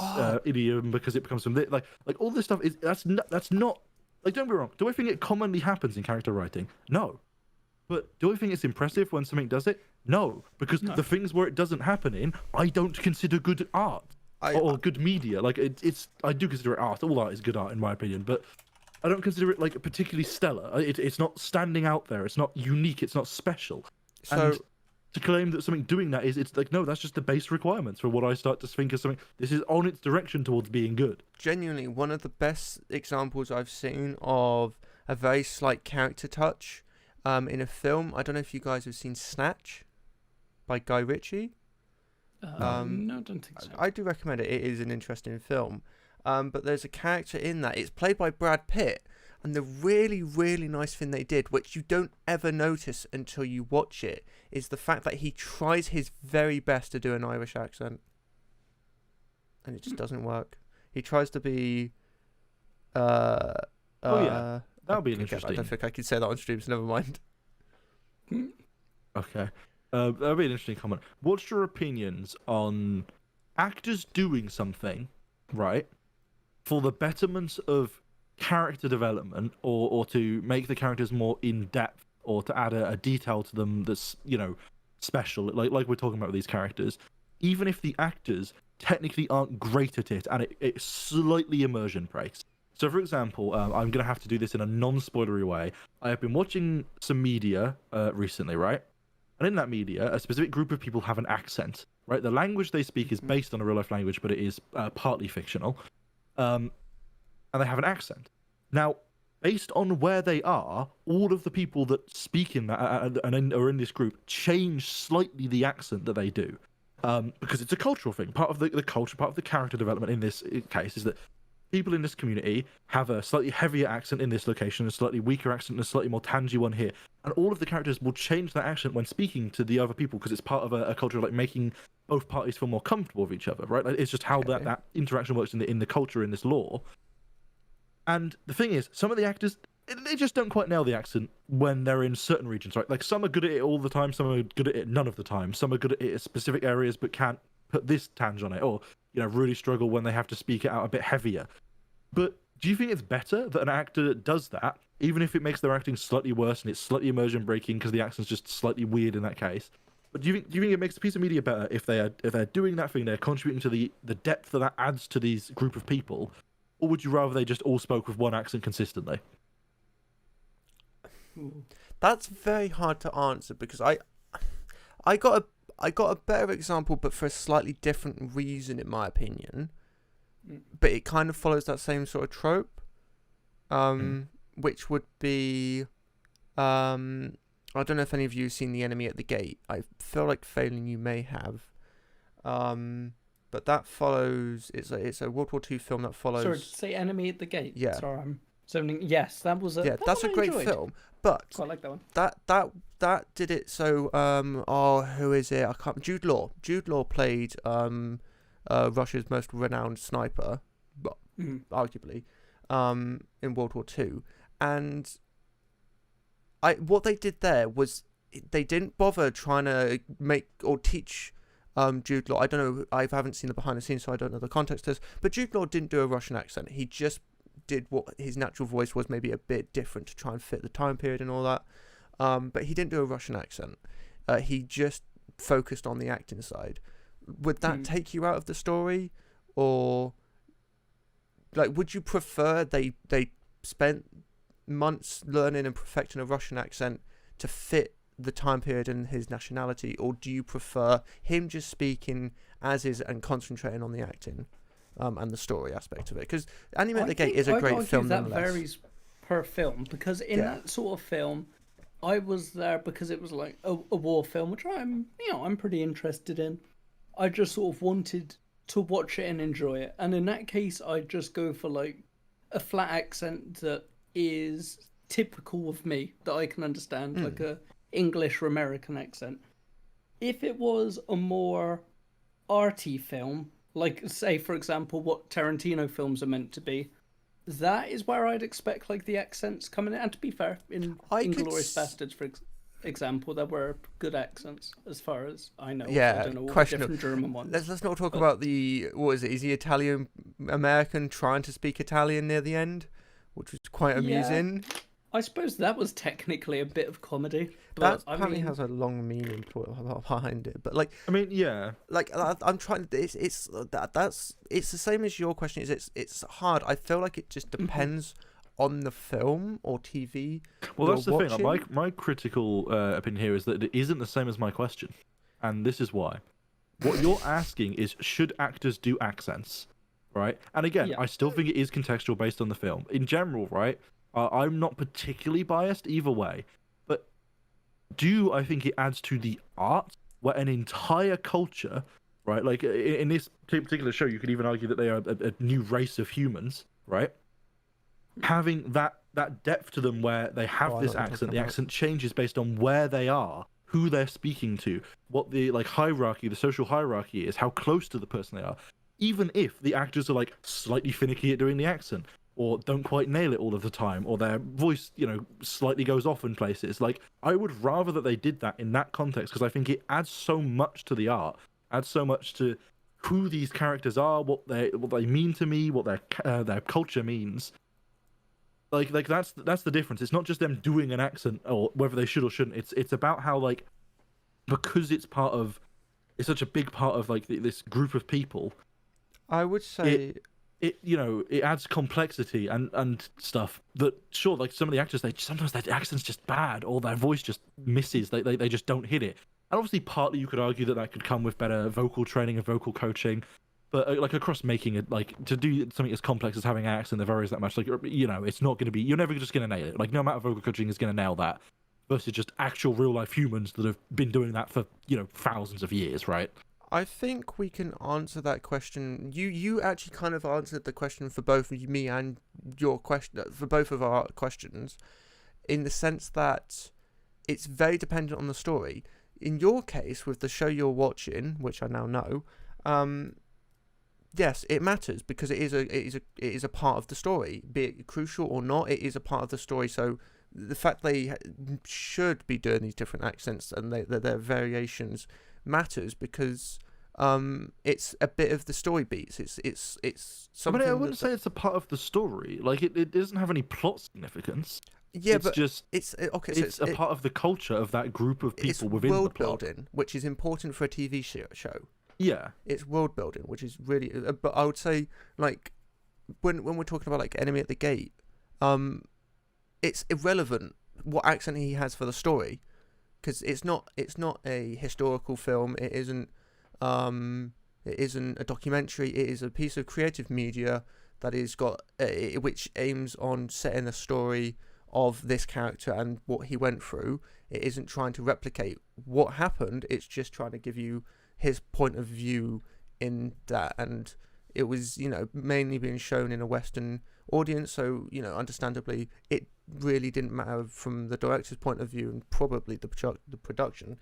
idiom because it becomes from this. Like all this stuff is that's not like, don't be wrong. Do I think it commonly happens in character writing? No. But do I think it's impressive when something does it? No, because the things where it doesn't happen in, I don't consider good art or good media. Like I do consider it art. All art is good art in my opinion, but I don't consider it like particularly stellar. It's not standing out there. It's not unique. It's not special. So and to claim that something doing that it's like, no, that's just the base requirements for what I start to think of something. This is on its direction towards being good. Genuinely, one of the best examples I've seen of a very slight character touch in a film. I don't know if you guys have seen Snatch. by Guy Ritchie. No, I don't think so. I do recommend it. It is an interesting film. But there's a character in that. It's played by Brad Pitt. And the really, really nice thing they did, which you don't ever notice until you watch it, is the fact that he tries his very best to do an Irish accent. And it just doesn't work. He tries to be... that would be I interesting. don't think I could say that on stream, so never mind. Okay. That'd be an interesting comment. What's your opinions on actors doing something, right, for the betterment of character development, or to make the characters more in depth, or to add a detail to them that's, you know, special, like we're talking about with these characters, even if the actors technically aren't great at it, and it slightly immersion breaks. So, for example, I'm going to have to do this in a non-spoilery way. I have been watching some media recently, right? And in that media, a specific group of people have an accent, right? The language they speak is based on a real-life language, but it is partly fictional. And they have an accent. Now, based on where they are, all of the people that speak in that and are in this group change slightly the accent that they do. Because it's a cultural thing. Part of the culture, part of the character development in this case is that people in this community have a slightly heavier accent in this location, a slightly weaker accent, and a slightly more tangy one here. And all of the characters will change their accent when speaking to the other people, because it's part of a culture of like making both parties feel more comfortable with each other, right? Like, it's just how that interaction works in the culture, in this lore. And the thing is, some of the actors, they just don't quite nail the accent when they're in certain regions, right? Like, some are good at it all the time, some are good at it none of the time. Some are good at it in specific areas but can't put this tange on it, or, you know, really struggle when they have to speak it out a bit heavier. But do you think it's better that an actor does that, even if it makes their acting slightly worse and it's slightly immersion breaking because the accent's just slightly weird in that case? But do you think it makes a piece of media better if they're doing that thing, they're contributing to the depth that adds to these group of people, or would you rather they just all spoke with one accent consistently? That's very hard to answer, because I got a better example, but for a slightly different reason, in my opinion. But it kind of follows that same sort of trope, which would be, I don't know if any of you have seen The Enemy at the Gate. I feel like failing you may have, but that follows. It's a World War II film that follows. Sorry, to say Enemy at the Gate. Yeah. Sorry, I'm zoning. Yes, that was a. Yeah, that's a great film. But Quite like that one. That did it. So who is it? I can't. Jude Law. Jude Law played Russia's most renowned sniper, arguably, in World War II. And what they did there was they didn't bother trying to make or teach Jude Law. I don't know. I haven't seen the behind the scenes, so I don't know the context of this. But Jude Law didn't do a Russian accent. He just did what his natural voice was, maybe a bit different to try and fit the time period and all that. But he didn't do a Russian accent. He just focused on the acting side. Would that take you out of the story, or like would you prefer they spent months learning and perfecting a Russian accent to fit the time period and his nationality, or do you prefer him just speaking as is and concentrating on the acting and the story aspect of it? Because Enemy at the Gate is a great film. That varies per film, because in that sort of film, I was there because it was like a war film, which I'm pretty interested in. I just sort of wanted to watch it and enjoy it. And in that case, I'd just go for like a flat accent that is typical of me, that I can understand, like a English or American accent. If it was a more arty film, like say for example what Tarantino films are meant to be, that is where I'd expect like the accents coming in. And to be fair, in Inglourious Bastards, for example, there were good accents as far as I know. Yeah, I don't know all the questionable. different German ones. Let's not talk about what is it? Is he Italian American trying to speak Italian near the end, which was quite amusing. I suppose that was technically a bit of comedy. That But apparently has a long meaning behind it. But like, I mean, yeah. Like I'm trying. It's the same as your question. It's hard. I feel like it just depends on the film or TV. Well, that's the watching. thing. Like, my critical opinion here is that it isn't the same as my question, and this is why. What you're asking is, should actors do accents, right? And again, I still think it is contextual based on the film. In general, right? I'm not particularly biased either way, but I think it adds to the art where an entire culture, right? Like in this particular show, you could even argue that they are a new race of humans, right? Having that depth to them where they have Oh, I know this what you're accent, talking the about. accent changes based on where they are, who they're speaking to, what the like hierarchy, the social hierarchy is, how close to the person they are. Even if the actors are like slightly finicky at doing the accent, or don't quite nail it all of the time, or their voice, slightly goes off in places. Like, I would rather that they did that in that context, because I think it adds so much to the art, adds so much to who these characters are, what they mean to me, what their culture means. Like that's the difference. It's not just them doing an accent, or whether they should or shouldn't. It's about how, like, because it's such a big part of like this group of people. I would say It adds complexity and stuff that, sure, like some of the actors, sometimes their accent's just bad, or their voice just misses. They just don't hit it. And obviously, partly you could argue that could come with better vocal training and vocal coaching. But like across making it, like to do something as complex as having an accent that varies that much, like it's not going to be. You're never just going to nail it. Like no amount of vocal coaching is going to nail that. Versus just actual real life humans that have been doing that for thousands of years, right? I think we can answer that question. You actually kind of answered the question for both me and your question, for both of our questions, in the sense that it's very dependent on the story. In your case, with the show you're watching, which I now know, yes, it matters because it is a part of the story, be it crucial or not. It is a part of the story. So the fact they should be doing these different accents and their variations matters because it's a bit of the story beats. It's something. I wouldn't say it's a part of the story. Like it doesn't have any plot significance. Yeah, it's but just it's okay. It's a part of the culture of that group of people within world the plot. building, which is important for a TV show. Yeah, It's world building, which is really. But I would say, like, when we're talking about like Enemy at the Gate, it's irrelevant what accent he has for the story, because it's not a historical film. It isn't a documentary. It is a piece of creative media that is got which aims on setting a story of this character and what he went through. It isn't trying to replicate what happened. It's just trying to give you his point of view in that, and it was mainly being shown in a Western audience, so understandably it really didn't matter from the director's point of view and probably the production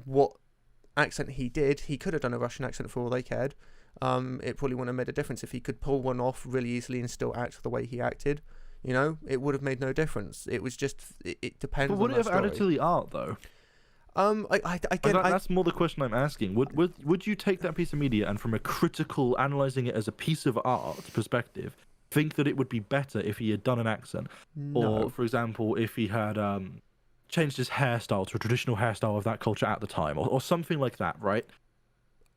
what accent he did. He could have done a Russian accent for all they cared. It probably wouldn't have made a difference if he could pull one off really easily and still act the way he acted. It would have made no difference. It was just it depends. but would on it have added to the art though? That's more the question I'm asking. Would you take that piece of media and, from a critical, analysing it as a piece of art perspective, think that it would be better if he had done an accent? No. Or, for example, if he had changed his hairstyle to a traditional hairstyle of that culture at the time, or something like that, right?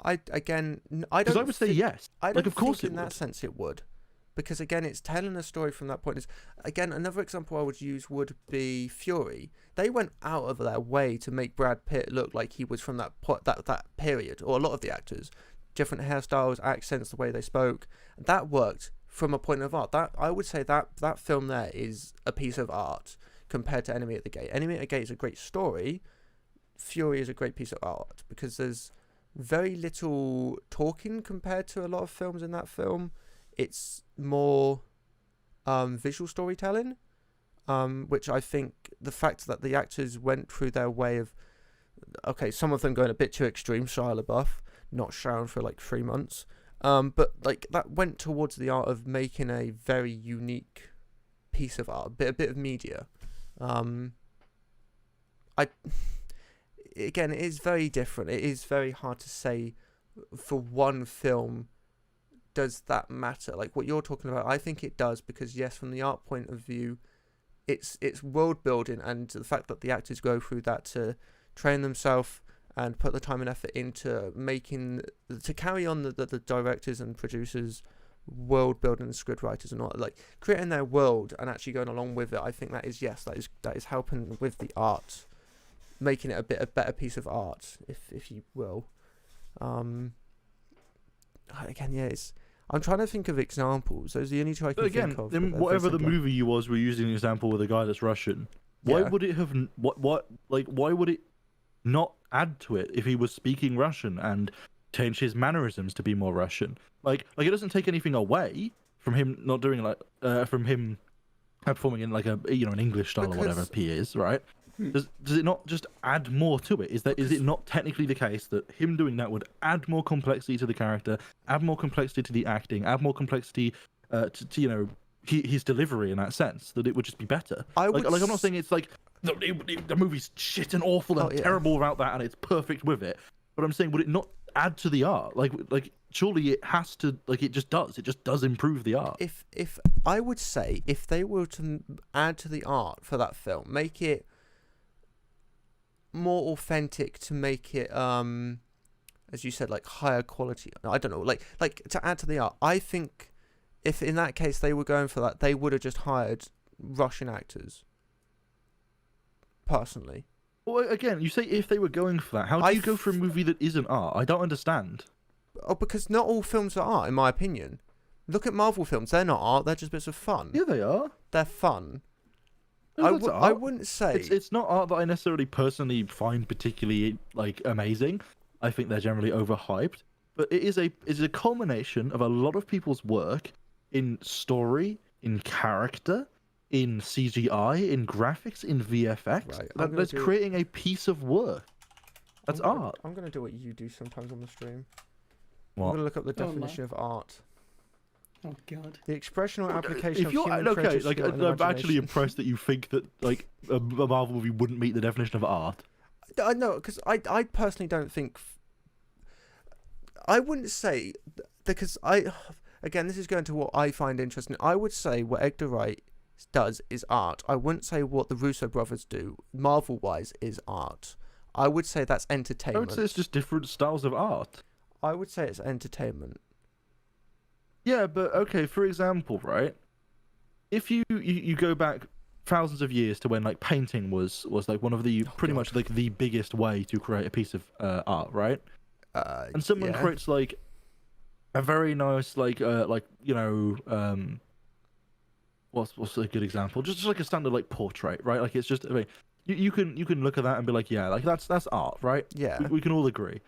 I don't. Because I would say yes. I don't of course think in it that would. sense it would, because again, it's telling a story from that point. Is again another example I would use would be Fury. They went out of their way to make Brad Pitt look like he was from that period, or a lot of the actors, different hairstyles, accents, the way they spoke. That worked from a point of art. That I would say that film there is a piece of art compared to Enemy at the Gate. Enemy at the Gate is a great story. Fury is a great piece of art because there's very little talking compared to a lot of films in that film. It's more visual storytelling, which I think the fact that the actors went through their way of, some of them going a bit too extreme, Shia LaBeouf not showered for like 3 months, but like that went towards the art of making a very unique piece of art, a bit of media. Again, it is very different. It is very hard to say for one film, does that matter? Like what you're talking about, I think it does, because yes, from the art point of view, it's world building, and the fact that the actors go through that to train themselves and put the time and effort into to carry on the directors and producers world building and script writers and all, like creating their world and actually going along with it. I think that is helping with the art, making it a better piece of art, if you will. Again, yeah, I'm trying to think of examples. Those are the only two I can think of. Then whatever the movie you was, we're using an example with a guy that's Russian. Why would it have? Why would it not add to it if he was speaking Russian and change his mannerisms to be more Russian? Like it doesn't take anything away from him not doing from him performing in like an English style or whatever he is, right? Does it not just add more to it? Is it not technically the case that him doing that would add more complexity to the character, add more complexity to the acting, add more complexity to his delivery in that sense, that it would just be better? I'm not saying it's like the movie's shit and awful and terrible without that and it's perfect with it, but I'm saying, would it not add to the art? Like surely it has to. Like it just does improve the art. If I would say, if they were to add to the art for that film, make it more authentic, to make it as you said, like higher quality, I don't know, like to add to the art, I think if in that case they were going for that, they would have just hired Russian actors, personally. Well, again, you say if they were going for that, how do you go for a movie that isn't art? I don't understand. Oh, because not all films are art, in my opinion. Look at Marvel films; they're not art; they're just bits of fun. Yeah, they are. They're fun. No, I wouldn't say it's not art that I necessarily personally find particularly like amazing. I think they're generally overhyped, but it's a culmination of a lot of people's work in story, in character, in CGI, in graphics, in VFX. Right, That's creating a piece of work. That's art. I'm going to do what you do sometimes on the stream. What? I'm going to look up the definition of art. Oh god. The expression or application If you're of human okay, creative like skill and I'm actually imagination. impressed that you think that like a Marvel movie wouldn't meet the definition of art. I know, because I personally don't think. I wouldn't say, because again, this is going to what I find interesting. I would say what Edgar Wright does is art. I wouldn't say what the Russo brothers do, Marvel-wise, is art. I would say that's entertainment. I would say it's just different styles of art. I would say it's entertainment. Yeah, but okay, for example, right? If you go back thousands of years to when like painting was like one of the pretty much like the biggest way to create a piece of art, right? And someone creates like a very nice what's a good example? Just like a standard like portrait, right? Like it's just, I mean, you can look at that and be like, yeah, like that's art, right? Yeah. We can all agree.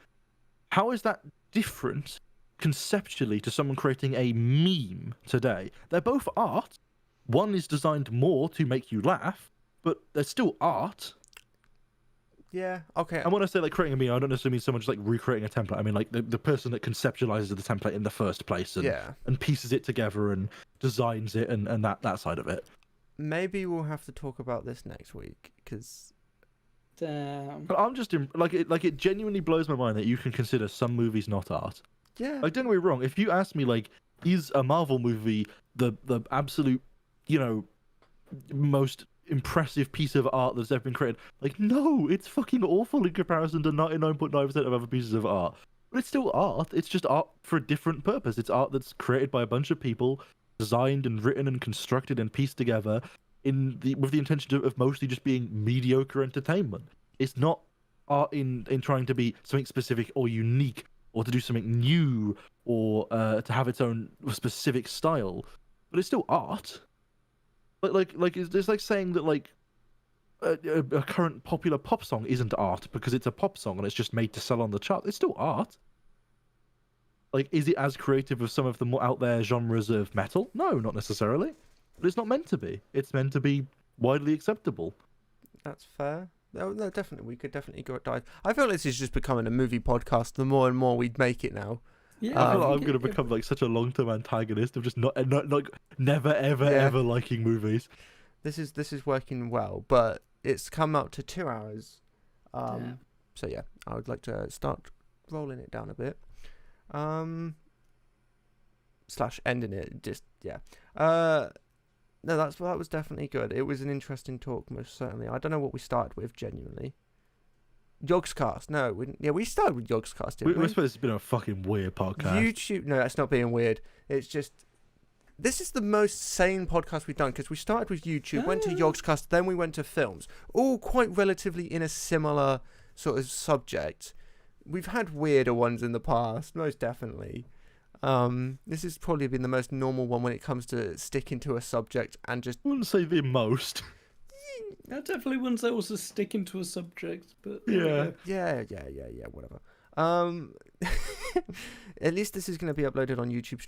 How is that different conceptually to someone creating a meme today? They're both art. One is designed more to make you laugh, but they're still art. Yeah, okay. And when I say like creating a meme, I don't necessarily mean someone just like recreating a template. I mean like the person that conceptualizes the template in the first place and pieces it together and designs it and that side of it. Maybe we'll have to talk about this next week, because Damn. But I'm just it genuinely blows my mind that you can consider some movies not art. yeah, Like, don't get me wrong, if you ask me like, is a Marvel movie the absolute, most impressive piece of art that's ever been created? Like, no, it's fucking awful in comparison to 99.9% of other pieces of art. But it's still art. It's just art for a different purpose. It's art that's created by a bunch of people, designed and written and constructed and pieced together with the intention of mostly just being mediocre entertainment. It's not art in trying to be something specific or unique, or to do something new, or to have its own specific style. But it's still art. Like it's like saying that like a current popular pop song isn't art because it's a pop song and it's just made to sell on the chart. It's still art. Like, is it as creative as some of the more out there genres of metal? No, not necessarily. But it's not meant to be. It's meant to be widely acceptable. that's fair. No, definitely, we could definitely go dive. I feel like this is just becoming a movie podcast. The more and more we make it now. Yeah, I feel like I'm going to become like such a long-term antagonist of just not like never ever liking movies. This is working well, but it's come up to 2 hours. So yeah, I would like to start rolling it down a bit. Slash ending it. Just yeah. No, that was definitely good. It was an interesting talk, most certainly. I don't know what we started with, genuinely. Yogscast. No, we started with Yogscast, didn't we? We're supposed to be a fucking weird podcast. YouTube. No, that's not being weird. It's just, this is the most sane podcast we've done, because we started with YouTube, went to Yogscast, then we went to films, all quite relatively in a similar sort of subject. We've had weirder ones in the past, most definitely. This has probably been the most normal one when it comes to sticking to a subject and just... I wouldn't say the most. I definitely wouldn't say it was just sticking to a subject, but Yeah. Yeah, whatever. At least this is going to be uploaded on YouTube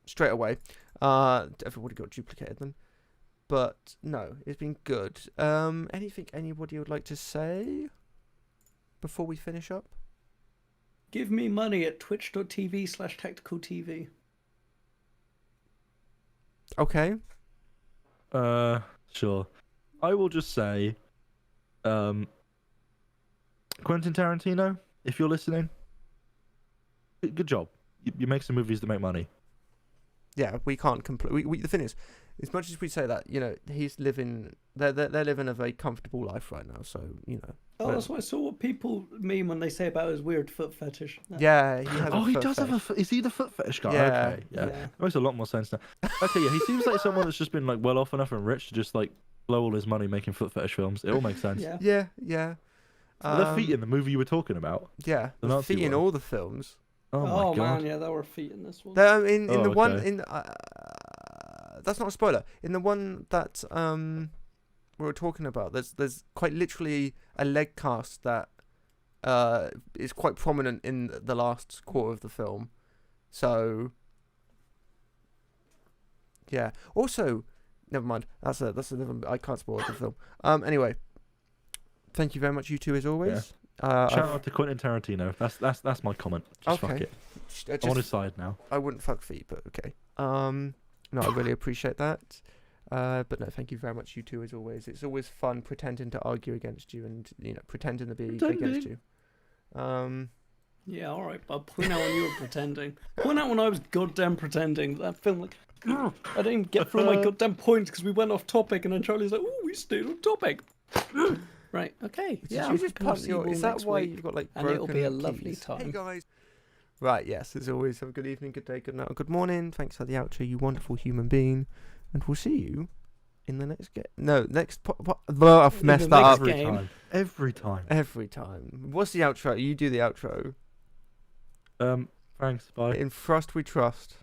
straight away. Everybody got duplicated then. But no, it's been good. Anything anybody would like to say before we finish up? Give me money at twitch.tv/tacticaltv. Okay. Sure. I will just say, Quentin Tarantino, if you're listening, good job. You make some movies that make money. Yeah, we can't the thing is, as much as we say that, he's living. They're living a very comfortable life right now. So Oh, that's why I saw what people mean when they say about his weird foot fetish. Yeah, he has. Oh, a he foot does have fetish. a. Is he the foot fetish guy? Yeah, Okay, yeah. yeah. That makes a lot more sense now. Okay, yeah, he seems like someone that's just been like well off enough and rich to just like blow all his money making foot fetish films. It all makes sense. Yeah. Yeah. The feet in the movie you were talking about. Yeah, The the Nazi feet in one. all the films. Oh my Oh god. man, yeah, there were feet in this one. In Oh, the one okay. in that's not a spoiler. In the one that we were talking about, there's quite literally a leg cast that is quite prominent in the last quarter of the film. So yeah. Also, never mind. That's a different. I can't spoil the film. Anyway, thank you very much, you two, as always. Shout out to Quentin Tarantino. That's my comment. Just fuck Okay. it. I'm on his side now. I wouldn't fuck feet, but okay. No, I really appreciate that. But no, thank you very much, you two, as always. It's always fun pretending to argue against you and pretending to be against you. Yeah, all right, but point out when you were pretending. Point out when I was goddamn pretending. That film, like, I didn't even get through my goddamn points because we went off topic, and then Charlie's like, "Oh, we stayed on topic." Right. Okay. Did Yeah. you just I'm gonna punt see you your? all Is that next why week. you've got like And it'll be a broken lovely keys? time. Hey guys. Right. Yes. As always, have a good evening, good day, good night, or good morning. Thanks for the outro, you wonderful human being, and we'll see you in the next game. No, next. I've messed that next up game. Every time. every time. What's the outro? You do the outro. Thanks. Bye. In Thrust we trust.